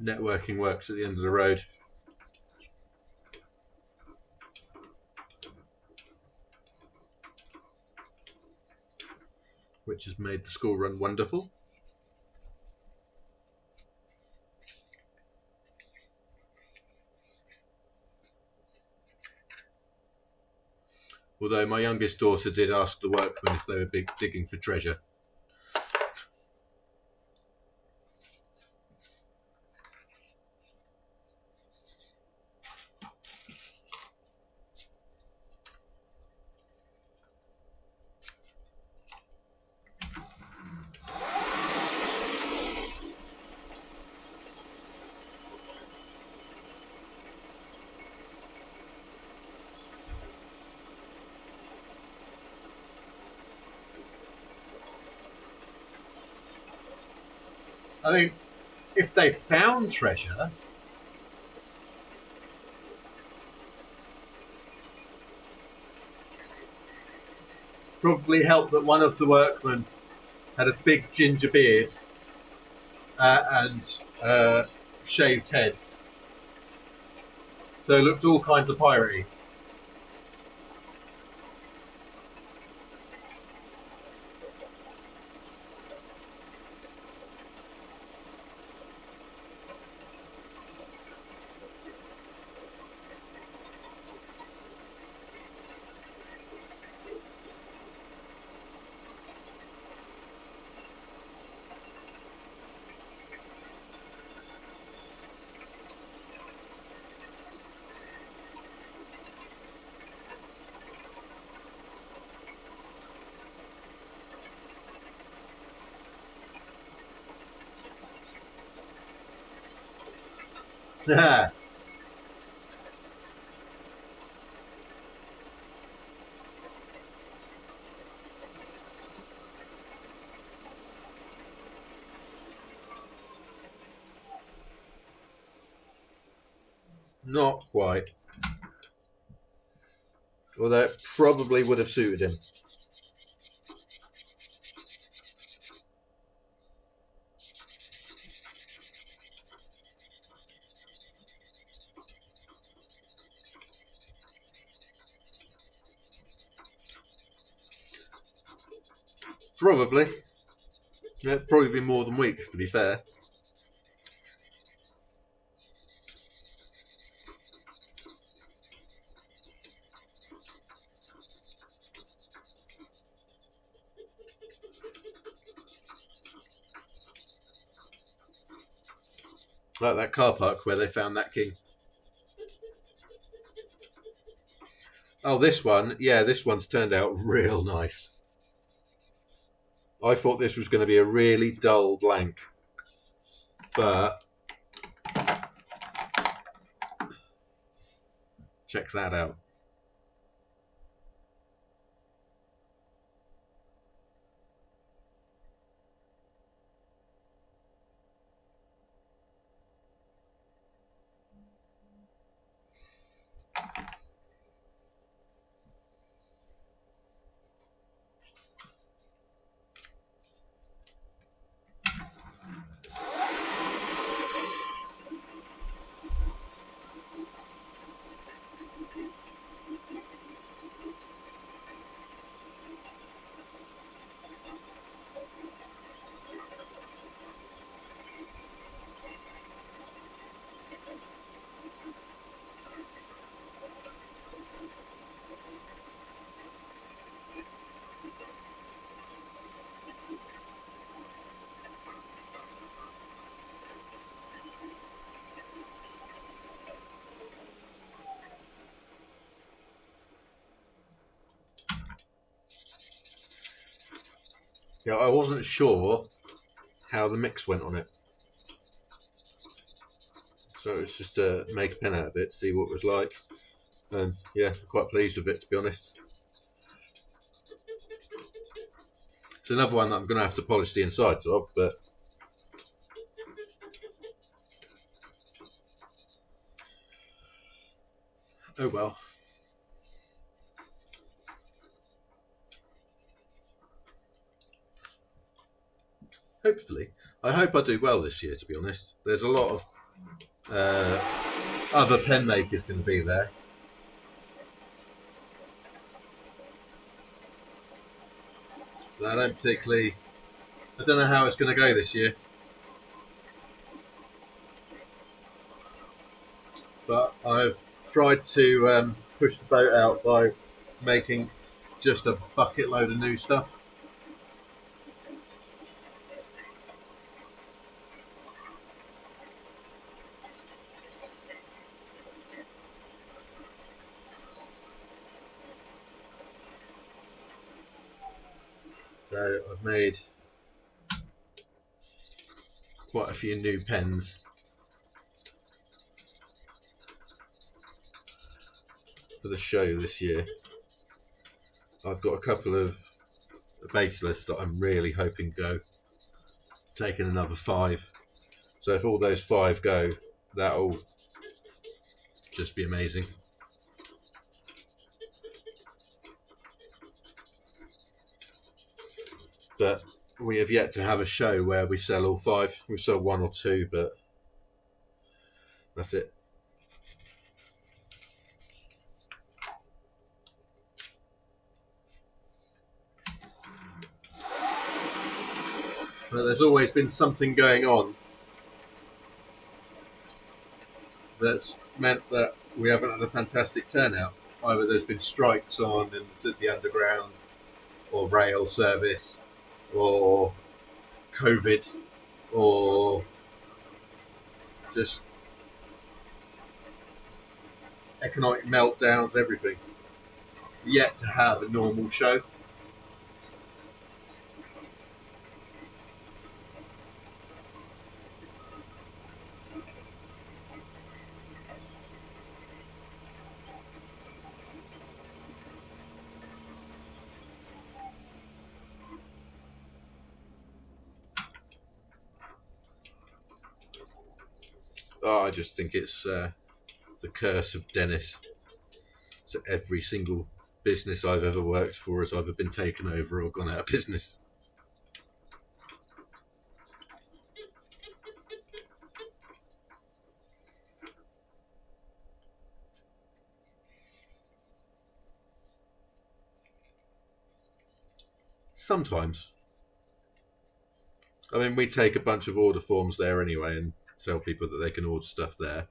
networking works at the end of the road. Which has made the school run wonderful. Although my youngest daughter did ask the workmen if they were digging for treasure. I mean, if they found treasure, probably helped that one of the workmen had a big ginger beard and shaved head. So it looked all kinds of piratey. Not quite. Although it probably would have suited him. Probably. It'd probably be more than weeks, to be fair. Like that car park where they found that king. Oh, this one. Yeah, this one's turned out real nice. I thought this was going to be a really dull blank. But check that out. Yeah, I wasn't sure how the mix went on it, so it's just to make a pen out of it, see what it was like, and yeah, quite pleased with it, to be honest. It's another one that I'm going to have to polish the insides of, but oh well. Hopefully. I hope I do well this year, to be honest. There's a lot of other pen makers going to be there. But I don't know how it's going to go this year. But I've tried to push the boat out by making just a bucket load of new stuff. So I've made quite a few new pens for the show this year. I've got a couple of baseless that I'm really hoping go. Taking another 5. So if all those 5 go, that'll just be amazing. But we have yet to have a show where we sell all 5. We sell 1 or 2, but that's it. But there's always been something going on that's meant that we haven't had a fantastic turnout. Either there's been strikes on in the underground, or rail service, or COVID, or just economic meltdowns, everything. Yet to have a normal show. Oh, I just think it's the curse of Dennis. So every single business I've ever worked for has either been taken over or gone out of business. Sometimes. I mean, we take a bunch of order forms there anyway and tell people that they can order stuff there.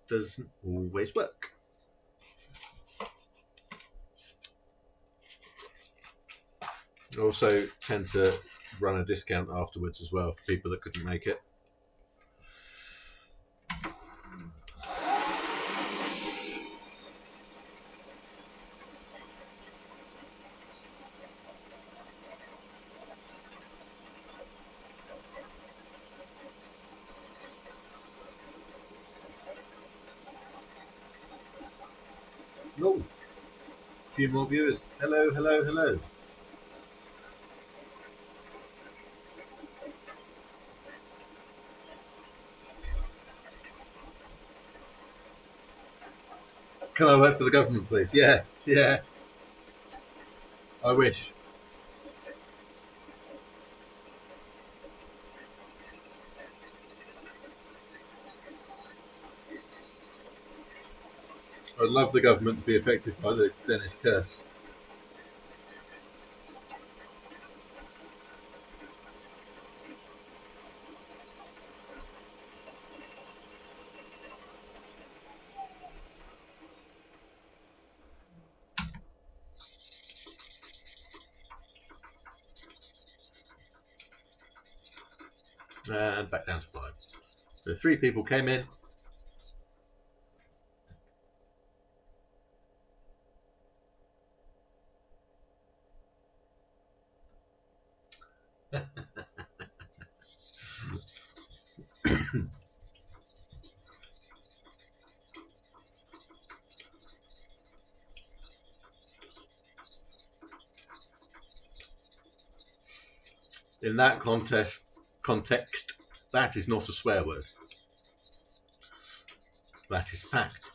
Doesn't always work. I also tend to run a discount afterwards as well for people that couldn't make it. No. A few more viewers. Hello, hello, hello. Can I work for the government, please? Yeah, yeah. I wish. I'd love the government to be affected by the Dennis curse. And back down to 5. So 3 people came in. In that context, that is not a swear word. That is fact.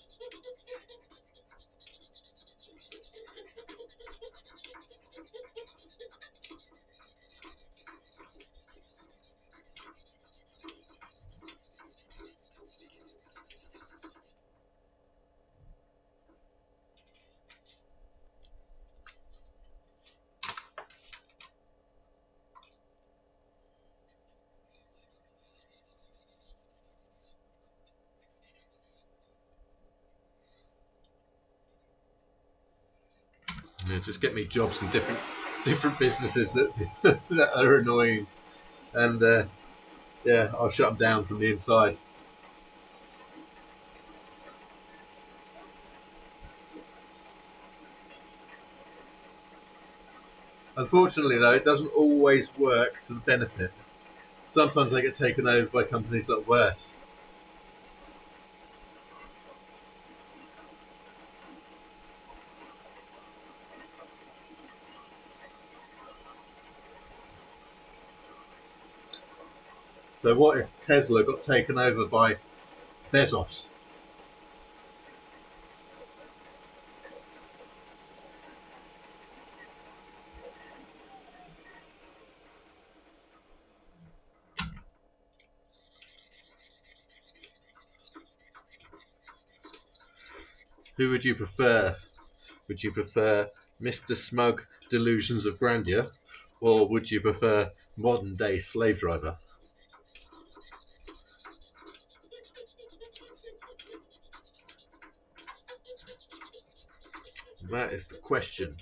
Just get me jobs in different businesses that that are annoying, and yeah, I'll shut them down from the inside. Unfortunately, though, it doesn't always work to the benefit. Sometimes they get taken over by companies that are worse. So what if Tesla got taken over by Bezos? Who would you prefer? Would you prefer Mr. Smug Delusions of Grandeur, or would you prefer modern day slave driver? That is the question.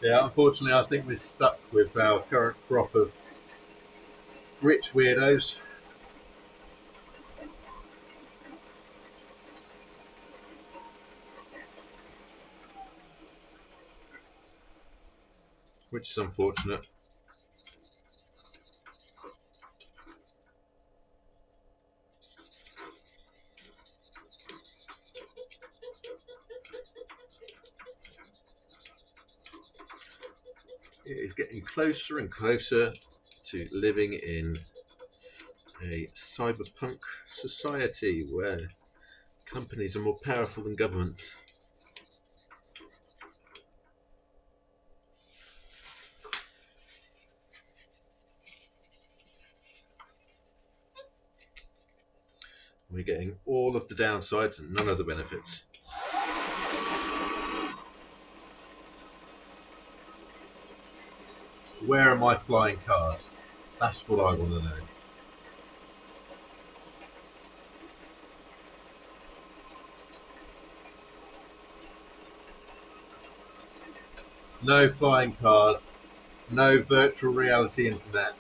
Yeah, unfortunately, I think we're stuck with our current crop of rich weirdos. Which is unfortunate. It is getting closer and closer to living in a cyberpunk society where companies are more powerful than governments. We're getting all of the downsides and none of the benefits. Where are my flying cars? That's what I want to know. No flying cars, no virtual reality internet.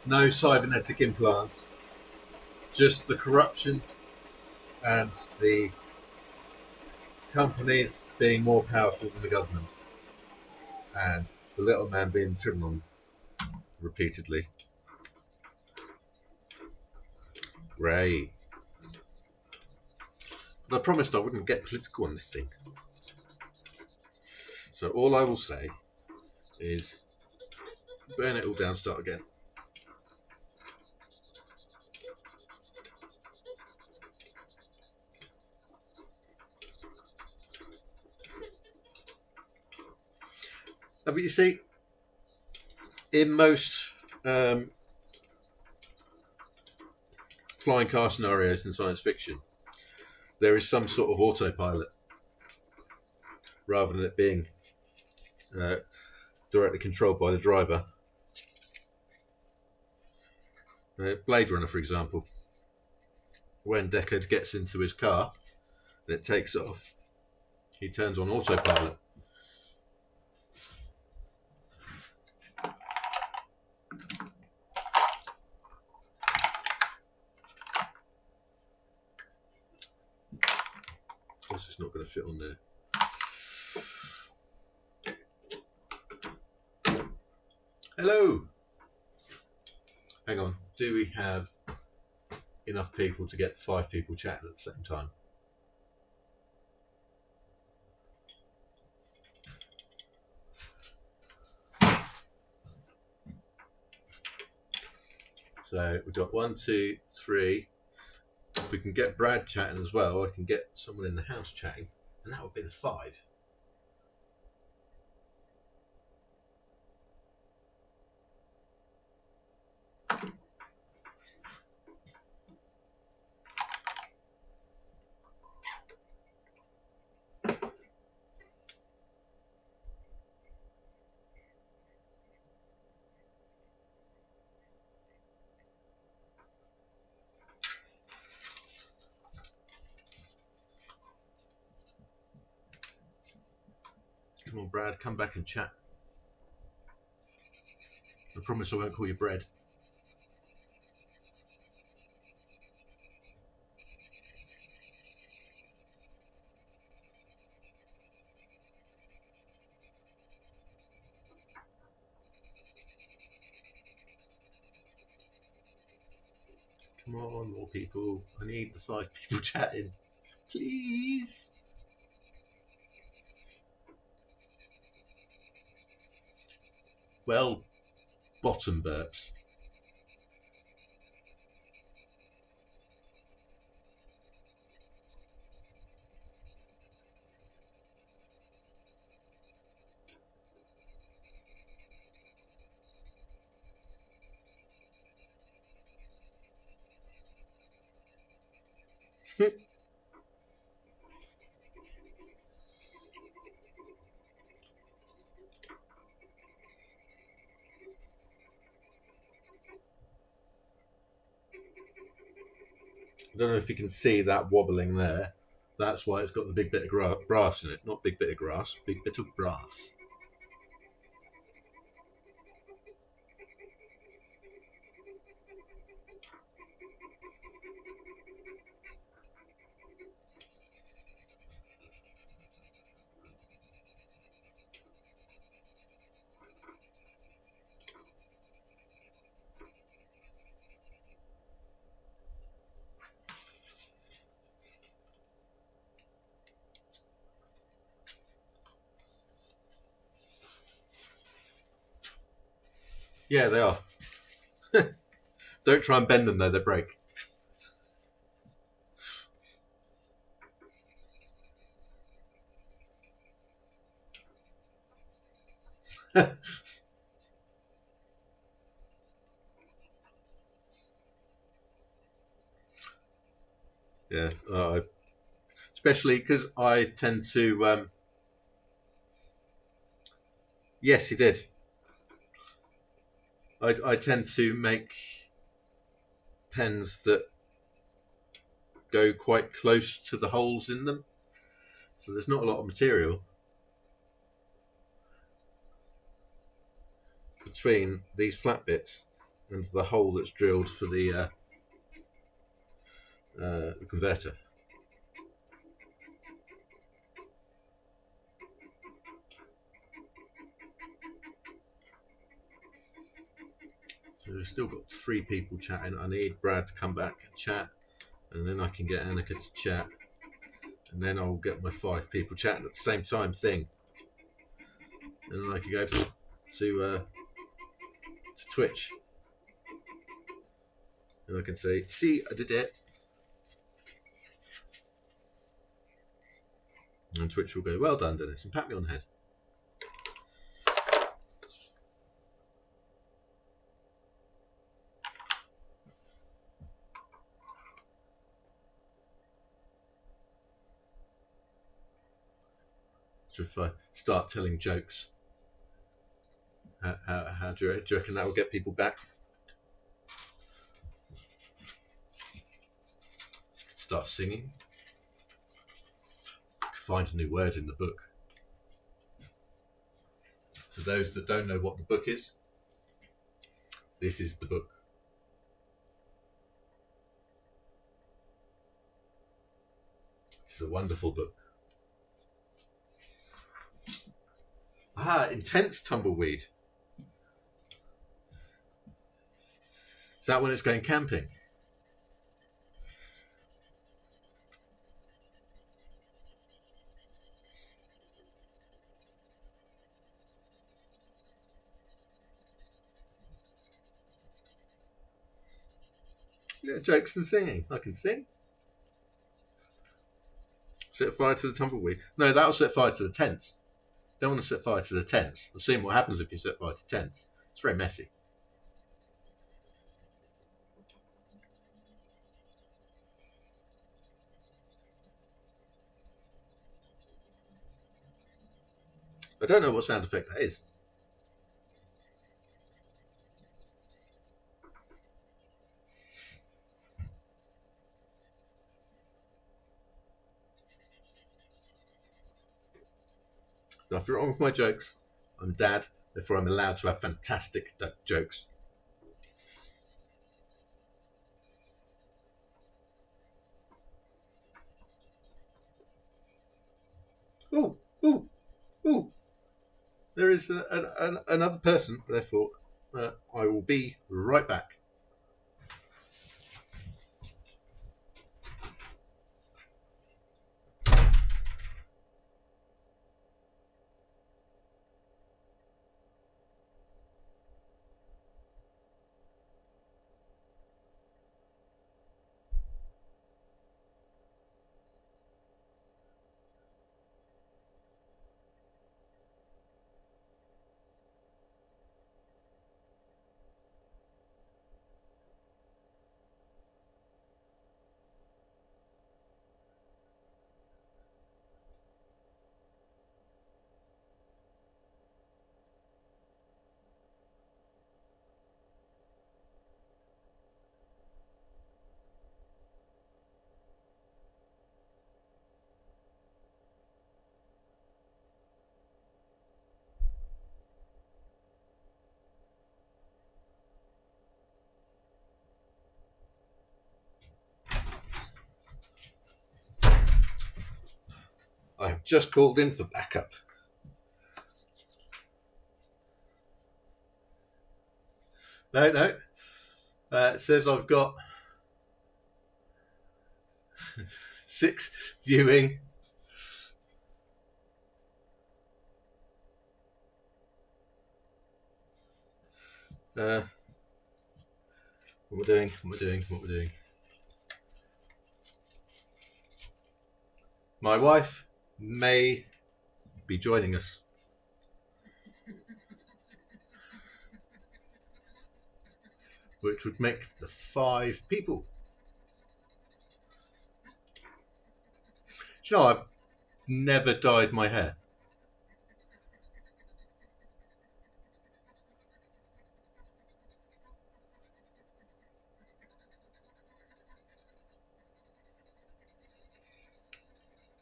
No cybernetic implants, just the corruption and the companies being more powerful than the governments, and the little man being trodden on repeatedly. Ray. I promised I wouldn't get political on this thing. So all I will say is burn it all down, start again. But you see, in most flying car scenarios in science fiction, there is some sort of autopilot rather than it being directly controlled by the driver. Blade Runner, for example, when Deckard gets into his car and it takes off, he turns on autopilot. Of course, it's not going to fit on there. Hello! Hang on, do we have enough people to get 5 people chatting at the same time? So we've got 1, 2, 3. If we can get Brad chatting as well, I can get someone in the house chatting, and that would be the 5. Come on, Brad, come back and chat. I promise I won't call you Bread. Come on, more people. I need the 5 people chatting. Please. Well, bottom burps. I don't know if you can see that wobbling there. That's why it's got the big bit of brass in it. Not big bit of grass, big bit of brass. Yeah, they are. Don't try and bend them though, they break. Yeah, especially because I tend to. Yes, he did. I tend to make pens that go quite close to the holes in them, so there's not a lot of material between these flat bits and the hole that's drilled for the converter. So we've still got 3 people chatting. I need Brad to come back and chat, and then I can get Annika to chat, and then I'll get my 5 people chatting at the same time thing, and then I can go to Twitch, and I can say, "See, I did it," and Twitch will go, "Well done, Dennis," and pat me on the head. So if I start telling jokes, how do you reckon that will get people back? Start singing. Find a new word in the book. To those that don't know what the book is, this is the book. It's a wonderful book. Intense tumbleweed. Is that when it's going camping? Yeah, jokes and singing. I can sing. Set fire to the tumbleweed. No, that'll set fire to the tents. Don't want to set fire to the tents. I've seen what happens if you set fire to tents. It's very messy. I don't know what sound effect that is. Nothing wrong with my jokes. I'm dad, therefore I'm allowed to have fantastic jokes. Ooh, ooh, ooh. There is another person, therefore I will be right back. I have just called in for backup. No. It says I've got 6 viewing. What we're doing. My wife may be joining us. Which would make the 5 people. Do you know, I've never dyed my hair.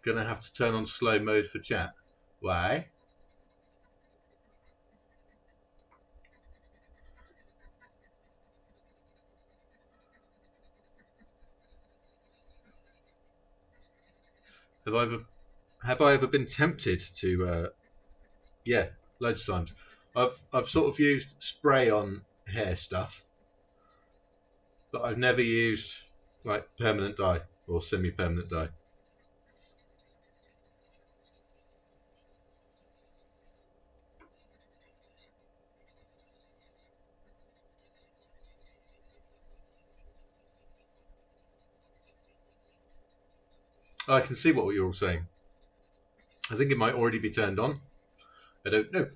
Gonna have to turn on slow mode for chat. Why? Have I ever been tempted to? Yeah, loads of times. I've sort of used spray on hair stuff, but I've never used like permanent dye or semi-permanent dye. I can see what you're all saying. I think it might already be turned on. I don't know.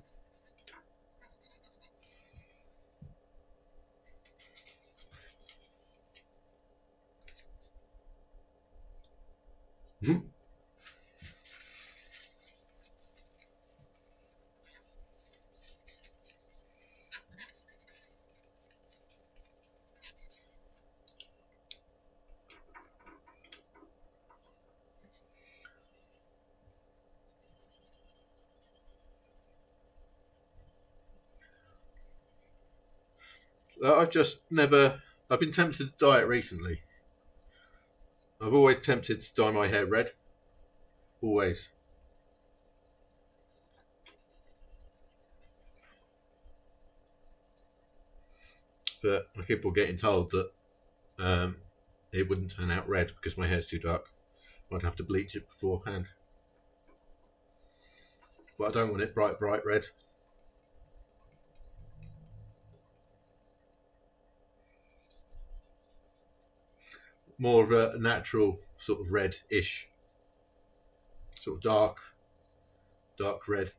I've just never. I've been tempted to dye it recently. I've always tempted to dye my hair red. Always. But I keep on getting told that it wouldn't turn out red because my hair's too dark. I'd have to bleach it beforehand. But I don't want it bright red. More of a natural sort of red-ish. Sort of dark red.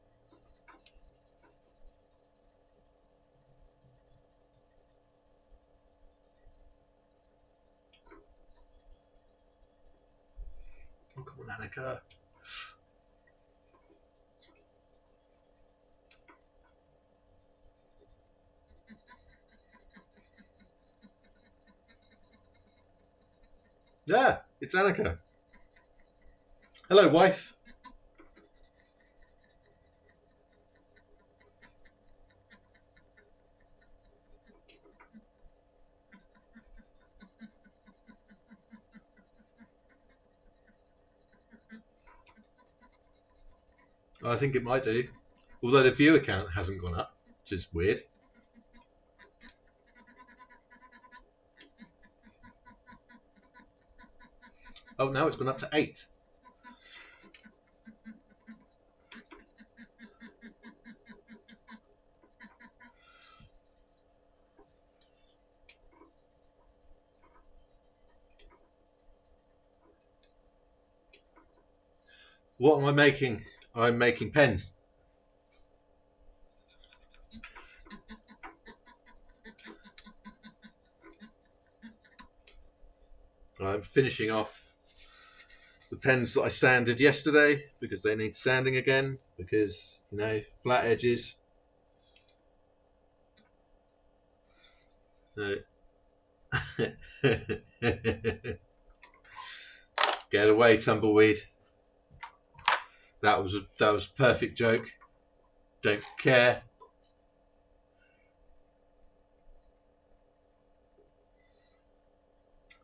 Oh, come on, Annika. Yeah, it's Annika. Hello, wife. I think it might do. Although the viewer count hasn't gone up, which is weird. Oh, now it's gone up to 8. What am I making? I'm making pens. I'm finishing off the pens that I sanded yesterday because they need sanding again because, you know, flat edges. So get away, tumbleweed. That was a perfect joke. Don't care.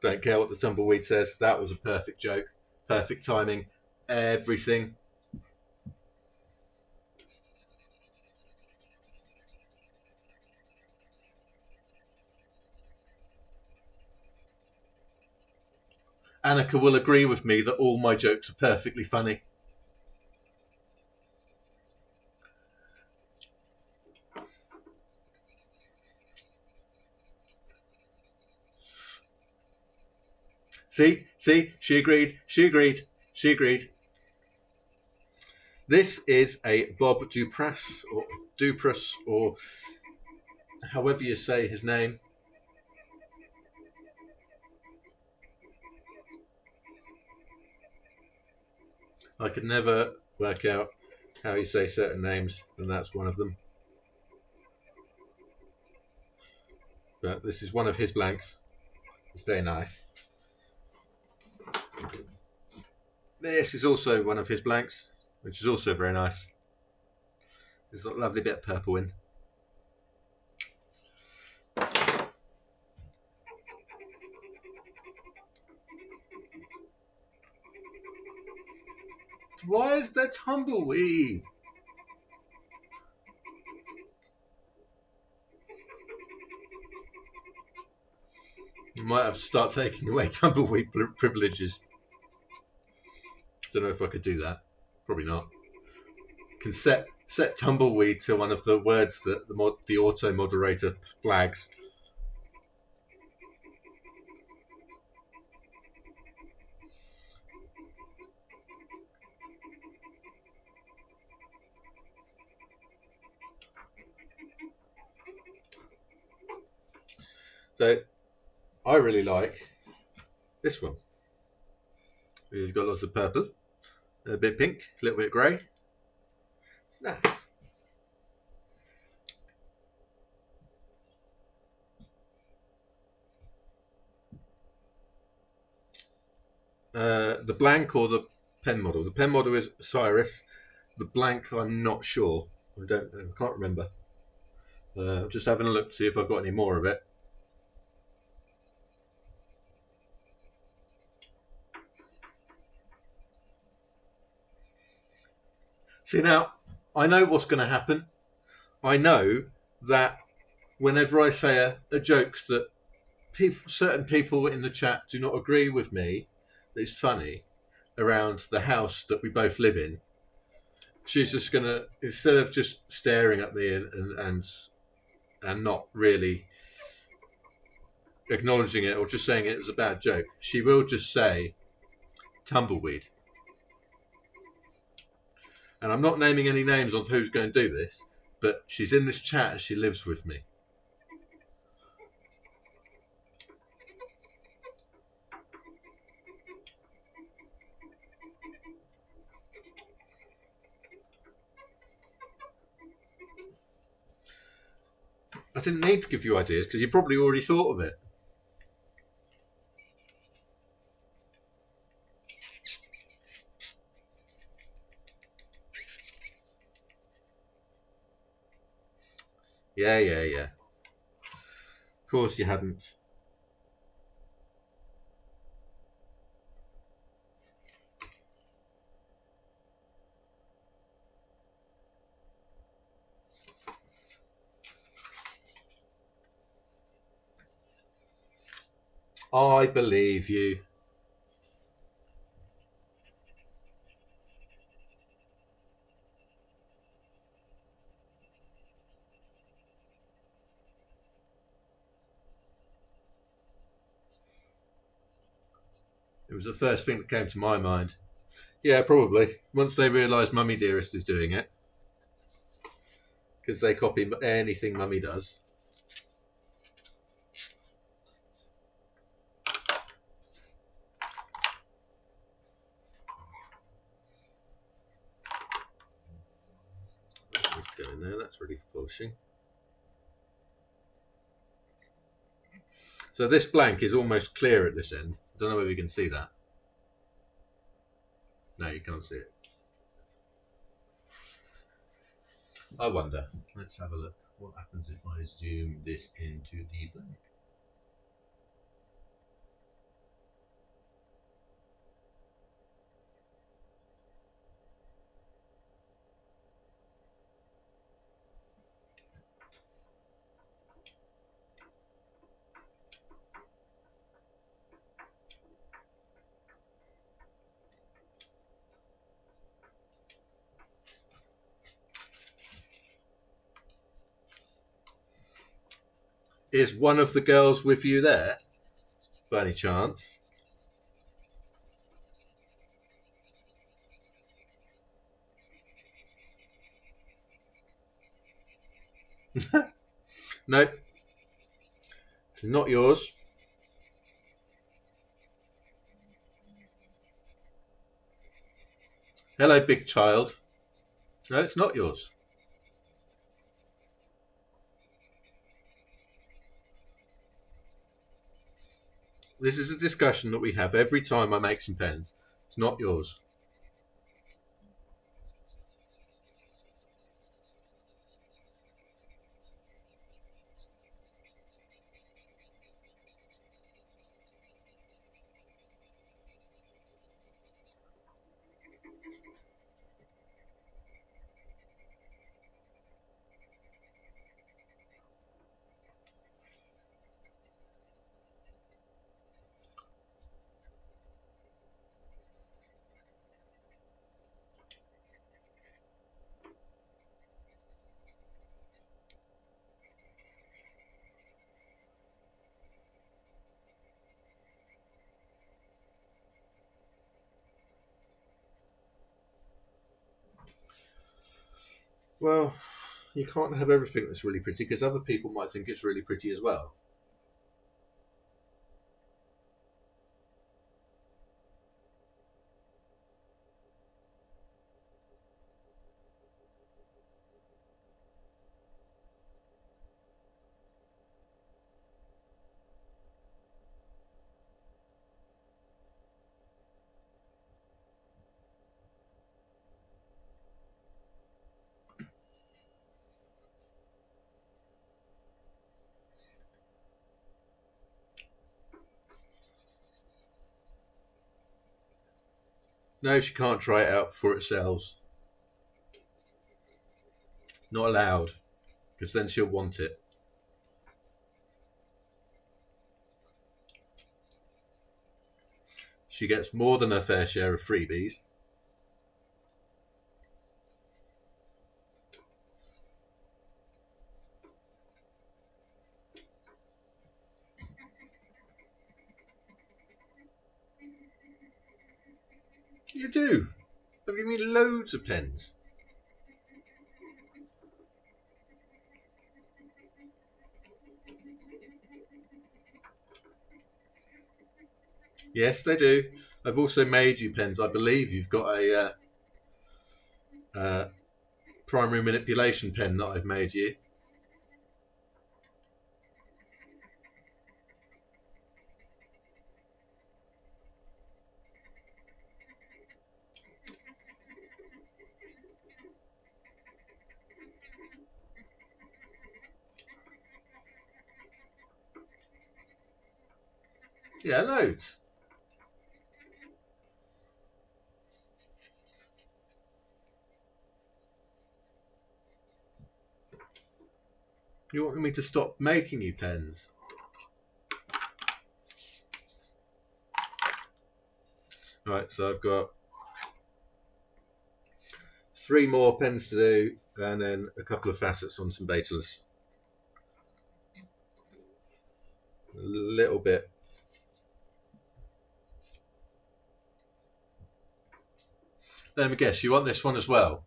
Don't care what the tumbleweed says. That was a perfect joke. Perfect timing. Everything. Annika will agree with me that all my jokes are perfectly funny. See, she agreed. This is a Bob Dupras, or however you say his name. I could never work out how you say certain names, and that's one of them. But this is one of his blanks. It's very nice. This is also one of his blanks, which is also very nice. There's a lovely bit of purple in. Why is there tumbleweed? You might have to start taking away tumbleweed privileges. Don't know if I could do that. Probably not. Can set tumbleweed to one of the words that the auto moderator flags. So I really like this one. It's got lots of purple, a bit pink, a little bit grey. It's nice. The blank or the pen model? The pen model is Cyrus. The blank, I'm not sure. I can't remember. I'm just having a look to see if I've got any more of it. See, now I know what's going to happen. I know that whenever I say a joke that certain people in the chat do not agree with me, that it's funny, around the house that we both live in, she's just gonna, instead of just staring at me and not really acknowledging it or just saying it as a bad joke, she will just say tumbleweed. And I'm not naming any names on who's going to do this, but she's in this chat and she lives with me. I didn't need to give you ideas because you probably already thought of it. Yeah. Of course you hadn't. I believe you. It was the first thing that came to my mind. Yeah, probably. Once they realise Mummy Dearest is doing it. Because they copy anything Mummy does. That needs to go in there. That's really polishing. So this blank is almost clear at this end. I don't know whether you can see that. No, you can't see it. I wonder. Let's have a look. What happens if I zoom this into the blank? Is one of the girls with you there, by any chance? No. It's not yours. Hello, big child. No, it's not yours. This is a discussion that we have every time I make some pens. It's not yours. Well, you can't have everything that's really pretty because other people might think it's really pretty as well. No, she can't try it out before it sells. Not allowed, because then she'll want it. She gets more than her fair share of freebies. You do? Have you mean loads of pens? Yes, they do. I've also made you pens. I believe you've got a primary manipulation pen that I've made you. Yeah, loads. You want me to stop making you pens? Right, so I've got 3 more pens to do, and then a couple of facets on some betas. A little bit. Let me guess, you want this one as well?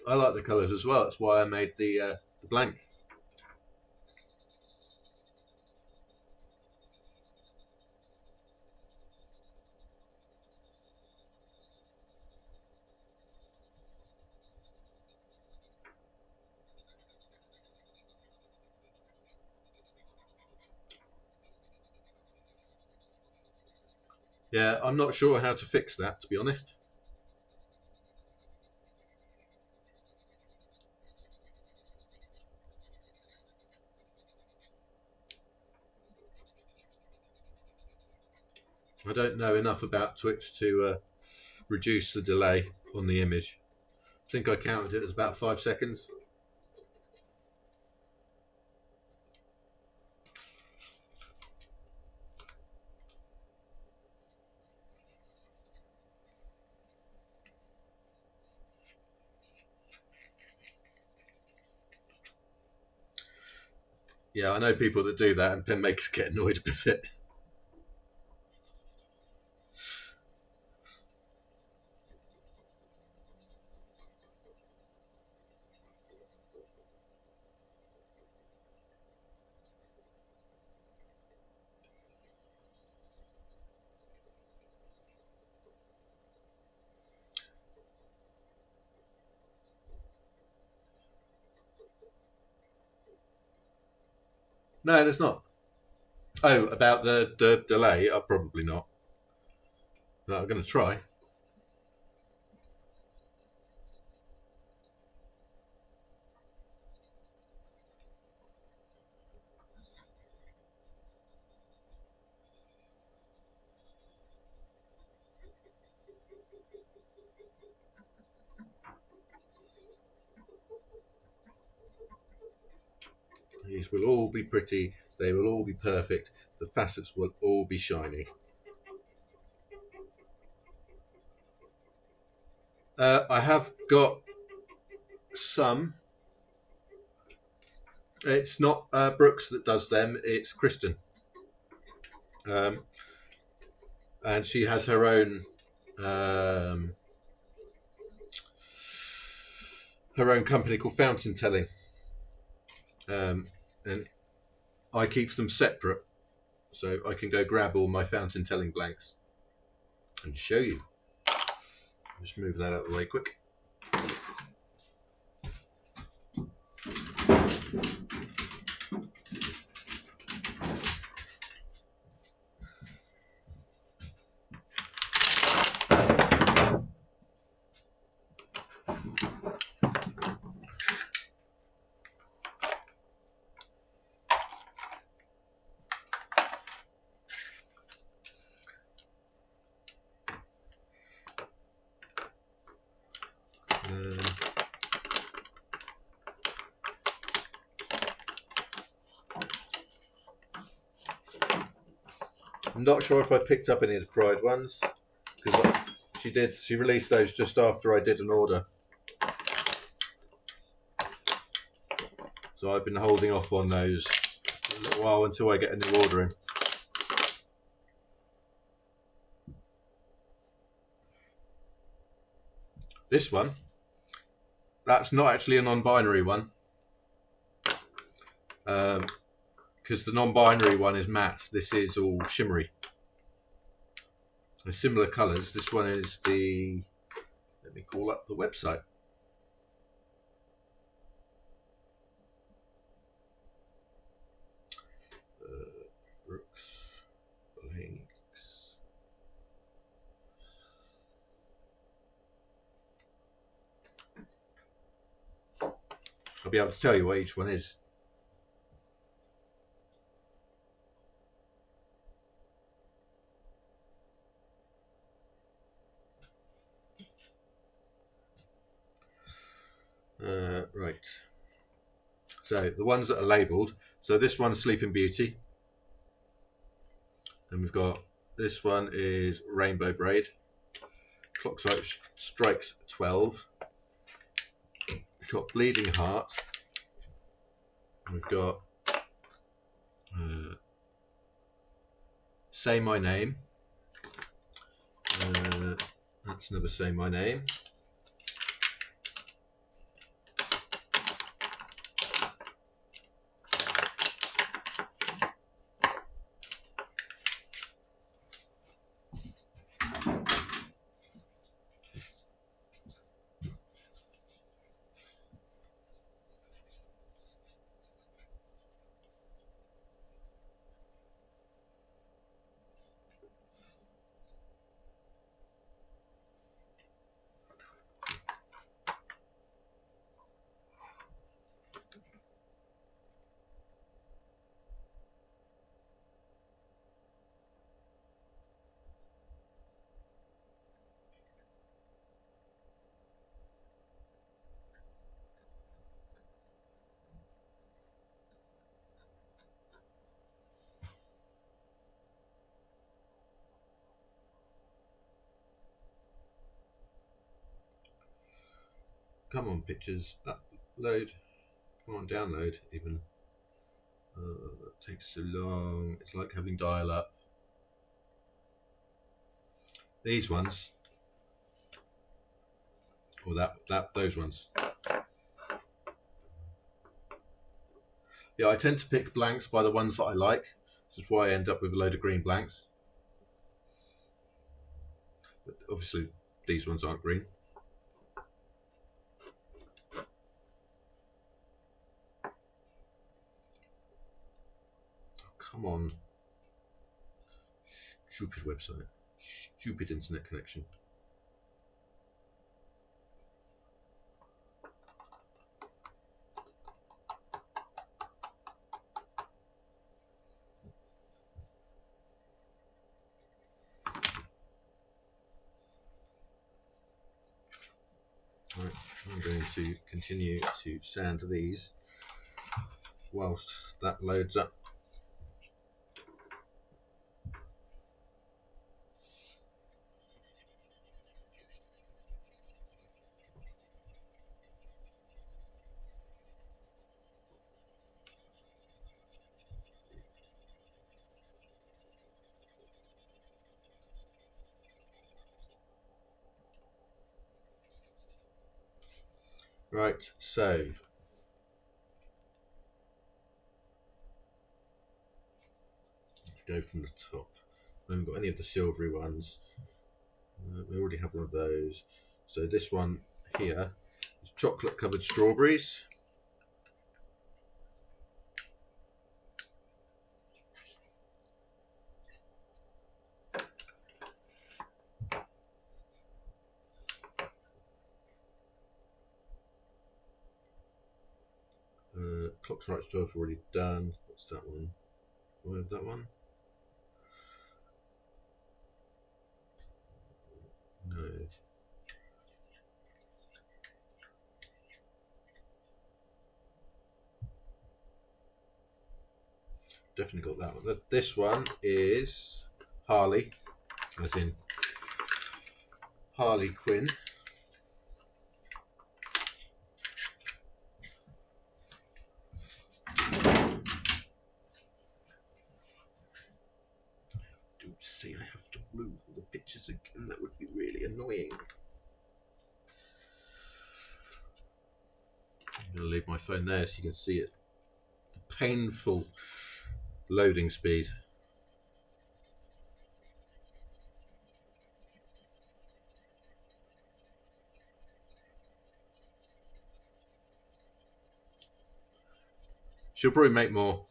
I like the colours as well. That's why I made the blank. Yeah, I'm not sure how to fix that, to be honest. I don't know enough about Twitch to reduce the delay on the image. I think I counted it as about 5 seconds. Yeah, I know people that do that, and pen makers get annoyed with it. No, there's not. Oh, about the delay? Probably not. No, I'm going to try. These will all be pretty. They will all be perfect. The facets will all be shiny. I have got some. It's not Brooks that does them. It's Kristen, and she has her own company called Fountain Telling. and I keep them separate so I can go grab all my fountain telling blanks and show you. Just move that out of the way quick. I'm not sure if I picked up any of the Pride ones because she released those just after I did an order, so I've been holding off on those for a little while until I get a new order in. This one, that's not actually a non-binary one, because the non-binary one is matte. This is all shimmery. They're similar colours. This one is the, let me call up the website. Brooks Blanks. I'll be able to tell you what each one is. Right. So the ones that are labelled. So this one's Sleeping Beauty. Then we've got, this one is Rainbow Braid. Clock strikes 12. We've got Bleeding Heart. We've got Say My Name. That's another Say My Name. Come on, pictures, upload. Come on, download even. It takes so long. It's like having dial-up. These ones, or those ones. Yeah, I tend to pick blanks by the ones that I like. This is why I end up with a load of green blanks. But obviously, these ones aren't green. Come on. Stupid website. Stupid internet connection. Right, I'm going to continue to sand these whilst that loads up. Right, so go from the top. We haven't got any of the silvery ones. We already have one of those. So this one here is chocolate covered strawberries. Clock Strikes 12 already done. What's that one? Do I have that one? No. Definitely got that one. This one is Harley, as in Harley Quinn. Don't say I have to move all the pictures again. That would be really annoying. I'm going to leave my phone there so you can see it. The painful loading speed. She'll probably make more.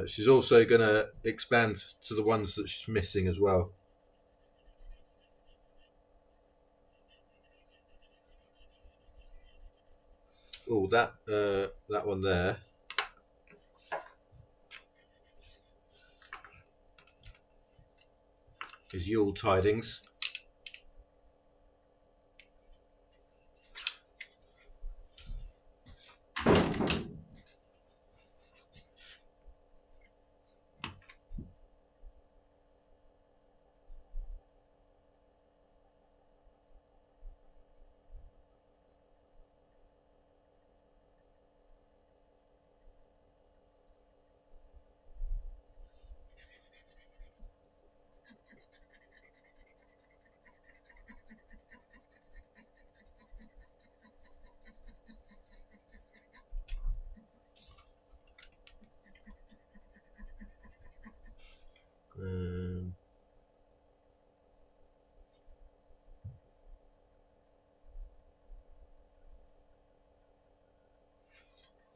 She's also going to expand to the ones that she's missing as well. Oh, that one there. Is Yule Tidings.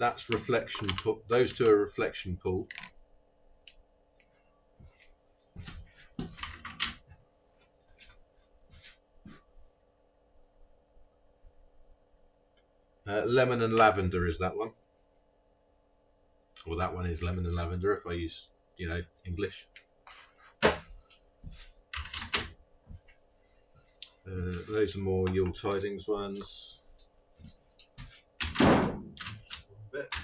That's reflection pool. Those two are reflection pool. Lemon and lavender is that one. Well, that one is lemon and lavender if I use, English. Those are more Yule Tidings ones. Bit.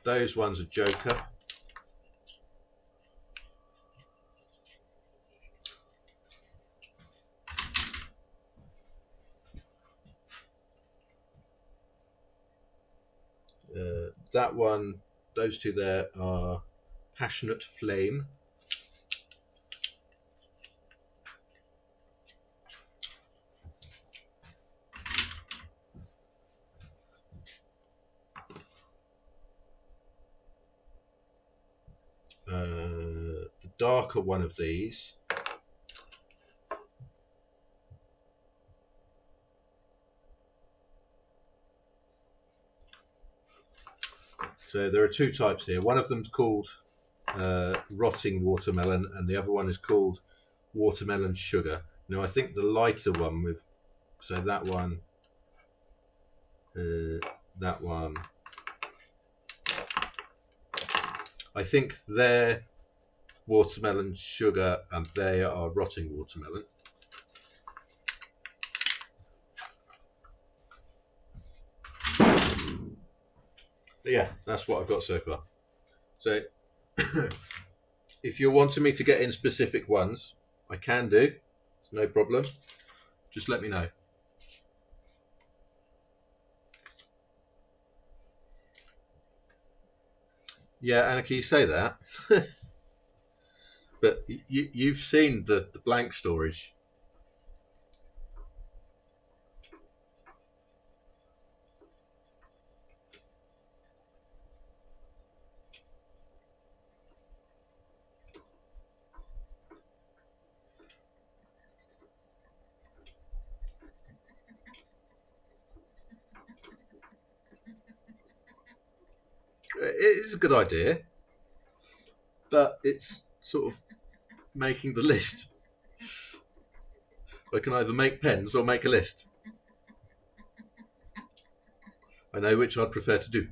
Those ones are Joker. That one, those two there are Passionate Flame. The darker one of these so there are two types here. One of them's called Rotting Watermelon and the other one is called Watermelon Sugar. Now I think the lighter one with that one I think they're Watermelon Sugar and they are Rotting Watermelon. But yeah, that's what I've got so far. So if you're wanting me to get in specific ones, I can do. It's no problem. Just let me know. Yeah, Anarchy, you say that, but you've seen the blank storage. It is a good idea, but it's sort of making the list. I can either make pens or make a list. I know which I'd prefer to do.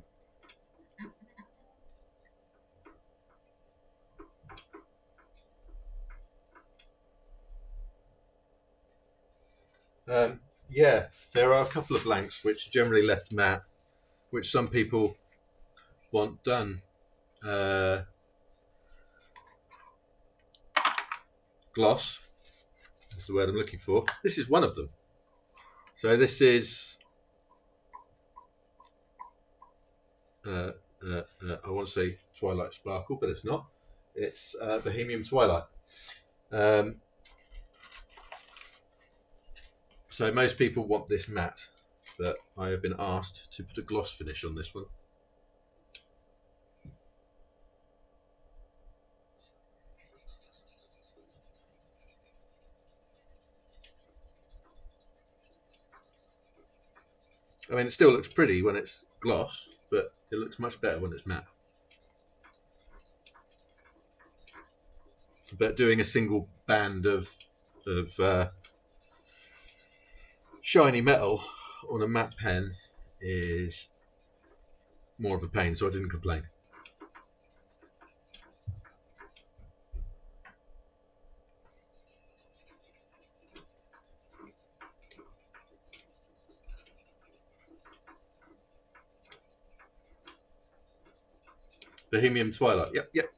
Yeah, there are a couple of blanks which are generally left matte, which some people want done gloss. That's the word I'm looking for. This is one of them. So this is I want to say Twilight Sparkle, but it's not. It's Bohemian Twilight. So most people want this matte, but I have been asked to put a gloss finish on this one. I mean, it still looks pretty when it's gloss, but it looks much better when it's matte. But doing a single band of shiny metal on a matte pen is more of a pain, so I didn't complain. Bohemian Twilight. Yep.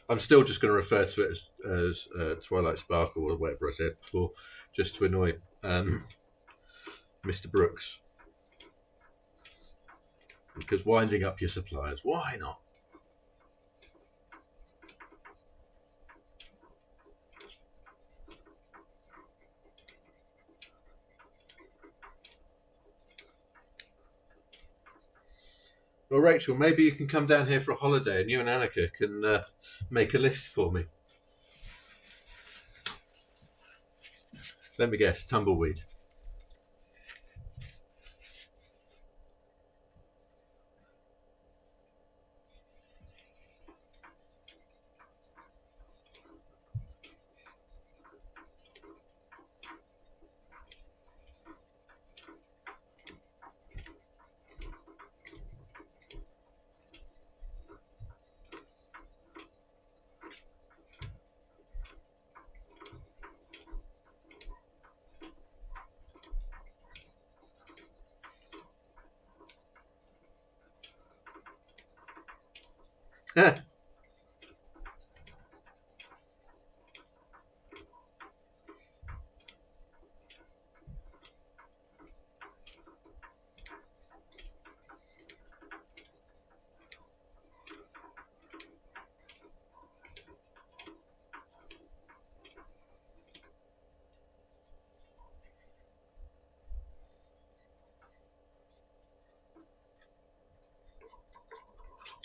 I'm still just going to refer to it as Twilight Sparkle or whatever I said before, just to annoy Mr. Brooks. Because winding up your suppliers, why not? Well, Rachel, maybe you can come down here for a holiday and you and Annika can make a list for me. Let me guess, tumbleweed.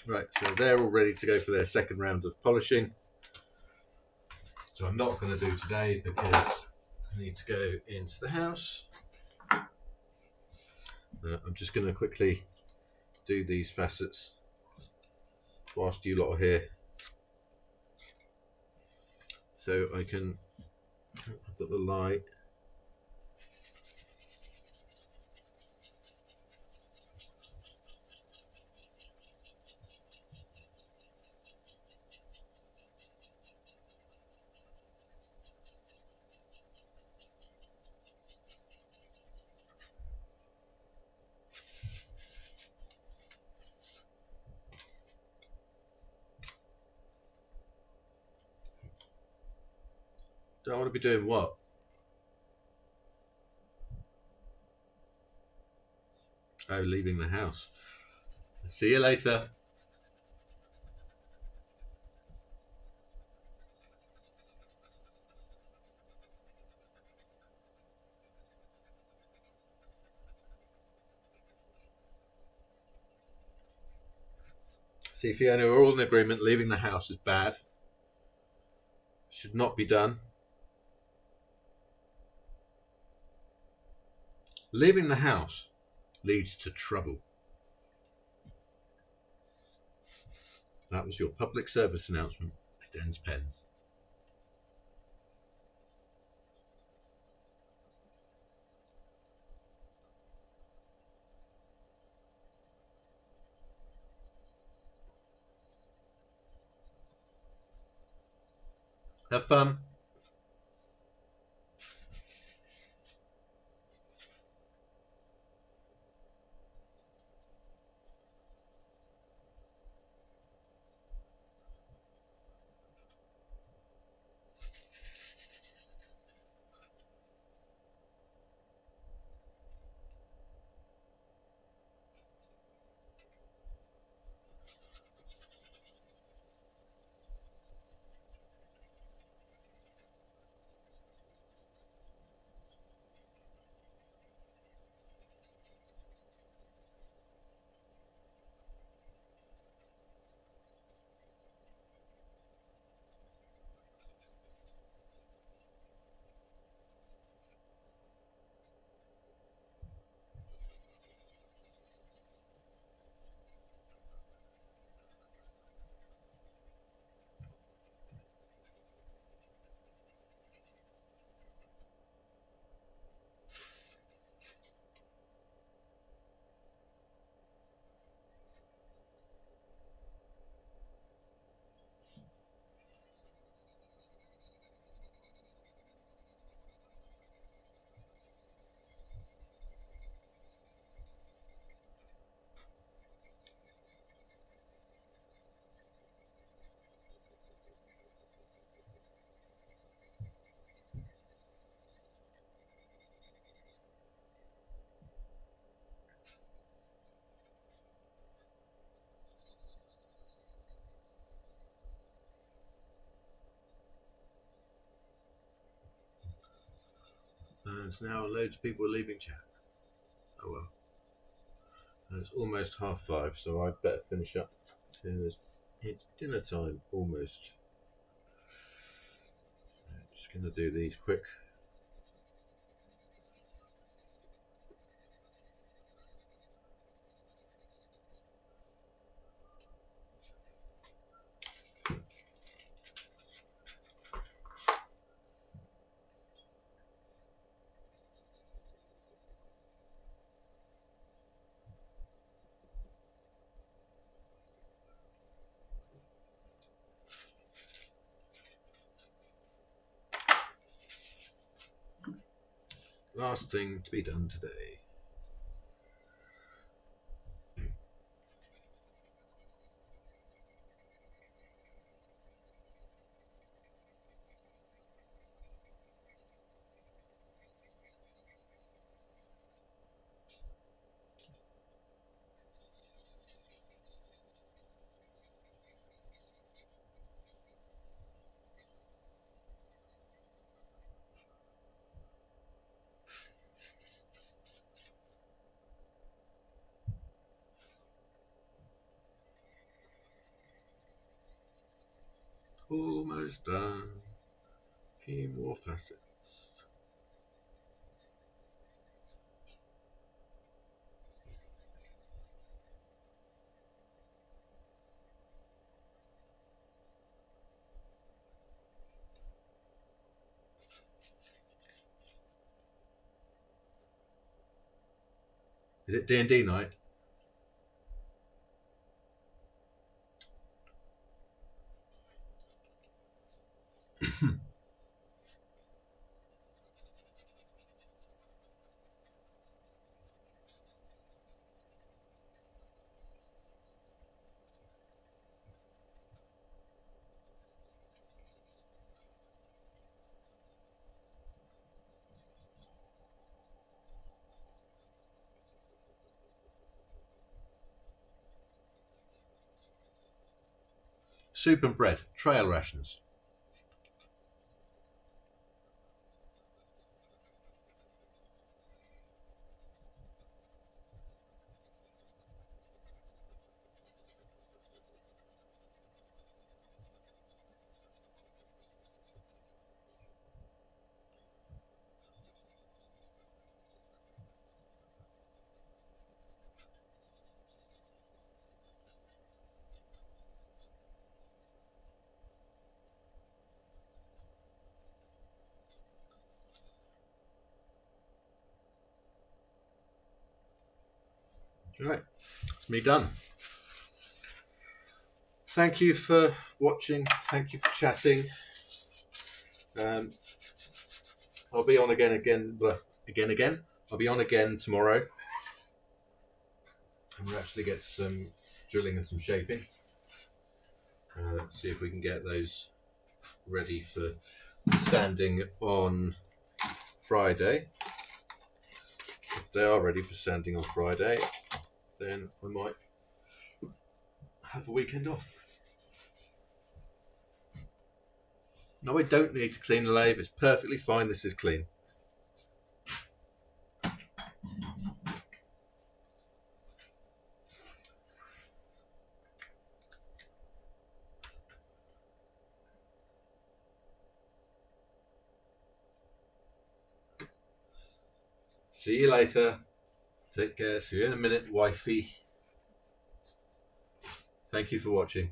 Right, so they're all ready to go for their second round of polishing. So I'm not going to do today because I need to go into the house. I'm just going to quickly do these facets whilst you lot are here. So I can put the light. Don't want to be doing what? Oh, leaving the house. See you later. See, Fiona, we're all in agreement. Leaving the house is bad. Should not be done. Leaving the house leads to trouble. That was your public service announcement. Den's Pens. Have fun. And now loads of people are leaving chat. Oh well. And it's almost 5:30, so I'd better finish up. It's dinner time almost. Just going to do these quick. Last thing to be done today. Almost done. A few more facets. Is it D&D night? soup and bread, trail rations. Right, it's me done. Thank you for watching. Thank you for chatting. I'll be on again. I'll be on again tomorrow. And we'll actually get some drilling and some shaping. Let's see if we can get those ready for sanding on Friday. If they are ready for sanding on Friday, then I might have a weekend off. No, I don't need to clean the lathe. It's perfectly fine. This is clean. See you later. Take care. See you in a minute, wifey. Thank you for watching.